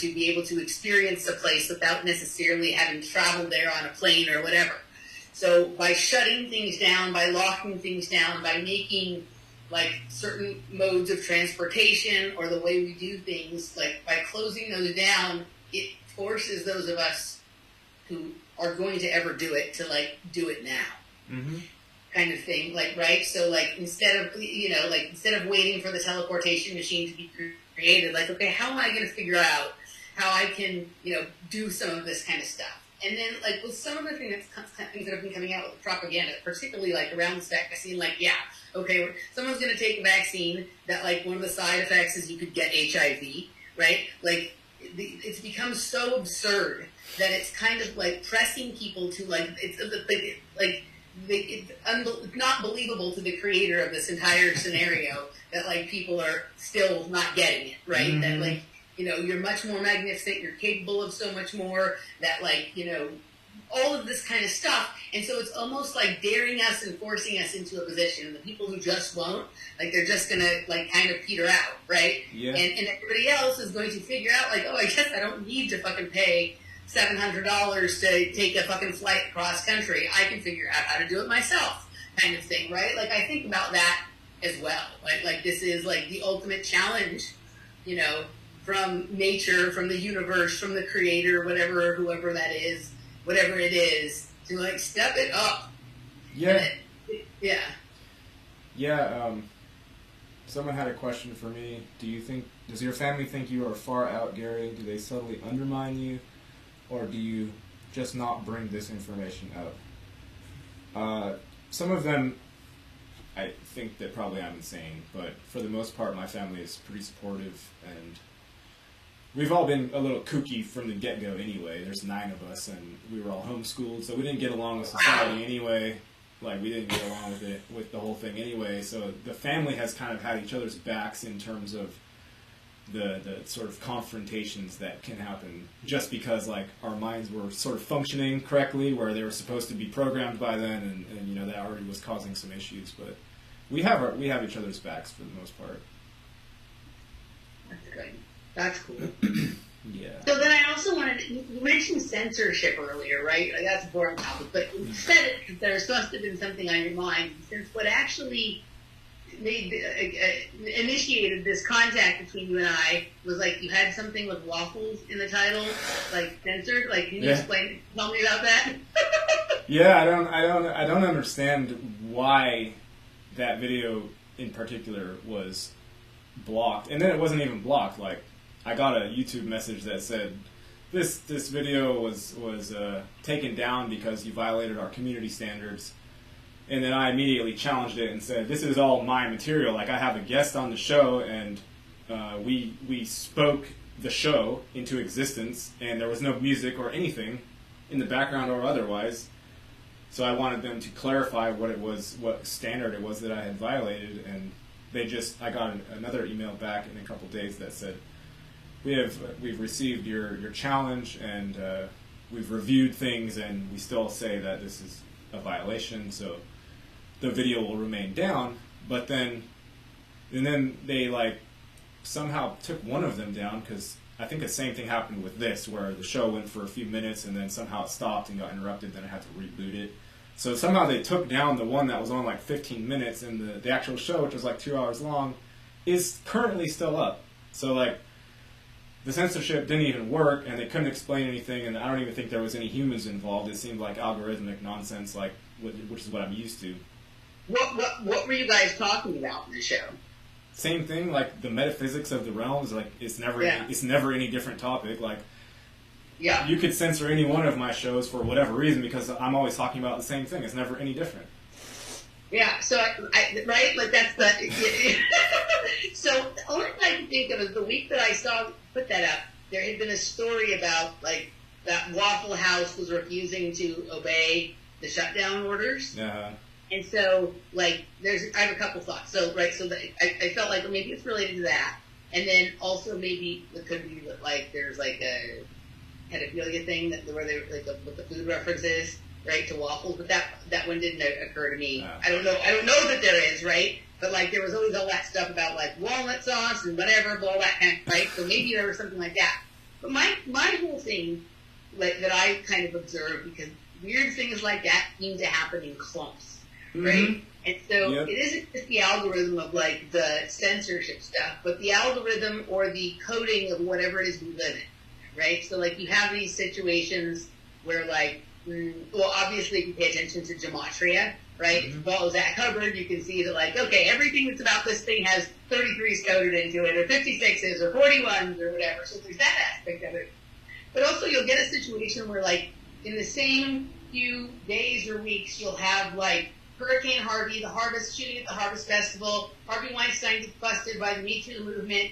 be able to experience a place without necessarily having traveled there on a plane or whatever. So by shutting things down, by locking things down, by making like certain modes of transportation or the way we do things, like by closing those down, it forces those of us who are going to ever do it to like do it now. Mm-hmm. Kind of thing, like, right? So like instead of waiting for the teleportation machine to be created, like, okay, how am I going to figure out how I can do some of this kind of stuff? And then like with some of the things that have been coming out with propaganda, particularly like around this vaccine, like okay, someone's going to take a vaccine that like one of the side effects is you could get HIV, right? Like it's become so absurd that it's kind of like pressing people to like it's not believable to the creator of this entire scenario that like people are still not getting it, right? Mm-hmm. That like you're much more magnificent, you're capable of so much more, that like all of this kind of stuff. And so it's almost like daring us and forcing us into a position. The people who just won't, like they're just gonna like kind of peter out, right? Yeah. And everybody else is going to figure out like, oh, I guess I don't need to fucking pay $700 to take a fucking flight across country. I can figure out how to do it myself, kind of thing, right? Like I think about that as well. Like this is like the ultimate challenge, from nature, from the universe, from the creator, whoever that is, whatever it is, to like step it up. Yeah. Yeah. Someone had a question for me. Does your family think you are far out, Gary? Do they subtly undermine you? Or do you just not bring this information up? Some of them, I think that probably I'm insane, but for the most part, my family is pretty supportive, and we've all been a little kooky from the get-go anyway. There's 9 of us, and we were all homeschooled, so we didn't get along with society anyway. Like, we didn't get along with the whole thing anyway, so the family has kind of had each other's backs in terms of the sort of confrontations that can happen just because like our minds were sort of functioning correctly where they were supposed to be programmed by then, and that already was causing some issues, but we have each other's backs for the most part. That's good. That's cool. Yeah. So then I also you mentioned censorship earlier, right? That's a boring topic, but you said it because there's must have been something on your mind, since what actually initiated this contact between you and I was like you had something with waffles in the title, like censored. Like, can you tell me about that? Yeah, I don't understand why that video in particular was blocked, and then it wasn't even blocked. Like, I got a YouTube message that said this video was taken down because you violated our community standards. And then I immediately challenged it and said, this is all my material. Like, I have a guest on the show, and we spoke the show into existence, and there was no music or anything in the background or otherwise. So I wanted them to clarify what standard it was that I had violated, and I got another email back in a couple days that said, we've received your challenge, and we've reviewed things, and we still say that this is a violation, so the video will remain down. But then they like somehow took one of them down, because I think the same thing happened with this, where the show went for a few minutes and then somehow it stopped and got interrupted. Then I had to reboot it. So somehow they took down the one that was on like 15 minutes, and the actual show, which was like 2 hours long, is currently still up. So like the censorship didn't even work, and they couldn't explain anything, and I don't even think there was any humans involved. It seemed like algorithmic nonsense, like which is what I'm used to. What were you guys talking about in the show? Same thing, like the metaphysics of the realms. Like it's never any different topic. Like you could censor any one of my shows for whatever reason, because I'm always talking about the same thing. It's never any different. Yeah, so right, like that's the. So the only thing I can think of is the week that I saw put that up. There had been a story about like that Waffle House was refusing to obey the shutdown orders. And so, like, I have a couple thoughts. So, right, so I felt like maybe it's related to that. And then also maybe it could be that, like, there's, like, a pedophilia thing where they, like, what the food reference is, right, to waffles. But that one didn't occur to me. I don't know that there is, right? But, like, there was always all that stuff about, like, walnut sauce and whatever, all that kind of, right? So maybe there was something like that. But my whole thing, like, that I kind of observed, because weird things like that seem to happen in clumps. Right? And so it isn't just the algorithm of like the censorship stuff, but the algorithm or the coding of whatever it is we live in, right? So like you have these situations where like, well, obviously if you pay attention to gematria, right? If you follow Zach Hubbard, you can see that like, okay, everything that's about this thing has 33s coded into it, or 56s, or 41s, or whatever. So there's that aspect of it. But also you'll get a situation where like in the same few days or weeks, you'll have like Hurricane Harvey, the shooting at the Harvest Festival. Harvey Weinstein gets busted by the Me Too movement.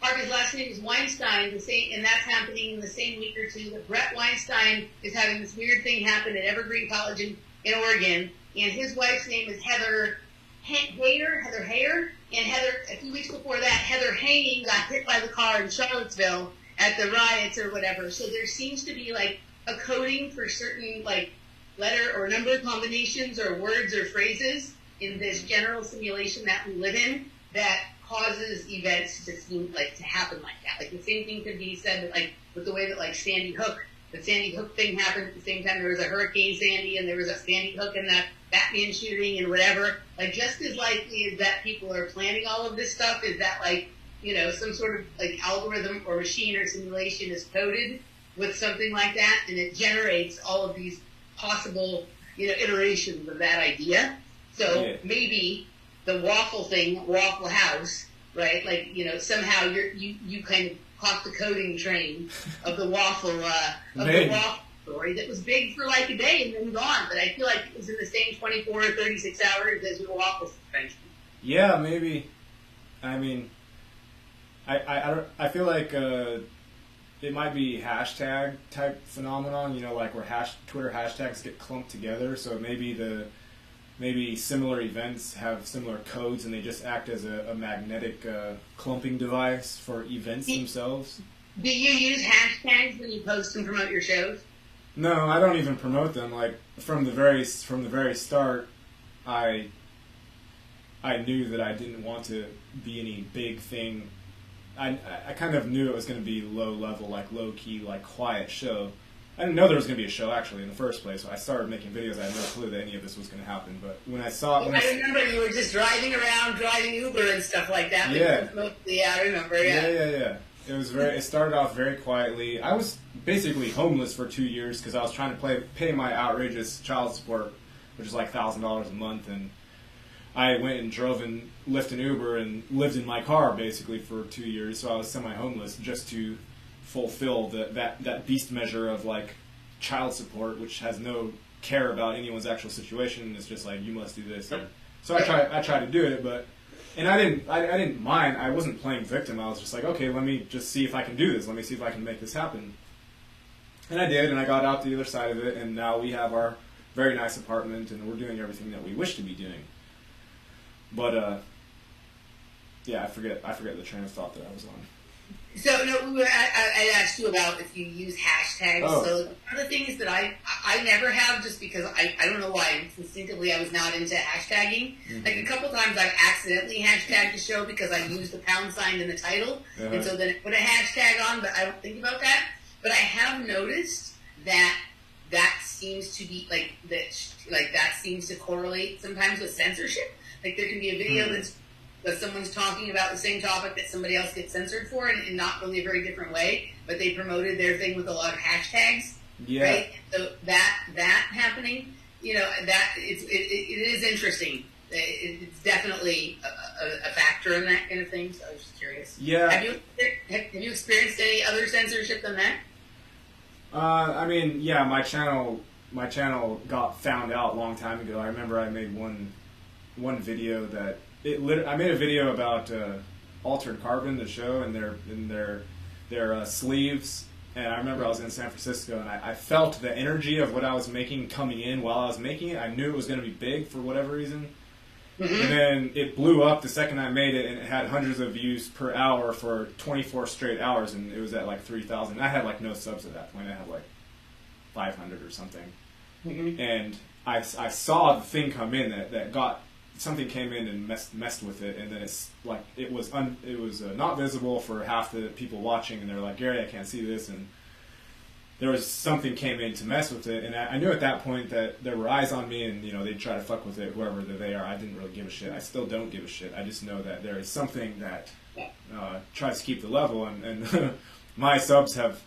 Harvey's last name is Weinstein, and that's happening in the same week or two. That Brett Weinstein is having this weird thing happen at Evergreen College in Oregon, and his wife's name is Heather Heyer, and Heather, a few weeks before that, Heather Hanging got hit by the car in Charlottesville at the riots or whatever. So there seems to be like a coding for certain like letter or number combinations or words or phrases in this general simulation that we live in that causes events to seem like to happen like that. Like the same thing could be said like with the way that like the Sandy Hook thing happened at the same time. There was a Hurricane Sandy and there was a Sandy Hook and the Batman shooting and whatever. Like just as likely as that people are planning all of this stuff is that like, you know, some sort of like algorithm or machine or simulation is coded with something like that, and it generates all of these possible, you know, iterations of that idea. So maybe the Waffle House, right? Like, you know, somehow you kind of caught the coding train of the waffle story that was big for like a day and then gone. But I feel like it was in the same 24 or 36 hours as your waffle suspension. Yeah, maybe. I mean, I feel like it might be hashtag type phenomenon, you know, like where Twitter hashtags get clumped together. So maybe similar events have similar codes, and they just act as a magnetic clumping device for events themselves. Do you use hashtags when you post and promote your shows? No, I don't even promote them. Like from the very start, I knew that I didn't want to be any big thing. I kind of knew it was going to be low level, like low key, like quiet show. I didn't know there was going to be a show actually in the first place. So I started making videos. I had no clue that any of this was going to happen. But when I saw, I remember you were just driving Uber and stuff like that. Yeah, I remember. Yeah. It was it started off very quietly. I was basically homeless for 2 years because I was trying to pay my outrageous child support, which is like $1,000 a month, and I went and drove and Lyft and Uber and lived in my car basically for 2 years. So I was semi-homeless just to fulfill that beast measure of like child support, which has no care about anyone's actual situation. It's just like, you must do this. So I tried to do it, and I didn't mind. I wasn't playing victim. I was just like, okay, let me just see if I can do this. Let me see if I can make this happen. And I did, and I got out the other side of it, and now we have our very nice apartment, and we're doing everything that we wish to be doing. But yeah, I forget the train of thought that I was on. So no, I asked you about if you use hashtags. Oh. So one of the things that I never have, just because I don't know why, instinctively I was not into hashtagging. Mm-hmm. Like a couple times I accidentally hashtagged a show because I used the pound sign in the title, and so then I put a hashtag on, but I don't think about that. But I have noticed that seems to be that seems to correlate sometimes with censorship. Like there can be a video that someone's talking about the same topic that somebody else gets censored for in not really a very different way, but they promoted their thing with a lot of hashtags. Yeah. Right? So that happening, that it is interesting. It's definitely a factor in that kind of thing. So I was just curious. Yeah. Have you experienced any other censorship than that? I mean, yeah, my channel got found out a long time ago. I remember I made one video that I made a video about Altered Carbon, the show, and their sleeves. And I remember I was in San Francisco, and I felt the energy of what I was making coming in while I was making it. I knew it was going to be big for whatever reason. Mm-hmm. And then it blew up the second I made it, and it had hundreds of views per hour for 24 straight hours, and it was at like 3,000. I had like no subs at that point. I had like 500 or something. Mm-hmm. And I saw the thing come in that got something came in and messed with it, and then it's like it was not visible for half the people watching, and they're like, Gary, I can't see this, and there was something came in to mess with it, and I knew at that point that there were eyes on me, and they'd try to fuck with it, whoever they are. I didn't really give a shit. I still don't give a shit. I just know that there is something that tries to keep the level, and my subs have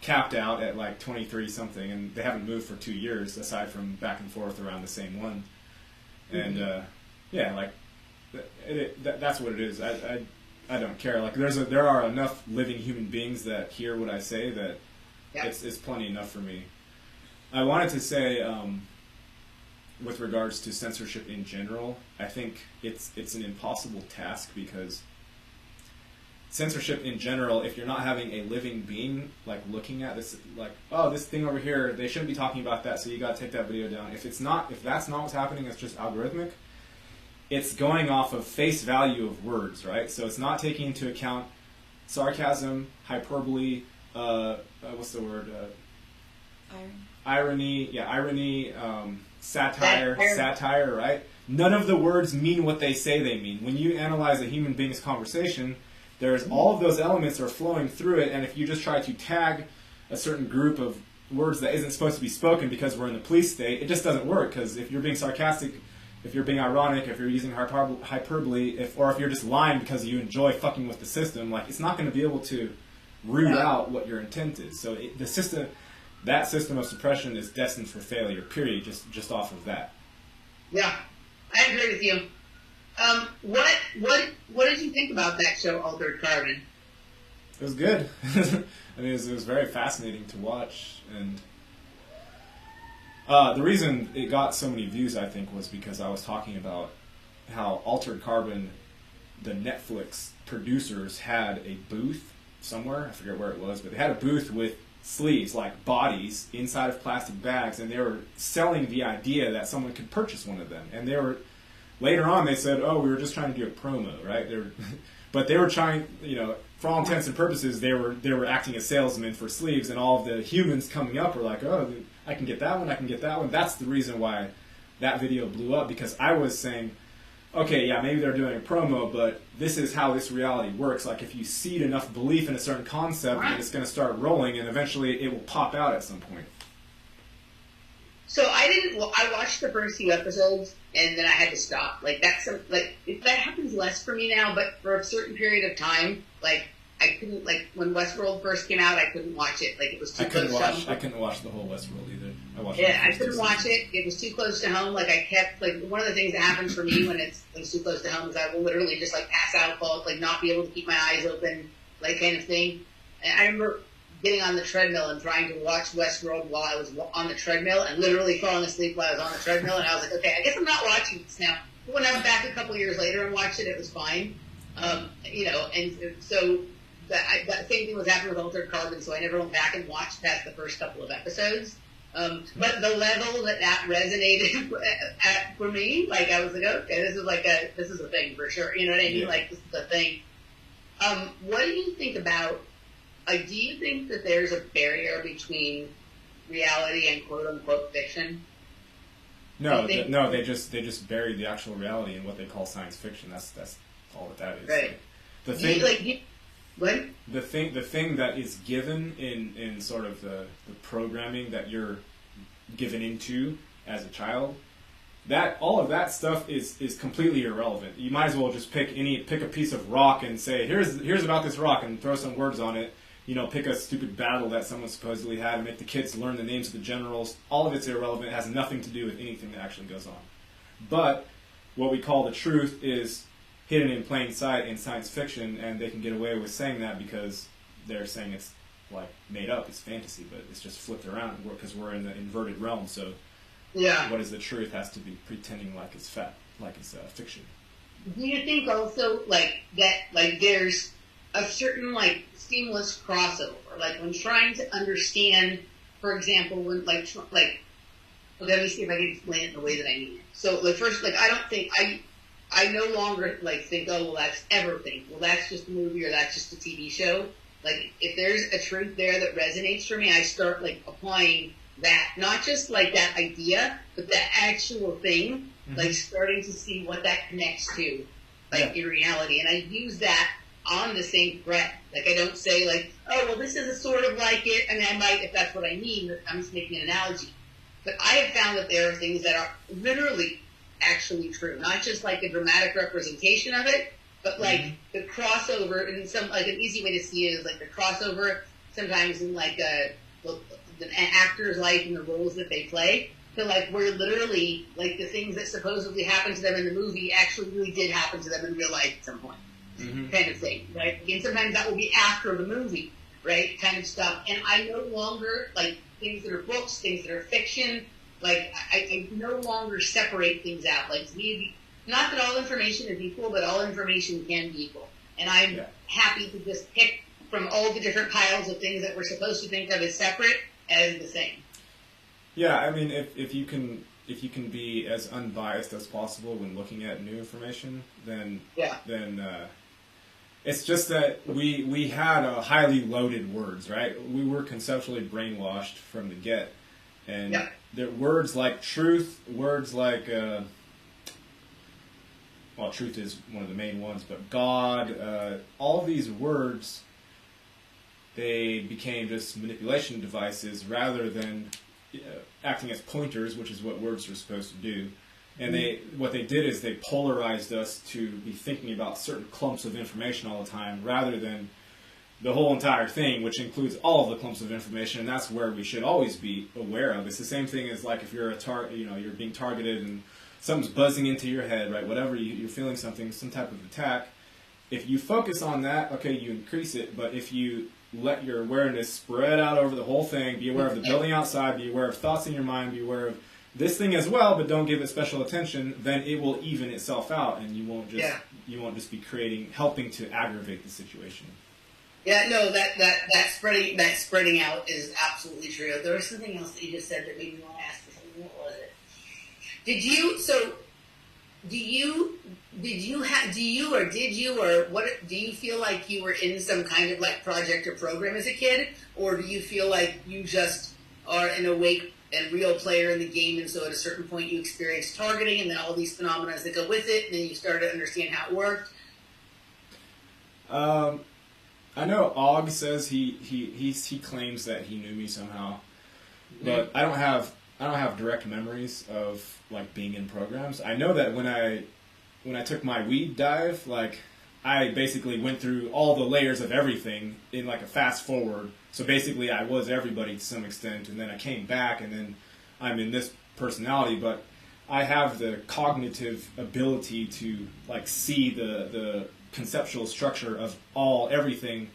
capped out at like 23 something, and they haven't moved for 2 years aside from back and forth around the same one. And yeah, like that's what it is. I don't care. Like there are enough living human beings that hear what I say that it's plenty enough for me. I wanted to say, with regards to censorship in general, I think it's an impossible task because censorship in general, if you're not having a living being like looking at this, like, oh, this thing over here, they shouldn't be talking about that, so you got to take that video down. If that's not what's happening, it's just algorithmic. It's going off of face value of words, right? So it's not taking into account sarcasm, hyperbole, what's the word? Irony, satire, right? None of the words mean what they say they mean. When you analyze a human being's conversation, there's all of those elements are flowing through it, and if you just try to tag a certain group of words that isn't supposed to be spoken because we're in the police state, it just doesn't work, because if you're being sarcastic, if you're being ironic, if you're using hyperbole, or if you're just lying because you enjoy fucking with the system, like, it's not going to be able to root out what your intent is. So that system of suppression is destined for failure, period, just off of that. Yeah, I agree with you. What did you think about that show, Altered Carbon? It was good. I mean, it was very fascinating to watch, and the reason it got so many views, I think, was because I was talking about how Altered Carbon, the Netflix producers, had a booth somewhere, I forget where it was, but they had a booth with sleeves, like bodies, inside of plastic bags, and they were selling the idea that someone could purchase one of them. And later on they said, oh, we were just trying to do a promo, right? But they were trying, for all intents and purposes, they were acting as salesmen for sleeves, and all of the humans coming up were like, oh, I can get that one, I can get that one. That's the reason why that video blew up, because I was saying, okay, yeah, maybe they're doing a promo, but this is how this reality works. Like, if you seed enough belief in a certain concept, then it's going to start rolling, and eventually it will pop out at some point. So I watched the first few episodes, and then I had to stop. Like, that happens less for me now, but for a certain period of time, like, I couldn't, like, when Westworld first came out, I couldn't watch it. Like, it was too close to home. I couldn't watch the whole Westworld either. I couldn't watch it. It was too close to home. Like, I kept, like, one of the things that happens for me when it's too close to home is I will literally just, like, pass out, like, not be able to keep my eyes open, like, kind of thing. And I remember getting on the treadmill and trying to watch Westworld while I was on the treadmill, and literally falling asleep while I was on the treadmill, and I was like, okay, I guess I'm not watching this now. But when I went back a couple years later and watched it, it was fine. And so that same thing was happening with Altered Carbon, so I never went back and watched past the first couple of episodes. But the level that resonated for me, like, I was like, okay, this is a thing for sure. You know what I mean? Yeah. Like, this is a thing. What do you think about, do you think that there's a barrier between reality and quote-unquote fiction? No, no, they just bury the actual reality in what they call science fiction. That's all that is. Right. The thing, what? The thing that is given in sort of the programming that you're given into as a child, that all of that stuff is completely irrelevant. You might as well just pick a piece of rock and say, here's about this rock, and throw some words on it. Pick a stupid battle that someone supposedly had and make the kids learn the names of the generals. All of it's irrelevant. It has nothing to do with anything that actually goes on. But what we call the truth is hidden in plain sight in science fiction, and they can get away with saying that because they're saying it's like made up, it's fantasy, but it's just flipped around because we're in the inverted realm. So, yeah, what is the truth has to be pretending like it's fiction. Do you think also that there's a certain seamless crossover, when trying to understand, for example, when let me see if I can explain it in the way that I mean it. So first, I don't think I no longer think, oh, well, that's everything. Well, that's just a movie or that's just a TV show. If there's a truth there that resonates for me, I start applying that, not just that idea, but that actual thing, starting to see what that connects to, in reality. And I use that on the same thread. I don't say oh, well, this is a sort of like it, and I might, if that's what I mean, I'm just making an analogy. But I have found that there are things that are literally actually true, not just a dramatic representation of it, but the crossover, and some an easy way to see it is the crossover sometimes in the actor's life and the roles that they play. So where literally the things that supposedly happened to them in the movie actually really did happen to them in real life at some point. Kind of thing, right? And sometimes that will be after the movie, right? Kind of stuff. And I no longer, things that are books, things that are fiction, I no longer separate things out. Not that all information is equal, but all information can be equal. And I'm happy to just pick from all the different piles of things that we're supposed to think of as separate as the same. Yeah, I mean, if you can be as unbiased as possible when looking at new information, then it's just that we had a highly loaded words, right? We were conceptually brainwashed from the get, and there words like truth, words like truth is one of the main ones, but God, all these words, they became just manipulation devices rather than acting as pointers, which is what words are supposed to do. And what they did is they polarized us to be thinking about certain clumps of information all the time, rather than the whole entire thing, which includes all of the clumps of information. And that's where we should always be aware of. It's the same thing as if you're you're being targeted and something's buzzing into your head, right? Whatever you're feeling something, some type of attack. If you focus on that, okay, you increase it. But if you let your awareness spread out over the whole thing, be aware of the building outside, be aware of thoughts in your mind, be aware of this thing as well, but don't give it special attention, then it will even itself out, and you won't just be helping to aggravate the situation. Yeah, no, that spreading out is absolutely true. There was something else that you just said that made me want to ask you something. What was it? Did you feel like you were in some kind of project or program as a kid, or do you feel like you just are an awake and real player in the game, and so at a certain point you experienced targeting and then all these phenomena that go with it, and then you started to understand how it worked? I know Og says he claims that he knew me somehow, but I don't have direct memories of being in programs. I know that when I took my weed dive, I basically went through all the layers of everything in a fast forward. So basically I was everybody to some extent, and then I came back, and then I'm in this personality, but I have the cognitive ability to see the conceptual structure of everything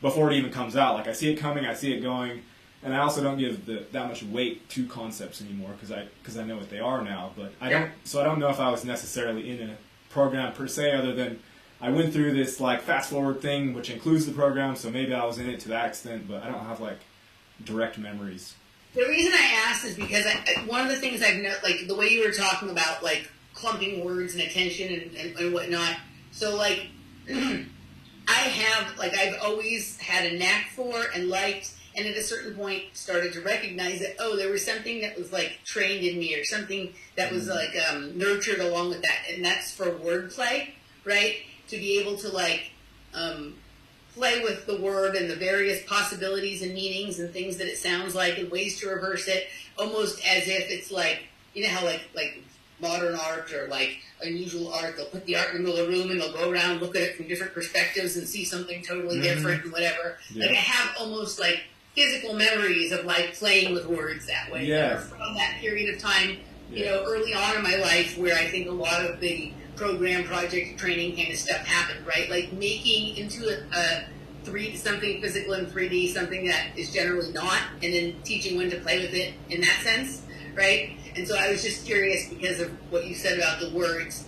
before it even comes out. I see it coming, I see it going, and I also don't give that much weight to concepts anymore because I know what they are now. But I don't know if I was necessarily in a program per se, other than I went through this fast forward thing, which includes the program. So maybe I was in it to that extent, but I don't have direct memories. The reason I asked is because one of the things I've noticed, the way you were talking about clumping words and attention and whatnot. So I have I've always had a knack for and liked, and at a certain point started to recognize that, oh, there was something that was like trained in me, or something that was like nurtured along with that, and that's for wordplay, right? To be able to like play with the word and the various possibilities and meanings and things that it sounds like, and ways to reverse it, almost as if it's like, you know how like modern art or like unusual art, they'll put the art in the middle of the room and they'll go around, look at it from different perspectives and see something totally different and whatever. Yeah. Like I have almost like physical memories of like playing with words that way. Yes. From that period of time, you know, early on in my life, where I think a lot of the program, project, training kind of stuff happened, right? Like making into a something physical in 3D, something that is generally not, and then teaching when to play with it in that sense, right? And so I was just curious because of what you said about the words.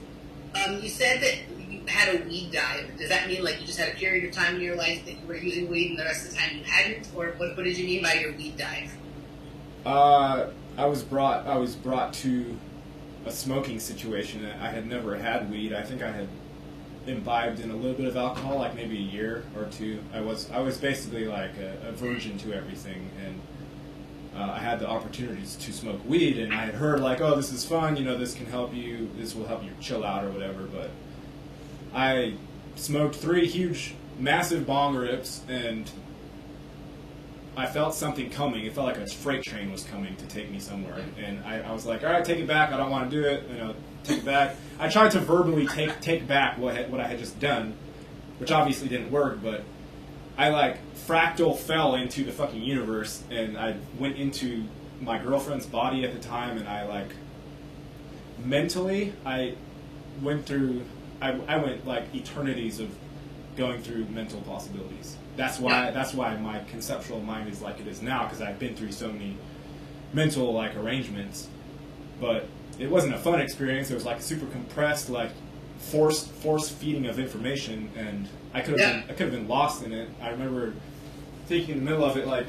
You said that you had a weed dive. Does that mean like you just had a period of time in your life that you were using weed and the rest of the time you hadn't? Or what did you mean by your weed dive? I was brought to a smoking situation. I had never had weed. I think I had imbibed in a little bit of alcohol, like maybe a year or two. I was basically like a virgin to everything, and I had the opportunities to smoke weed, and I had heard like, oh, this is fun, you know, this can help you, this will help you chill out or whatever, but I smoked 3 huge, massive bong rips, and I felt something coming. It felt like a freight train was coming to take me somewhere, and I was like, all right, take it back, I don't want to do it, you know, take it back. I tried to verbally take back what I had just done, which obviously didn't work, but I like fractal fell into the fucking universe, and I went into my girlfriend's body at the time, and I like mentally I went like eternities of going through mental possibilities. That's why my conceptual mind is like it is now, because I've been through so many mental like arrangements. But it wasn't a fun experience. It was like super compressed, like force feeding of information, and I could have been lost in it. I remember thinking in the middle of it, like,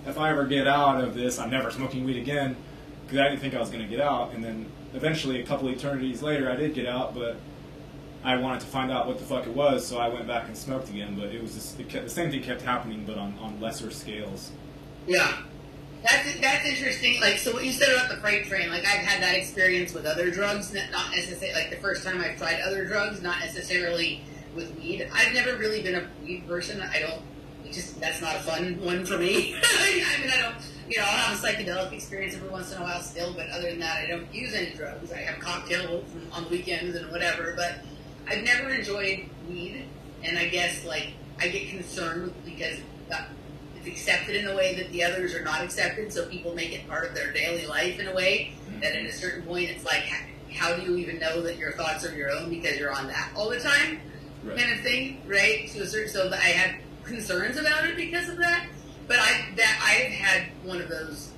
if I ever get out of this, I'm never smoking weed again, because I didn't think I was going to get out. And then eventually, a couple eternities later, I did get out, but I wanted to find out what the fuck it was, so I went back and smoked again. But it was just the same thing kept happening, but on lesser scales. Yeah. That's interesting. Like, so what you said about the freight train, like I've had that experience with other drugs, not necessarily, like the first time I've tried other drugs, not necessarily with weed. I've never really been a weed person. That's not a fun one for me. I mean, I don't, I'll have a psychedelic experience every once in a while still, but other than that, I don't use any drugs. I have cocktails on the weekends and whatever, but I've never enjoyed weed, and I guess, like, I get concerned because it's accepted in a way that the others are not accepted, so people make it part of their daily life in a way that at a certain point it's like, how do you even know that your thoughts are your own because you're on that all the time, right, kind of thing, right? So that I had concerns about it because of that, but I've had one of those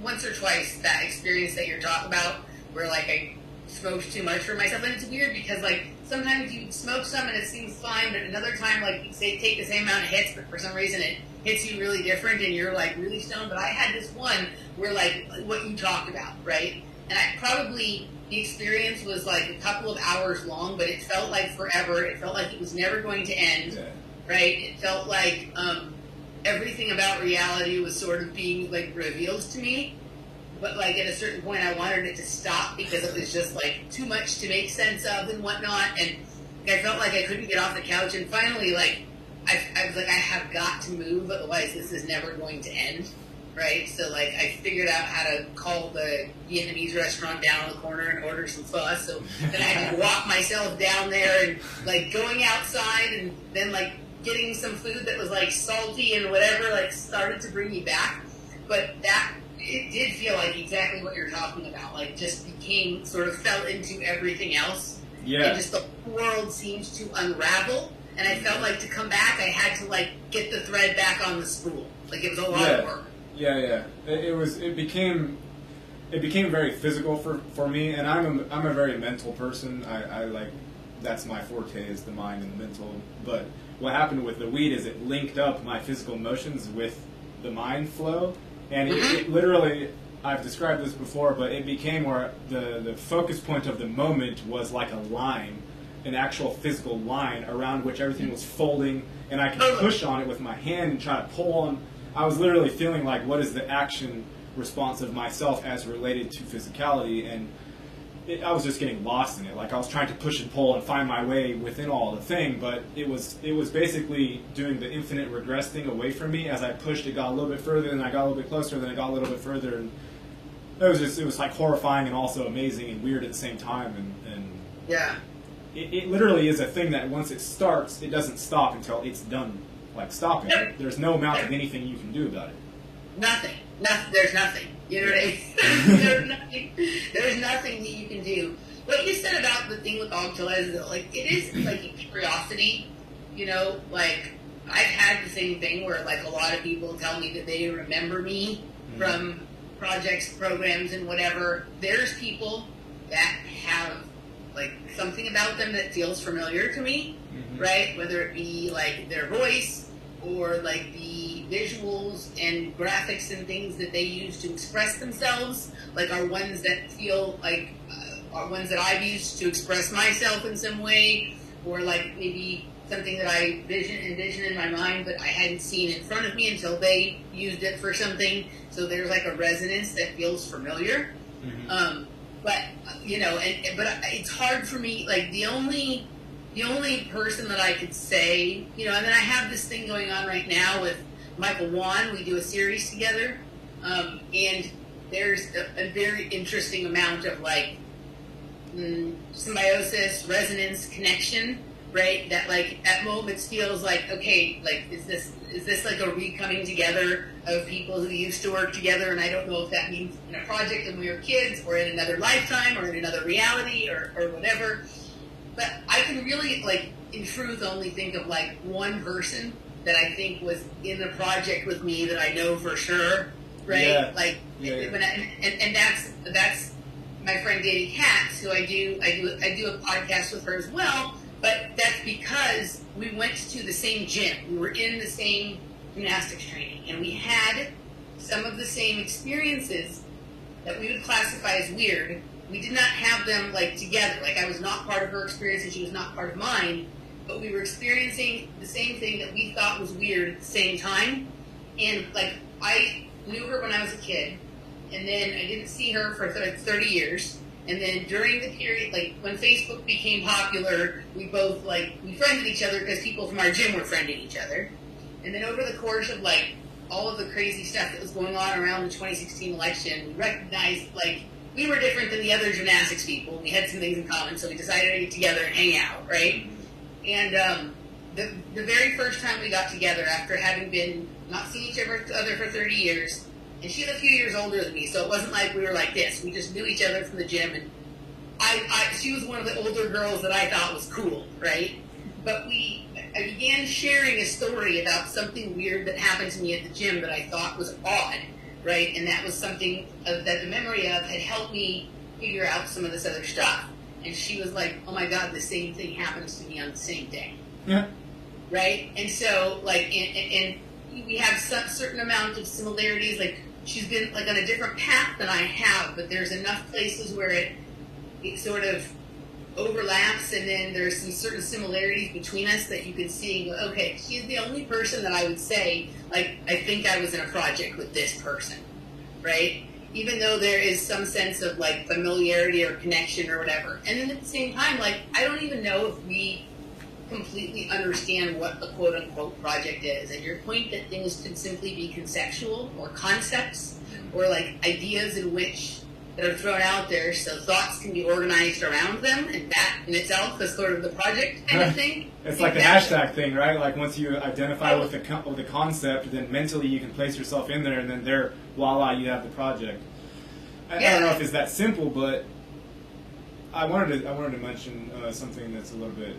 once or twice, that experience that you're talking about, where like I smoked too much for myself, and it's weird because like sometimes you smoke some and it seems fine, but another time like you say take the same amount of hits, but for some reason it hits you really different and you're like really stoned. But I had this one where like what you talked about, right? And the experience was like a couple of hours long, but it felt like forever. It felt like it was never going to end, right? It felt like everything about reality was sort of being like revealed to me. But like at a certain point I wanted it to stop because it was just like too much to make sense of and whatnot. And I felt like I couldn't get off the couch. And finally, like, I was like, I have got to move, otherwise this is never going to end, right? So like I figured out how to call the Vietnamese restaurant down on the corner and order some pho. So then I had to walk myself down there and like going outside and then like getting some food that was like salty and whatever, like started to bring me back. But it did feel like exactly what you're talking about, like just fell into everything else. Yeah. And just the world seemed to unravel. And I felt like to come back, I had to like get the thread back on the spool. Like it was a lot of work. Yeah. It became very physical for me, and I'm a very mental person. I like, that's my forte, is the mind and the mental. But what happened with the weed is it linked up my physical motions with the mind flow, and it literally, I've described this before, but it became where the focus point of the moment was like a line an actual physical line around which everything was folding, and I could push on it with my hand and try to pull on. I was literally feeling like, what is the action response of myself as related to physicality, and I was just getting lost in it. Like I was trying to push and pull and find my way within all the thing, but it was basically doing the infinite regress thing away from me. As I pushed, it got a little bit further, then I got a little bit closer, then it got a little bit further, and it was like horrifying and also amazing and weird at the same time. And yeah, it literally is a thing that once it starts, it doesn't stop until it's done. Like stopping, there's no amount of anything you can do about it. Nothing. There's nothing. You know what I mean? There's nothing that you can do. What you said about the thing with Ogtilla is that, like, it is like a curiosity. You know, like I've had the same thing where like a lot of people tell me that they remember me from projects, programs, and whatever. There's people that have like something about them that feels familiar to me, right? Whether it be like their voice or like the visuals and graphics and things that they use to express themselves, like are ones that feel like are ones that I've used to express myself in some way, or like maybe something that I envision in my mind, but I hadn't seen in front of me until they used it for something. So there's like a resonance that feels familiar. But you know, but it's hard for me. Like the only person that I could say, you know, and then I have this thing going on right now with Michael Wan. We do a series together, and there's a very interesting amount of like symbiosis, resonance, connection, right? That like at moments feels like, okay, like is this like a re-coming together of people who used to work together? And I don't know if that means in a project when we were kids, or in another lifetime, or in another reality, or whatever. But I can really, like, in truth, only think of, like, one person that I think was in the project with me that I know for sure, right? Yeah. Like, when and that's my friend Danny Katz, who I do a podcast with her as well. But that's because we went to the same gym. We were in the same gymnastics training, and we had some of the same experiences that we would classify as weird. We did not have them, like, together. Like, I was not part of her experience and she was not part of mine, but we were experiencing the same thing that we thought was weird at the same time. And, like, I knew her when I was a kid, and then I didn't see her for 30 years. And then during the period, like, when Facebook became popular, we both, like, we friended each other because people from our gym were friending each other. And then over the course of, like, all of the crazy stuff that was going on around the 2016 election, we recognized, like, we were different than the other gymnastics people. We had some things in common, so we decided to get together and hang out, right? And the very first time we got together, after having been not seeing each other for 30 years, and she's a few years older than me, so it wasn't like we were like this. We just knew each other from the gym, and she was one of the older girls that I thought was cool, right? But I began sharing a story about something weird that happened to me at the gym that I thought was odd. Right, and that was something that the memory of had helped me figure out some of this other stuff. And she was like, "Oh my God, the same thing happens to me on the same day." Yeah. Right, and so like, and we have some certain amount of similarities. Like she's been like on a different path than I have, but there's enough places where it sort of overlaps, and then there's some certain similarities between us that you can see and go, okay, she's the only person that I would say, like, I think I was in a project with this person, right? Even though there is some sense of, like, familiarity or connection or whatever. And then at the same time, like, I don't even know if we completely understand what a quote-unquote project is. And your point that things could simply be conceptual or concepts or, like, ideas in which that are thrown out there, so thoughts can be organized around them, and that in itself is sort of the project kind of thing. It's like the hashtag thing, right? Like once you identify with the concept, then mentally you can place yourself in there, and then there, voila, you have the project. I don't know if it's that simple, but I wanted to mention something that's a little bit,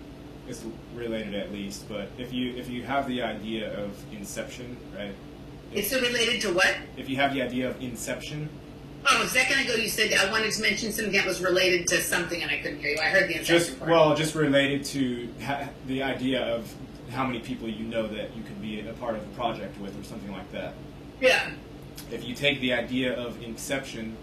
it's related at least. But if you have the idea of inception, right? It's related to what? If you have the idea of inception. Oh, a second ago you said I wanted to mention something that was related to something, and I couldn't hear you. I heard the inception part. Just related to the idea of how many people you know that you could be a part of a project with, or something like that. Yeah. If you take the idea of inception,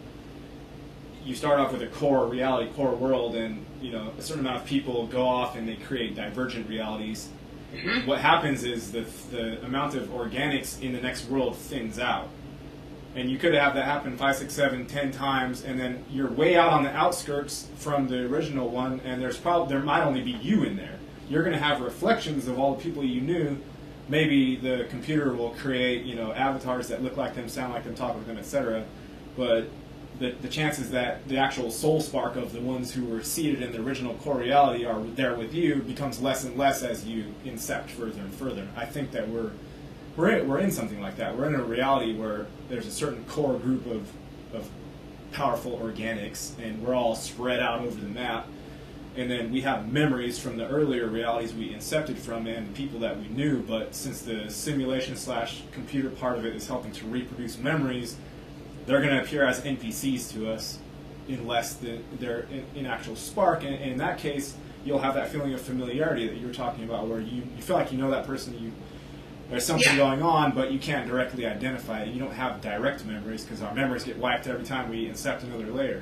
you start off with a core reality, core world, and a certain amount of people go off and they create divergent realities. Mm-hmm. What happens is the amount of organics in the next world thins out. And you could have that happen 5, 6, 7, 10 times, and then you're way out on the outskirts from the original one, and there might only be you in there. You're going to have reflections of all the people you knew. Maybe the computer will create, avatars that look like them, sound like them, talk like them, etc. But the chances that the actual soul spark of the ones who were seated in the original core reality are there with you becomes less and less as you incept further and further. I think that we're in something like that. We're in a reality where there's a certain core group of powerful organics, and we're all spread out over the map. And then we have memories from the earlier realities we incepted from and people that we knew, but since the simulation/computer part of it is helping to reproduce memories, they're going to appear as NPCs to us unless they're in actual spark. And in that case, you'll have that feeling of familiarity that you were talking about, where you feel like you know that person, there's something going on, but you can't directly identify it. You don't have direct memories because our memories get wiped every time we incept another layer.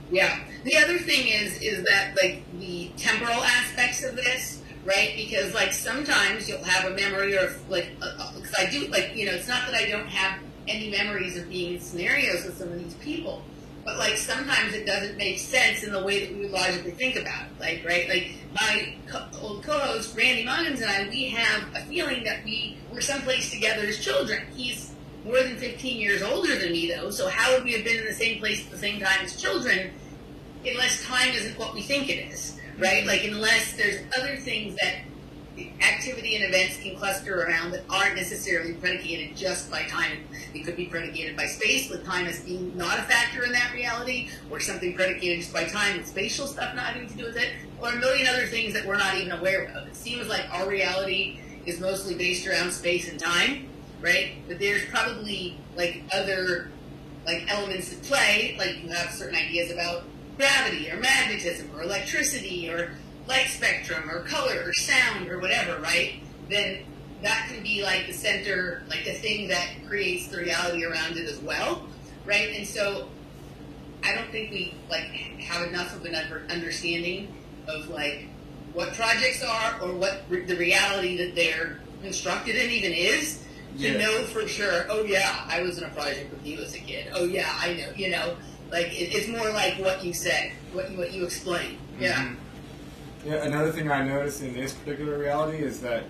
Yeah. The other thing is that, like, the temporal aspects of this, right? Because, like, sometimes you'll have a memory or, like, because I do, like, it's not that I don't have any memories of being in scenarios with some of these people, but, like, sometimes it doesn't make sense in the way that we would logically think about it. Like, right? Like, my old co-host, Randy Muggins, and I, we have a feeling that we were someplace together as children. He's more than 15 years older than me, though, so how would we have been in the same place at the same time as children unless time isn't what we think it is, right? Like, unless there's other things that activity and events can cluster around that aren't necessarily predicated just by time. It could be predicated by space, with time as being not a factor in that reality, or something predicated just by time with spatial stuff not having to do with it, or a million other things that we're not even aware of. It seems like our reality is mostly based around space and time, right? But there's probably, like, other, like, elements at play, like you have certain ideas about gravity or magnetism or electricity or light spectrum or color or sound or whatever, right? Then that can be like the center, like the thing that creates the reality around it as well, right? And so I don't think we, like, have enough of an understanding of, like, what projects are or what the reality that they're constructed in even is to know for sure, oh yeah, I was in a project with you as a kid. Oh yeah, I know, like, it's more like what you said, what you explained. Yeah. Mm-hmm. Yeah, another thing I noticed in this particular reality is that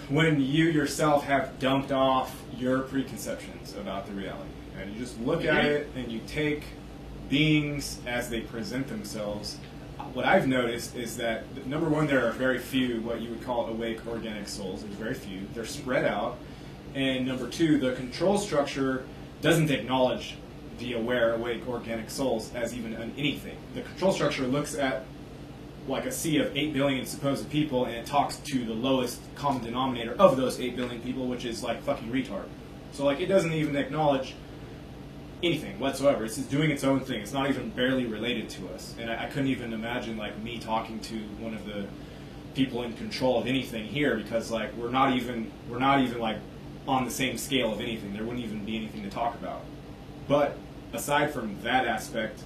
when you yourself have dumped off your preconceptions about the reality, and you just look at it and you take beings as they present themselves, what I've noticed is that, number one, there are very few what you would call awake organic souls. There's very few. They're spread out. And number two, the control structure doesn't acknowledge the aware, awake, organic souls as even anything. The control structure looks at like a sea of 8 billion supposed people, and it talks to the lowest common denominator of those 8 billion people, which is, like, fucking retard. So, like, it doesn't even acknowledge anything whatsoever. It's just doing its own thing. It's not even barely related to us. And I couldn't even imagine, like, me talking to one of the people in control of anything here, because, like, we're not even like on the same scale of anything. There wouldn't even be anything to talk about. But aside from that aspect,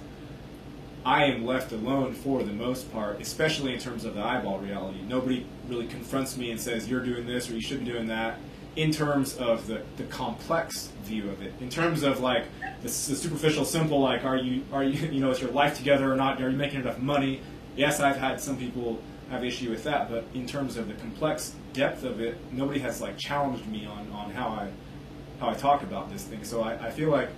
I am left alone for the most part, especially in terms of the eyeball reality. Nobody really confronts me and says, you're doing this or you shouldn't be doing that, in terms of the complex view of it. In terms of, like, the superficial, simple, like, are you is your life together or not? Are you making enough money? Yes, I've had some people have issue with that, but in terms of the complex depth of it, nobody has, like, challenged me on how I talk about this thing. So I feel like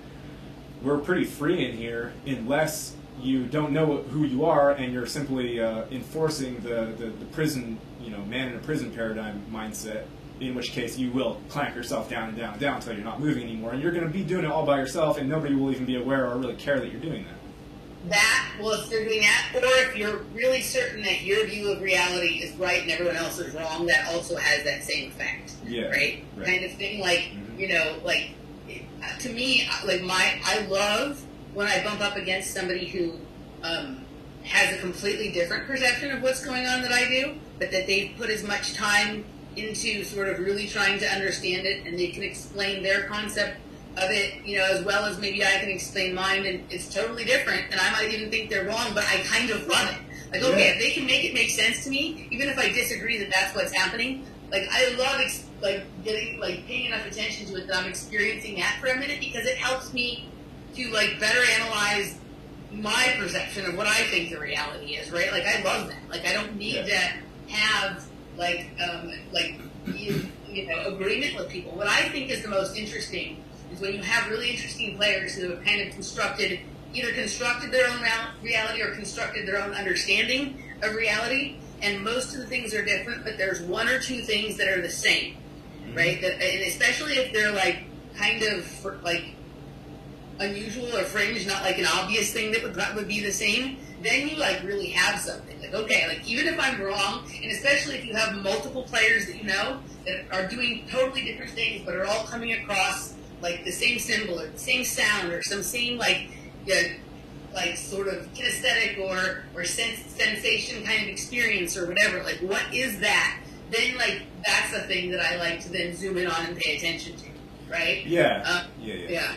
we're pretty free in here, unless you don't know who you are and you're simply enforcing the prison, man in a prison paradigm mindset, in which case you will clamp yourself down and down and down until you're not moving anymore, and you're going to be doing it all by yourself, and nobody will even be aware or really care that you're doing that. Well, if they're doing that, or if you're really certain that your view of reality is right and everyone else is wrong, that also has that same effect, right? Kind of thing, like, to me, like, I love when I bump up against somebody who has a completely different perception of what's going on that I do, but that they've put as much time into sort of really trying to understand it, and they can explain their concept of it, as well as maybe I can explain mine, and it's totally different, and I might even think they're wrong, but I kind of love it. Like, okay, if they can make it make sense to me, even if I disagree that that's what's happening, like, I love, paying enough attention to it that I'm experiencing that for a minute, because it helps me to, better analyze my perception of what I think the reality is, right? Like, I love that. Like, I don't need to have, agreement with people. What I think is the most interesting is when you have really interesting players who have kind of either constructed their own reality or constructed their own understanding of reality, and most of the things are different, but there's one or two things that are the same, right? And especially if they're kind of unusual or fringe, not like an obvious thing that would be the same, then you really have something. Okay, even if I'm wrong, and especially if you have multiple players that that are doing totally different things, but are all coming across the same symbol or the same sound or some same sort of kinesthetic or sensation kind of experience or whatever. What is that? Then that's the thing that I like to then zoom in on and pay attention to, right? Yeah. Yeah.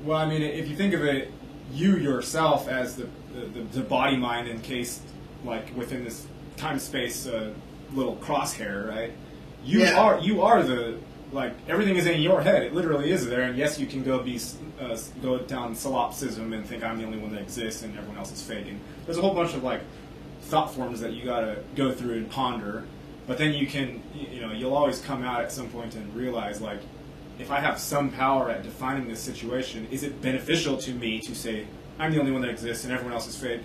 Well, I mean, if you think of it, you yourself as the body mind encased within this time space little crosshair, right? You are the everything is in your head. It literally is there, and yes, you can go down solipsism and think I'm the only one that exists and everyone else is fake. And there's a whole bunch of thought forms that you gotta go through and ponder. But then you can, you'll always come out at some point and realize if I have some power at defining this situation, is it beneficial to me to say I'm the only one that exists and everyone else is fake,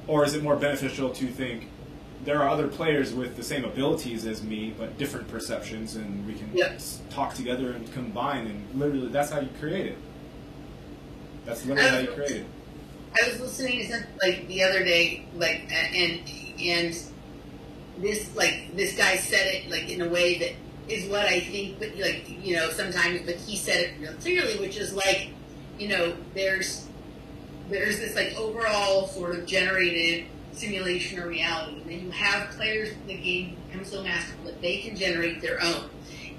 or is it more beneficial to think there are other players with the same abilities as me, but different perceptions, and we can talk together and combine, and literally that's how you create it. That's literally how you create it. I was listening to something the other day, and this guy said it in a way that is what I think, but sometimes, but he said it real clearly, which is there's this overall sort of generated simulation or reality, and then you have players in the game become so masterful that they can generate their own,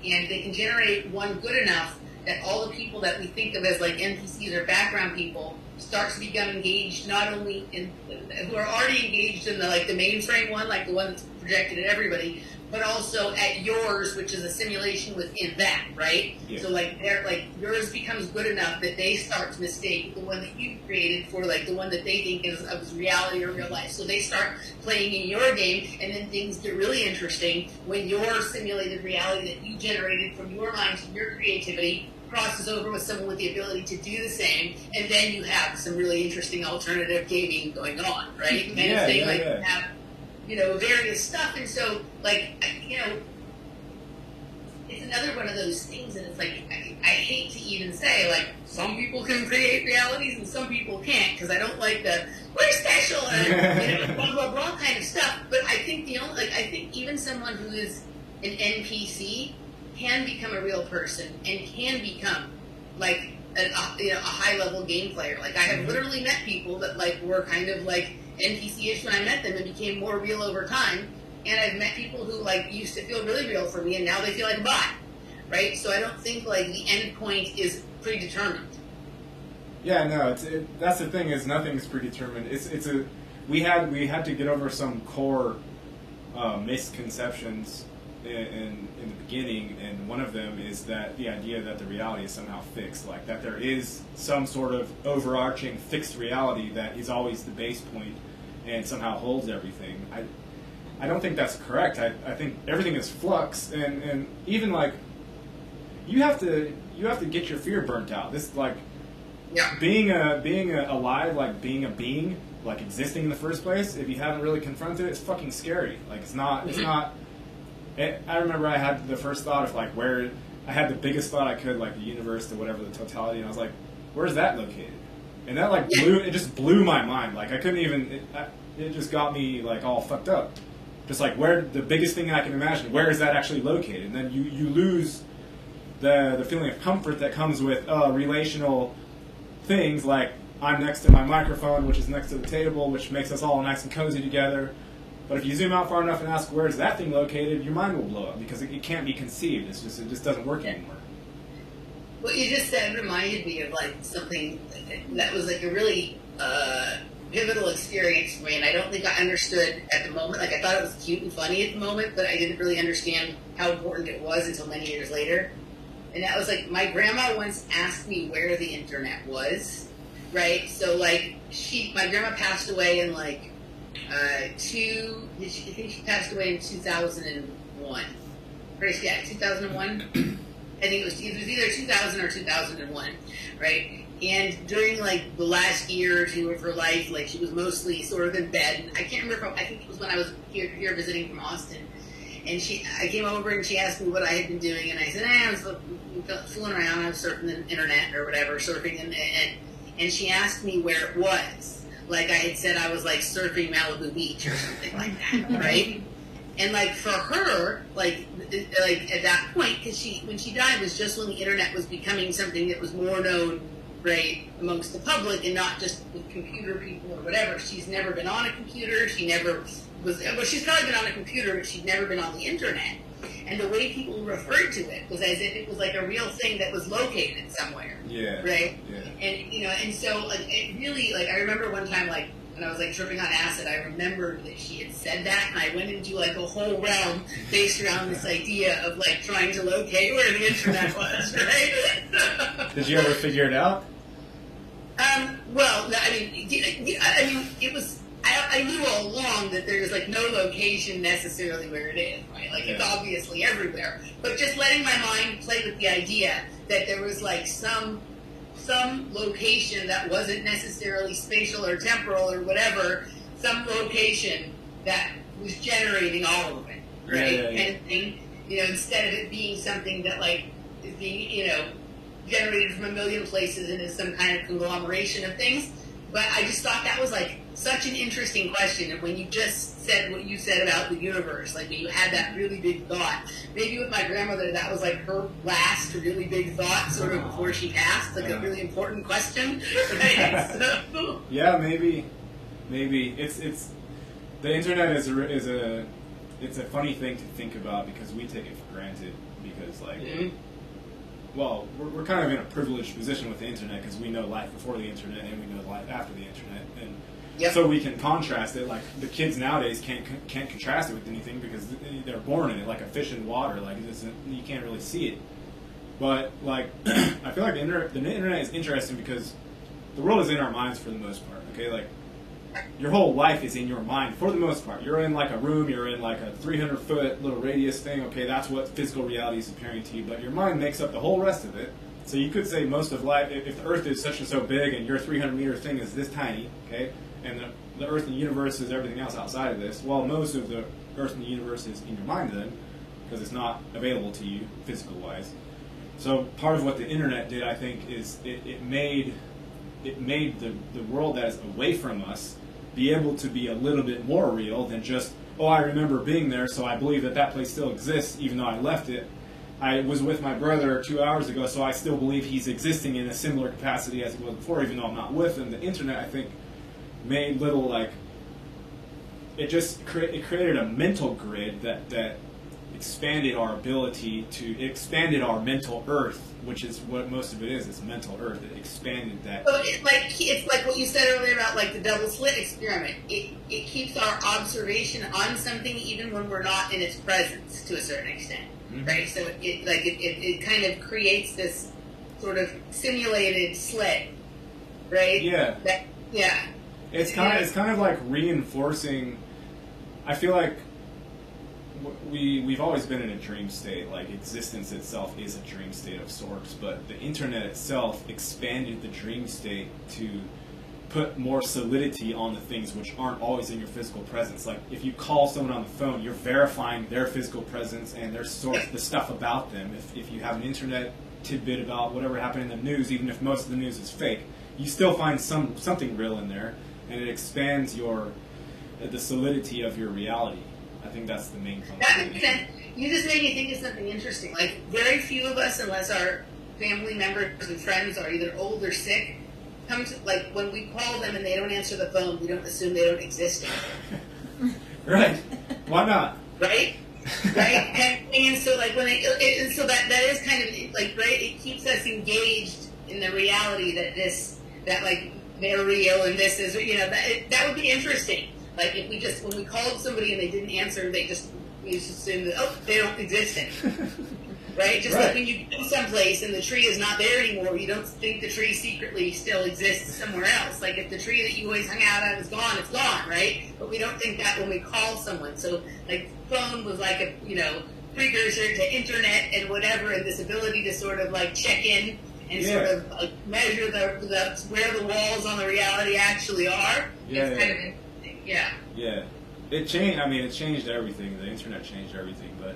and they can generate one good enough that all the people that we think of as NPCs or background people start to become engaged, not only who are already engaged in the mainframe one, the one that's projected at everybody, but also at yours, which is a simulation within that, right? Yeah. So yours becomes good enough that they start to mistake the one that you created for the one that they think is of reality or real life. So they start playing in your game, and then things get really interesting when your simulated reality that you generated from your mind to your creativity crosses over with someone with the ability to do the same, and then you have some really interesting alternative gaming going on, right? Kind of thing. You have various stuff, and so it's another one of those things, and it's I hate to even say some people can create realities and some people can't, because I don't like the we're special and blah blah blah kind of stuff. But I think I think even someone who is an NPC can become a real person and can become a high level game player. I have literally met people that were kind of NPC-ish when I met them and became more real over time. And I've met people who used to feel really real for me, and now they feel like a bot, right? So I don't think the end point is predetermined. Yeah, no, that's the thing, is nothing's predetermined. We had to get over some core misconceptions in the beginning, and one of them is that the idea that the reality is somehow fixed, that there is some sort of overarching fixed reality that is always the base point and somehow holds everything. I don't think that's correct. I think everything is flux, and even you have to get your fear burnt out. This being alive, being a being, existing in the first place. If you haven't really confronted it, it's fucking scary. It's not. I remember I had the first thought of where I had the biggest thought I could, the universe to whatever the totality, and I was where's that located? And that just blew my mind. I couldn't even. It just got me all fucked up. Just where the biggest thing I can imagine, where is that actually located? And then you lose the feeling of comfort that comes with relational things, I'm next to my microphone, which is next to the table, which makes us all nice and cozy together. But if you zoom out far enough and ask where's that thing located, your mind will blow up, because it can't be conceived. It just doesn't work anymore. What you just said reminded me of like something that was like a really pivotal experience for me, and I don't think I understood at the moment. Like I thought it was cute and funny at the moment, but I didn't really understand how important it was until many years later. And that was like my grandma once asked me where the internet was, right? So like my grandma passed away in like I think she passed away in 2001. Yeah, 2001. I think it was either 2000 or 2001, right? And during like the last year or two of her life, like she was mostly sort of in bed. And I can't remember. I think it was when I was here visiting from Austin, and I came over and she asked me what I had been doing, and I said, I was fooling around. I was surfing the internet or whatever, and she asked me where it was. Like I had said, I was like surfing Malibu Beach or something like that, right? And like for her, like at that point, because when she died was just when the internet was becoming something that was more known, right, amongst the public and not just with computer people or whatever. She's never been on a computer. She never was. Well, she's probably been on a computer, but she'd never been on the internet. And the way people referred to it was as if it was like a real thing that was located somewhere. Yeah. Right. Yeah. And so like it really like I remember one time like. When I was like tripping on acid, I remembered that she had said that, and I went into like a whole realm based around this idea of like trying to locate where the internet was, right? Did you ever figure it out? Well, I mean, it was. I knew all along that there's like no location necessarily where it is, right? Like it's obviously everywhere, but just letting my mind play with the idea that there was like some location that wasn't necessarily spatial or temporal or whatever, some location that was generating all of it, right? And instead of it being something that like is being, generated from a million places and is some kind of conglomeration of things. But I just thought that was like such an interesting question. And when you just said what you said about the universe, like when you had that really big thought, maybe with my grandmother, that was like her last really big thought, sort of before she passed, like a really important question. Right? So. Yeah, maybe it's the internet is a funny thing to think about because we take it for granted because like. Mm-hmm. Well, we're kind of in a privileged position with the internet because we know life before the internet and we know life after the internet, and so we can contrast it. Like the kids nowadays can't contrast it with anything because they're born in it, like a fish in water. Like you can't really see it. But like I feel like the internet is interesting because the world is in our minds for the most part. Okay, like your whole life is in your mind for the most part. You're in like a room, you're in like a 300-foot little radius thing. Okay, that's what physical reality is appearing to you. But your mind makes up the whole rest of it. So you could say most of life, if the Earth is such and so big and your 300-meter thing is this tiny, okay, and the Earth and the universe is everything else outside of this, well, most of the Earth and the universe is in your mind then, because it's not available to you physical-wise. So part of what the internet did, I think, is it made the world that is away from us be able to be a little bit more real than just, oh, I remember being there, so I believe that place still exists, even though I left it. I was with my brother 2 hours ago, so I still believe he's existing in a similar capacity as he was before, even though I'm not with him. The internet, I think, made little, like, it created a mental grid that expanded our ability expanded our mental earth, which is what most of it is. It's mental earth. It expanded that. So it's like what you said earlier about like the double slit experiment. It keeps our observation on something even when we're not in its presence to a certain extent, mm-hmm. right? So it kind of creates this sort of simulated slit, right? Yeah. Yeah. It's kind of like reinforcing. I feel like we've always been in a dream state. Like existence itself is a dream state of sorts, but the internet itself expanded the dream state to put more solidity on the things which aren't always in your physical presence. Like if you call someone on the phone, you're verifying their physical presence and their the stuff about them. If you have an internet tidbit about whatever happened in the news, even if most of the news is fake, you still find something real in there, and it expands the solidity of your reality. I think that's the main function. That makes sense. You just made me think of something interesting. Like, very few of us, unless our family members and friends are either old or sick, like, when we call them and they don't answer the phone, we don't assume they don't exist anymore. Right. Why not? Right? right? And so like when so that is kind of like, right, it keeps us engaged in the reality that like they're real and this is, that would be interesting. Like if when we called somebody and they didn't answer, we just assume that, oh, they don't exist anymore. Right? Just like when you go someplace and the tree is not there anymore, you don't think the tree secretly still exists somewhere else. Like if the tree that you always hung out on is gone, it's gone, right? But we don't think that when we call someone. So like phone was like a, precursor to internet and whatever, and this ability to sort of like check in and sort of measure where the walls on the reality actually are. It's kind of interesting. Yeah. It changed. I mean, it changed everything. The internet changed everything, but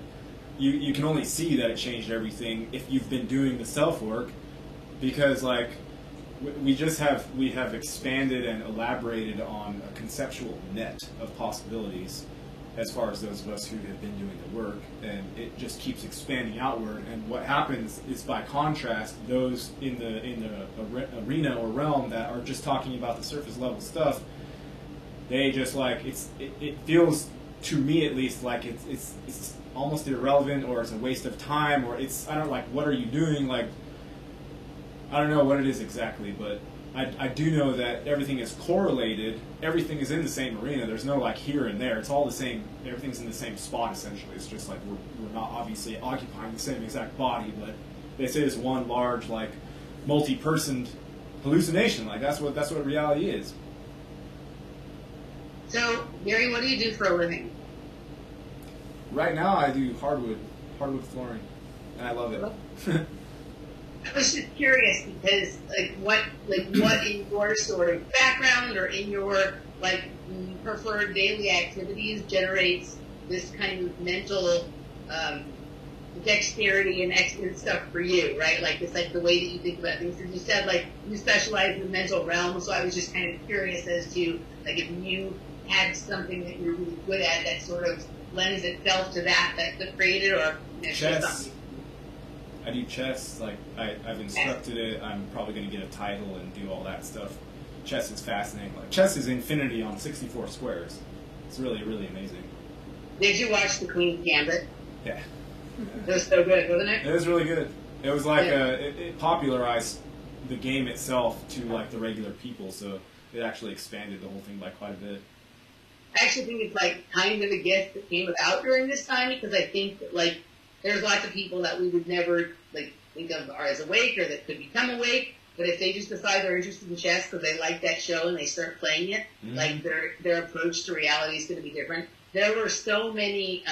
you can only see that it changed everything if you've been doing the self work, because like we have expanded and elaborated on a conceptual net of possibilities as far as those of us who have been doing the work, and it just keeps expanding outward. And what happens is, by contrast, those in the arena or realm that are just talking about the surface level stuff, they just like it feels, to me at least, like it's almost irrelevant, or it's a waste of time, or I don't like, what are you doing? Like, I don't know what it is exactly, but I do know that everything is correlated. Everything is in the same arena. There's no like here and there. It's all the same. Everything's in the same spot essentially. It's just like we're not obviously occupying the same exact body, but they say it's one large like multi-personed hallucination. Like that's what reality is. So, Gary, what do you do for a living? Right now, I do hardwood flooring, and I love it. I was just curious because, what in your sort of background or in your preferred daily activities generates this kind of mental dexterity and excellent stuff for you, right? Like it's like the way that you think about things. Because you said like you specialize in the mental realm, so I was just kind of curious as to like if you had something that you're really good at that sort of lends itself to that created, or chess. I do chess. Like I've instructed it. I'm probably going to get a title and do all that stuff. Chess is fascinating. Like chess is infinity on 64 squares. It's really, really amazing. Did you watch The Queen's Gambit? Yeah. It was so good, wasn't it? It was really good. It was like it popularized the game itself to like the regular people, so it actually expanded the whole thing by quite a bit. I actually think it's like kind of a gift that came about during this time, because I think that like there's lots of people that we would never like think of are as awake or that could become awake, but if they just decide they're interested in chess because they like that show and they start playing it, like their approach to reality is going to be different. There were so many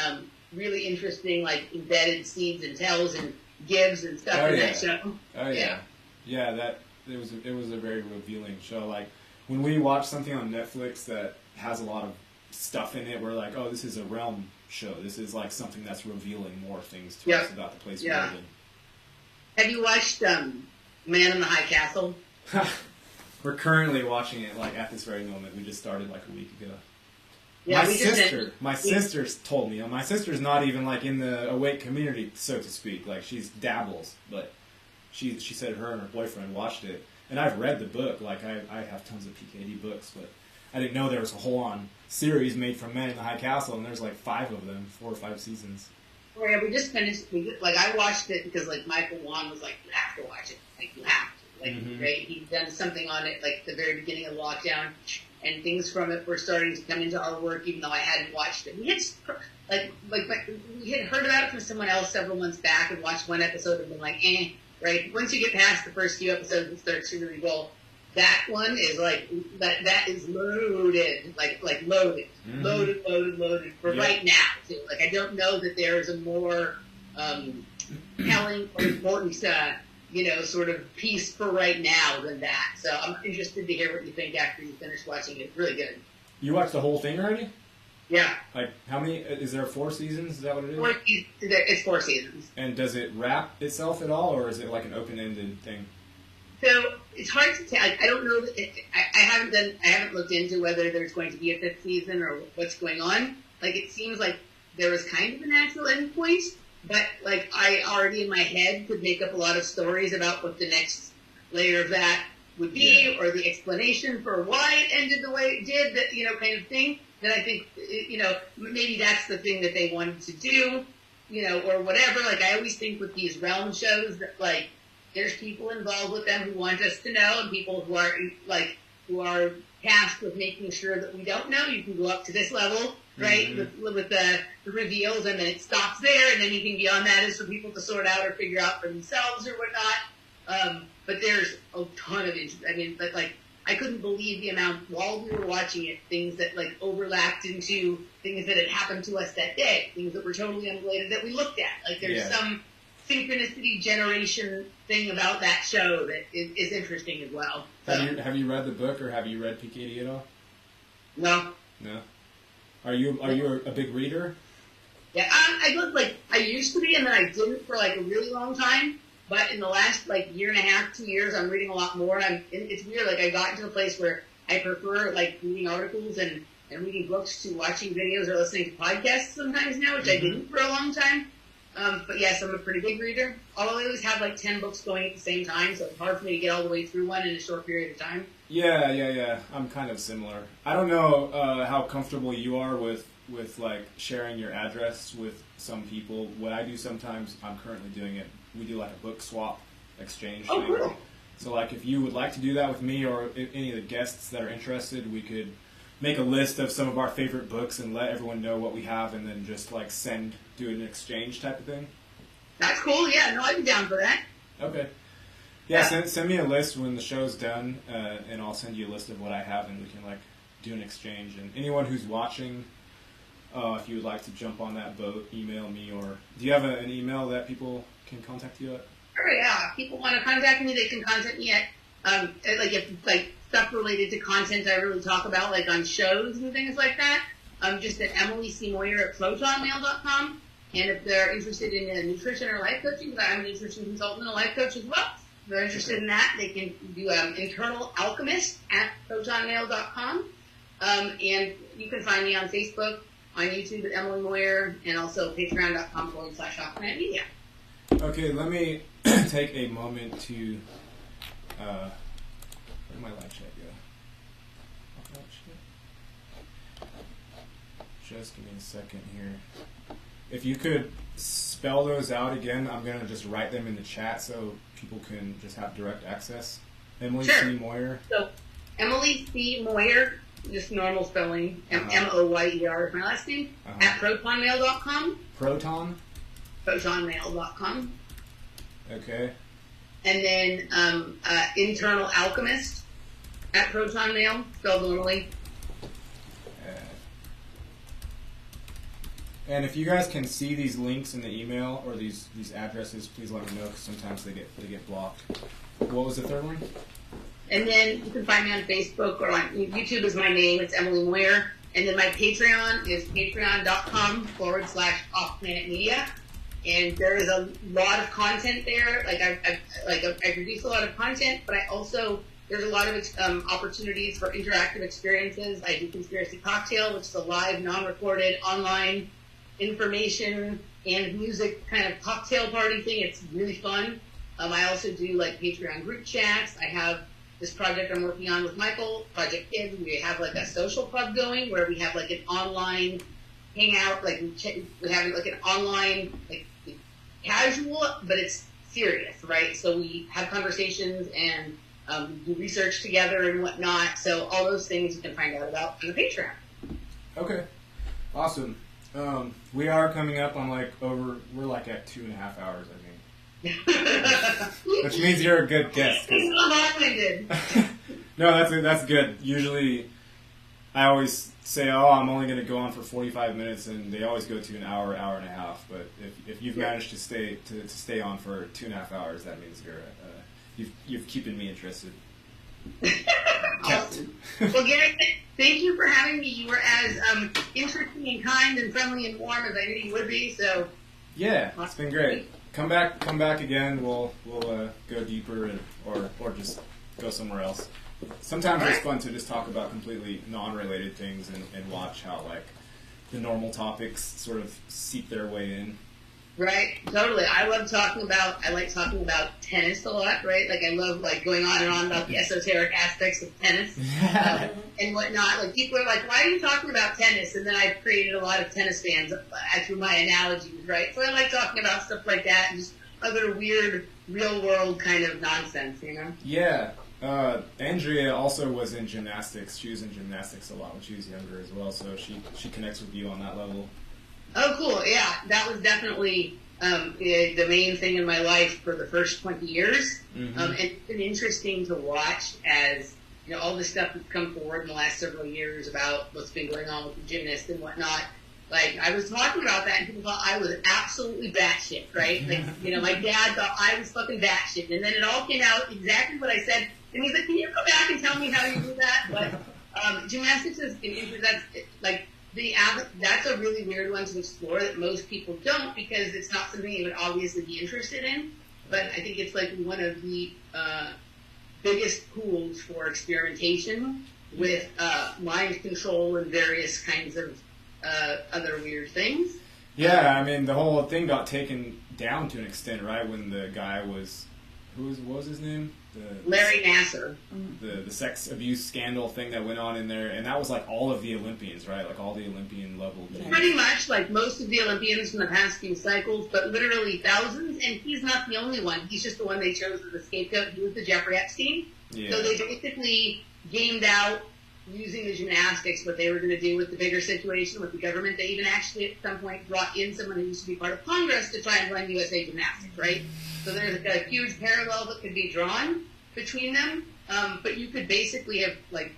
really interesting like embedded seeds and tells and gives and stuff in that show. Oh yeah, that it was a very revealing show. Like when we watch something on Netflix that has a lot of stuff in it, we're like, oh, this is a realm show. This is like something that's revealing more things to us about the place we live in. Have you watched Man in the High Castle? We're currently watching it like at this very moment. We just started like a week ago. Yeah, my sister told me. My sister's not even like in the awake community, so to speak. Like she's dabbles, but she said her and her boyfriend watched it, and I've read the book. Like I have tons of PKD books, but I didn't know there was a whole-on series made from Men in the High Castle, and there's like 5 of them, 4 or 5 seasons. Oh yeah, we just finished. I watched it because like Michael Wan was like, you have to watch it. Like you have to. Like right, he'd done something on it like the very beginning of lockdown, and things from it were starting to come into our work, even though I hadn't watched it. We had we had heard about it from someone else several months back and watched one episode and been like, right. Once you get past the first few episodes, it starts to really roll. That one is like that is loaded, like loaded, loaded for right now too. Like I don't know that there is a more telling or important, sort of piece for right now than that. So I'm interested to hear what you think after you finish watching it. It's really good. You watched the whole thing already? Yeah. Like how many? Is there 4 seasons? Is that what it is? It's 4 seasons. And does it wrap itself at all, or is it like an open-ended thing? So it's hard to tell. I don't know. I haven't looked into whether there's going to be a 5th season or what's going on. Like it seems like there was kind of a natural end point, but like I already in my head could make up a lot of stories about what the next layer of that would be, or the explanation for why it ended the way it did. That kind of thing. that I think, maybe that's the thing that they wanted to do, or whatever. Like, I always think with these realm shows that, like, there's people involved with them who want us to know, and people who are tasked with making sure that we don't know. You can go up to this level, right, with the reveals, and then it stops there, and anything beyond that is for people to sort out or figure out for themselves or whatnot. But there's a ton of interest. I mean, but, like, I couldn't believe the amount, while we were watching it, things that, like, overlapped into things that had happened to us that day, things that were totally unrelated that we looked at. Like, there's some synchronicity generation thing about that show that is interesting as well. So, have you read the book, or have you read PKD at all? No. No? Are you a big reader? Yeah, I used to be, and then I didn't for, like, a really long time. But in the last, like, year and a half, 2 years, I'm reading a lot more. It's weird. Like, I got into a place where I prefer, like, reading articles and reading books to watching videos or listening to podcasts sometimes now, which I didn't for a long time. But yes, I'm a pretty big reader. Although I always have, like, 10 books going at the same time, so it's hard for me to get all the way through one in a short period of time. Yeah. I'm kind of similar. I don't know how comfortable you are with like, sharing your address with some people. What I do sometimes, I'm currently doing it, we do, like, a book swap exchange thing. Cool. So, like, if you would like to do that with me, or if any of the guests that are interested, we could make a list of some of our favorite books and let everyone know what we have, and then just, like, do an exchange type of thing. That's cool. Yeah, no, I'd be down for that. Okay. Yeah. Send me a list when the show's done, and I'll send you a list of what I have, and we can, like, do an exchange. And anyone who's watching, if you would like to jump on that boat, email me, or do you have an email that people can contact you at? Sure, yeah. If people want to contact me, they can contact me at, if stuff related to content I really talk about, like on shows and things like that, just at emilycmoyer@protonmail.com. And if they're interested in nutrition or life coaching, because I'm a nutrition consultant and a life coach as well, if they're interested in that, they can do Internal Alchemist at protonmail.com. And you can find me on Facebook, on YouTube at Emily Moyer, and also patreon.com/OffPlanetMedia. Okay, let me take a moment to, where did my live chat go? Just give me a second here. If you could spell those out again, I'm going to just write them in the chat so people can just have direct access. Emily C. Moyer. So, Emily C. Moyer, just normal spelling, Moyer is my last name, at protonmail.com. Proton? Protonmail.com. Okay. And then Internal Alchemist at protonmail, spelled normally. And if you guys can see these links in the email or these addresses, please let me know, because sometimes they get blocked. What was the third one? And then you can find me on Facebook, or on YouTube is my name. It's Emily Moyer. And then my Patreon is patreon.com/offplanetmedia. And there is a lot of content there. I produce a lot of content, but there's a lot of opportunities for interactive experiences. I do Conspiracy Cocktail, which is a live, non-recorded, online information and music kind of cocktail party thing. It's really fun. I also do, like, Patreon group chats. I have this project I'm working on with Michael, Project Kids. We have, like, a social club going where we have, like, an online hangout. Like, we have, like, an online, like, casual, but it's serious, right? So we have conversations and do research together and whatnot. So all those things you can find out about on the Patreon. Okay, awesome. We are coming up on we're like at 2.5 hours, I think. Which means you're a good guest. No, that's good. Usually, I always say, I'm only going to go on for 45 minutes, and they always go to an hour and a half. But if you've managed to stay on for 2.5 hours, that means you've keeping me interested. Awesome. Well, Gary, thank you for having me. You were as interesting and kind and friendly and warm as I knew you would be. So yeah, it's been great. Come back again. We'll go deeper or just go somewhere else. Sometimes it's fun to just talk about completely non-related things and watch how, like, the normal topics sort of seep their way in. Right, totally. I like talking about tennis a lot, right? Like I love like going on and on about the esoteric aspects of tennis and whatnot. Like people are like, why are you talking about tennis? And then I've created a lot of tennis fans through my analogies, right? So I like talking about stuff like that and just other weird real world kind of nonsense, you know? Yeah. Andrea also was in gymnastics. She was in gymnastics a lot when she was younger as well, so she connects with you on that level. Oh, cool. Yeah, that was definitely the main thing in my life for the first 20 years. Mm-hmm. And it's been interesting to watch as, you know, all the stuff that's come forward in the last several years about what's been going on with the gymnast and whatnot. Like, I was talking about that, and people thought I was absolutely batshit, right? Like, you know, my dad thought I was fucking batshit. And then it all came out exactly what I said. And he's like, can you go back and tell me how you do that? But gymnastics is, that's a really weird one to explore that most people don't because it's not something you would obviously be interested in. But I think it's like one of the biggest pools for experimentation with mind control and various kinds of other weird things. Yeah, I mean, the whole thing got taken down to an extent, right? When the guy was, what was his name? Larry Nassar. The sex abuse scandal thing that went on in there, and that was like all of the Olympians, right? Like all the Olympian level. Pretty much, like most of the Olympians from the past few cycles, but literally thousands, and he's not the only one. He's just the one they chose as the scapegoat. He was the Jeffrey Epstein. Yeah. So they basically gamed out using the gymnastics what they were going to do with the bigger situation with the government. They even actually at some point brought in someone who used to be part of Congress to try and run USA Gymnastics, right? So there's a huge parallel that could be drawn between them, but you could basically have like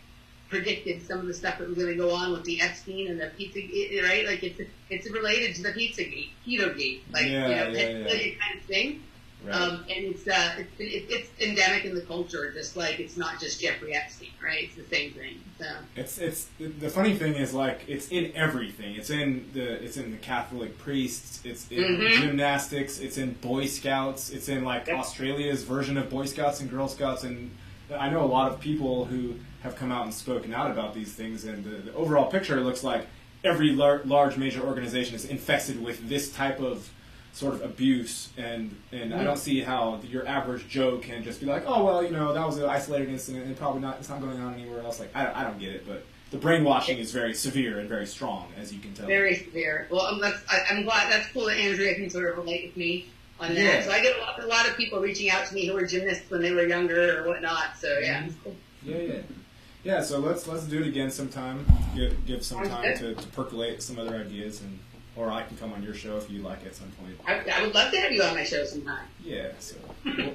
predicted some of the stuff that was going to go on with the Epstein and the pizza, right? Like it's related to the Pizzagate, Keto-gate, like kind of thing. Right. And it's endemic in the culture, just like it's not just Jeffrey Epstein, right? It's the same thing. So it's the funny thing is like it's in everything. It's in the Catholic priests. It's in gymnastics. It's in Boy Scouts. It's in like Australia's version of Boy Scouts and Girl Scouts. And I know a lot of people who have come out and spoken out about these things. And the overall picture looks like every large major organization is infested with this type of sort of abuse, and I don't see how your average Joe can just be like, oh well, you know, that was an isolated incident, and it's not going on anywhere else. Like I don't get it, but the brainwashing is very severe and very strong, as you can tell. Very severe. Well, I'm glad that's cool that Andrea can sort of relate with me on that. Yeah. So I get a lot of people reaching out to me who were gymnasts when they were younger or whatnot. So yeah, it's cool. Yeah. So let's do it again sometime. Give some time to percolate some other ideas and. Or I can come on your show if you'd like at some point. I would love to have you on my show sometime. Yeah, so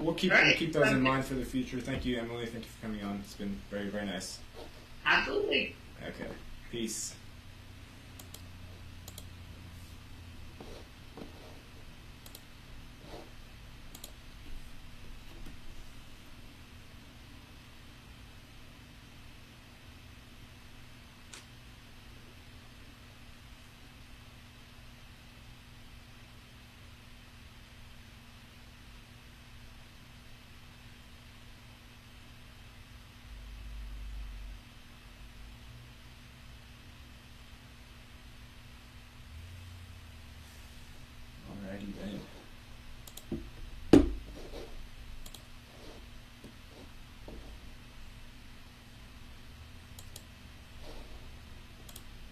we'll keep those in mind for the future. Thank you, Emily. Thank you for coming on. It's been very, very nice. Absolutely. Okay. Peace.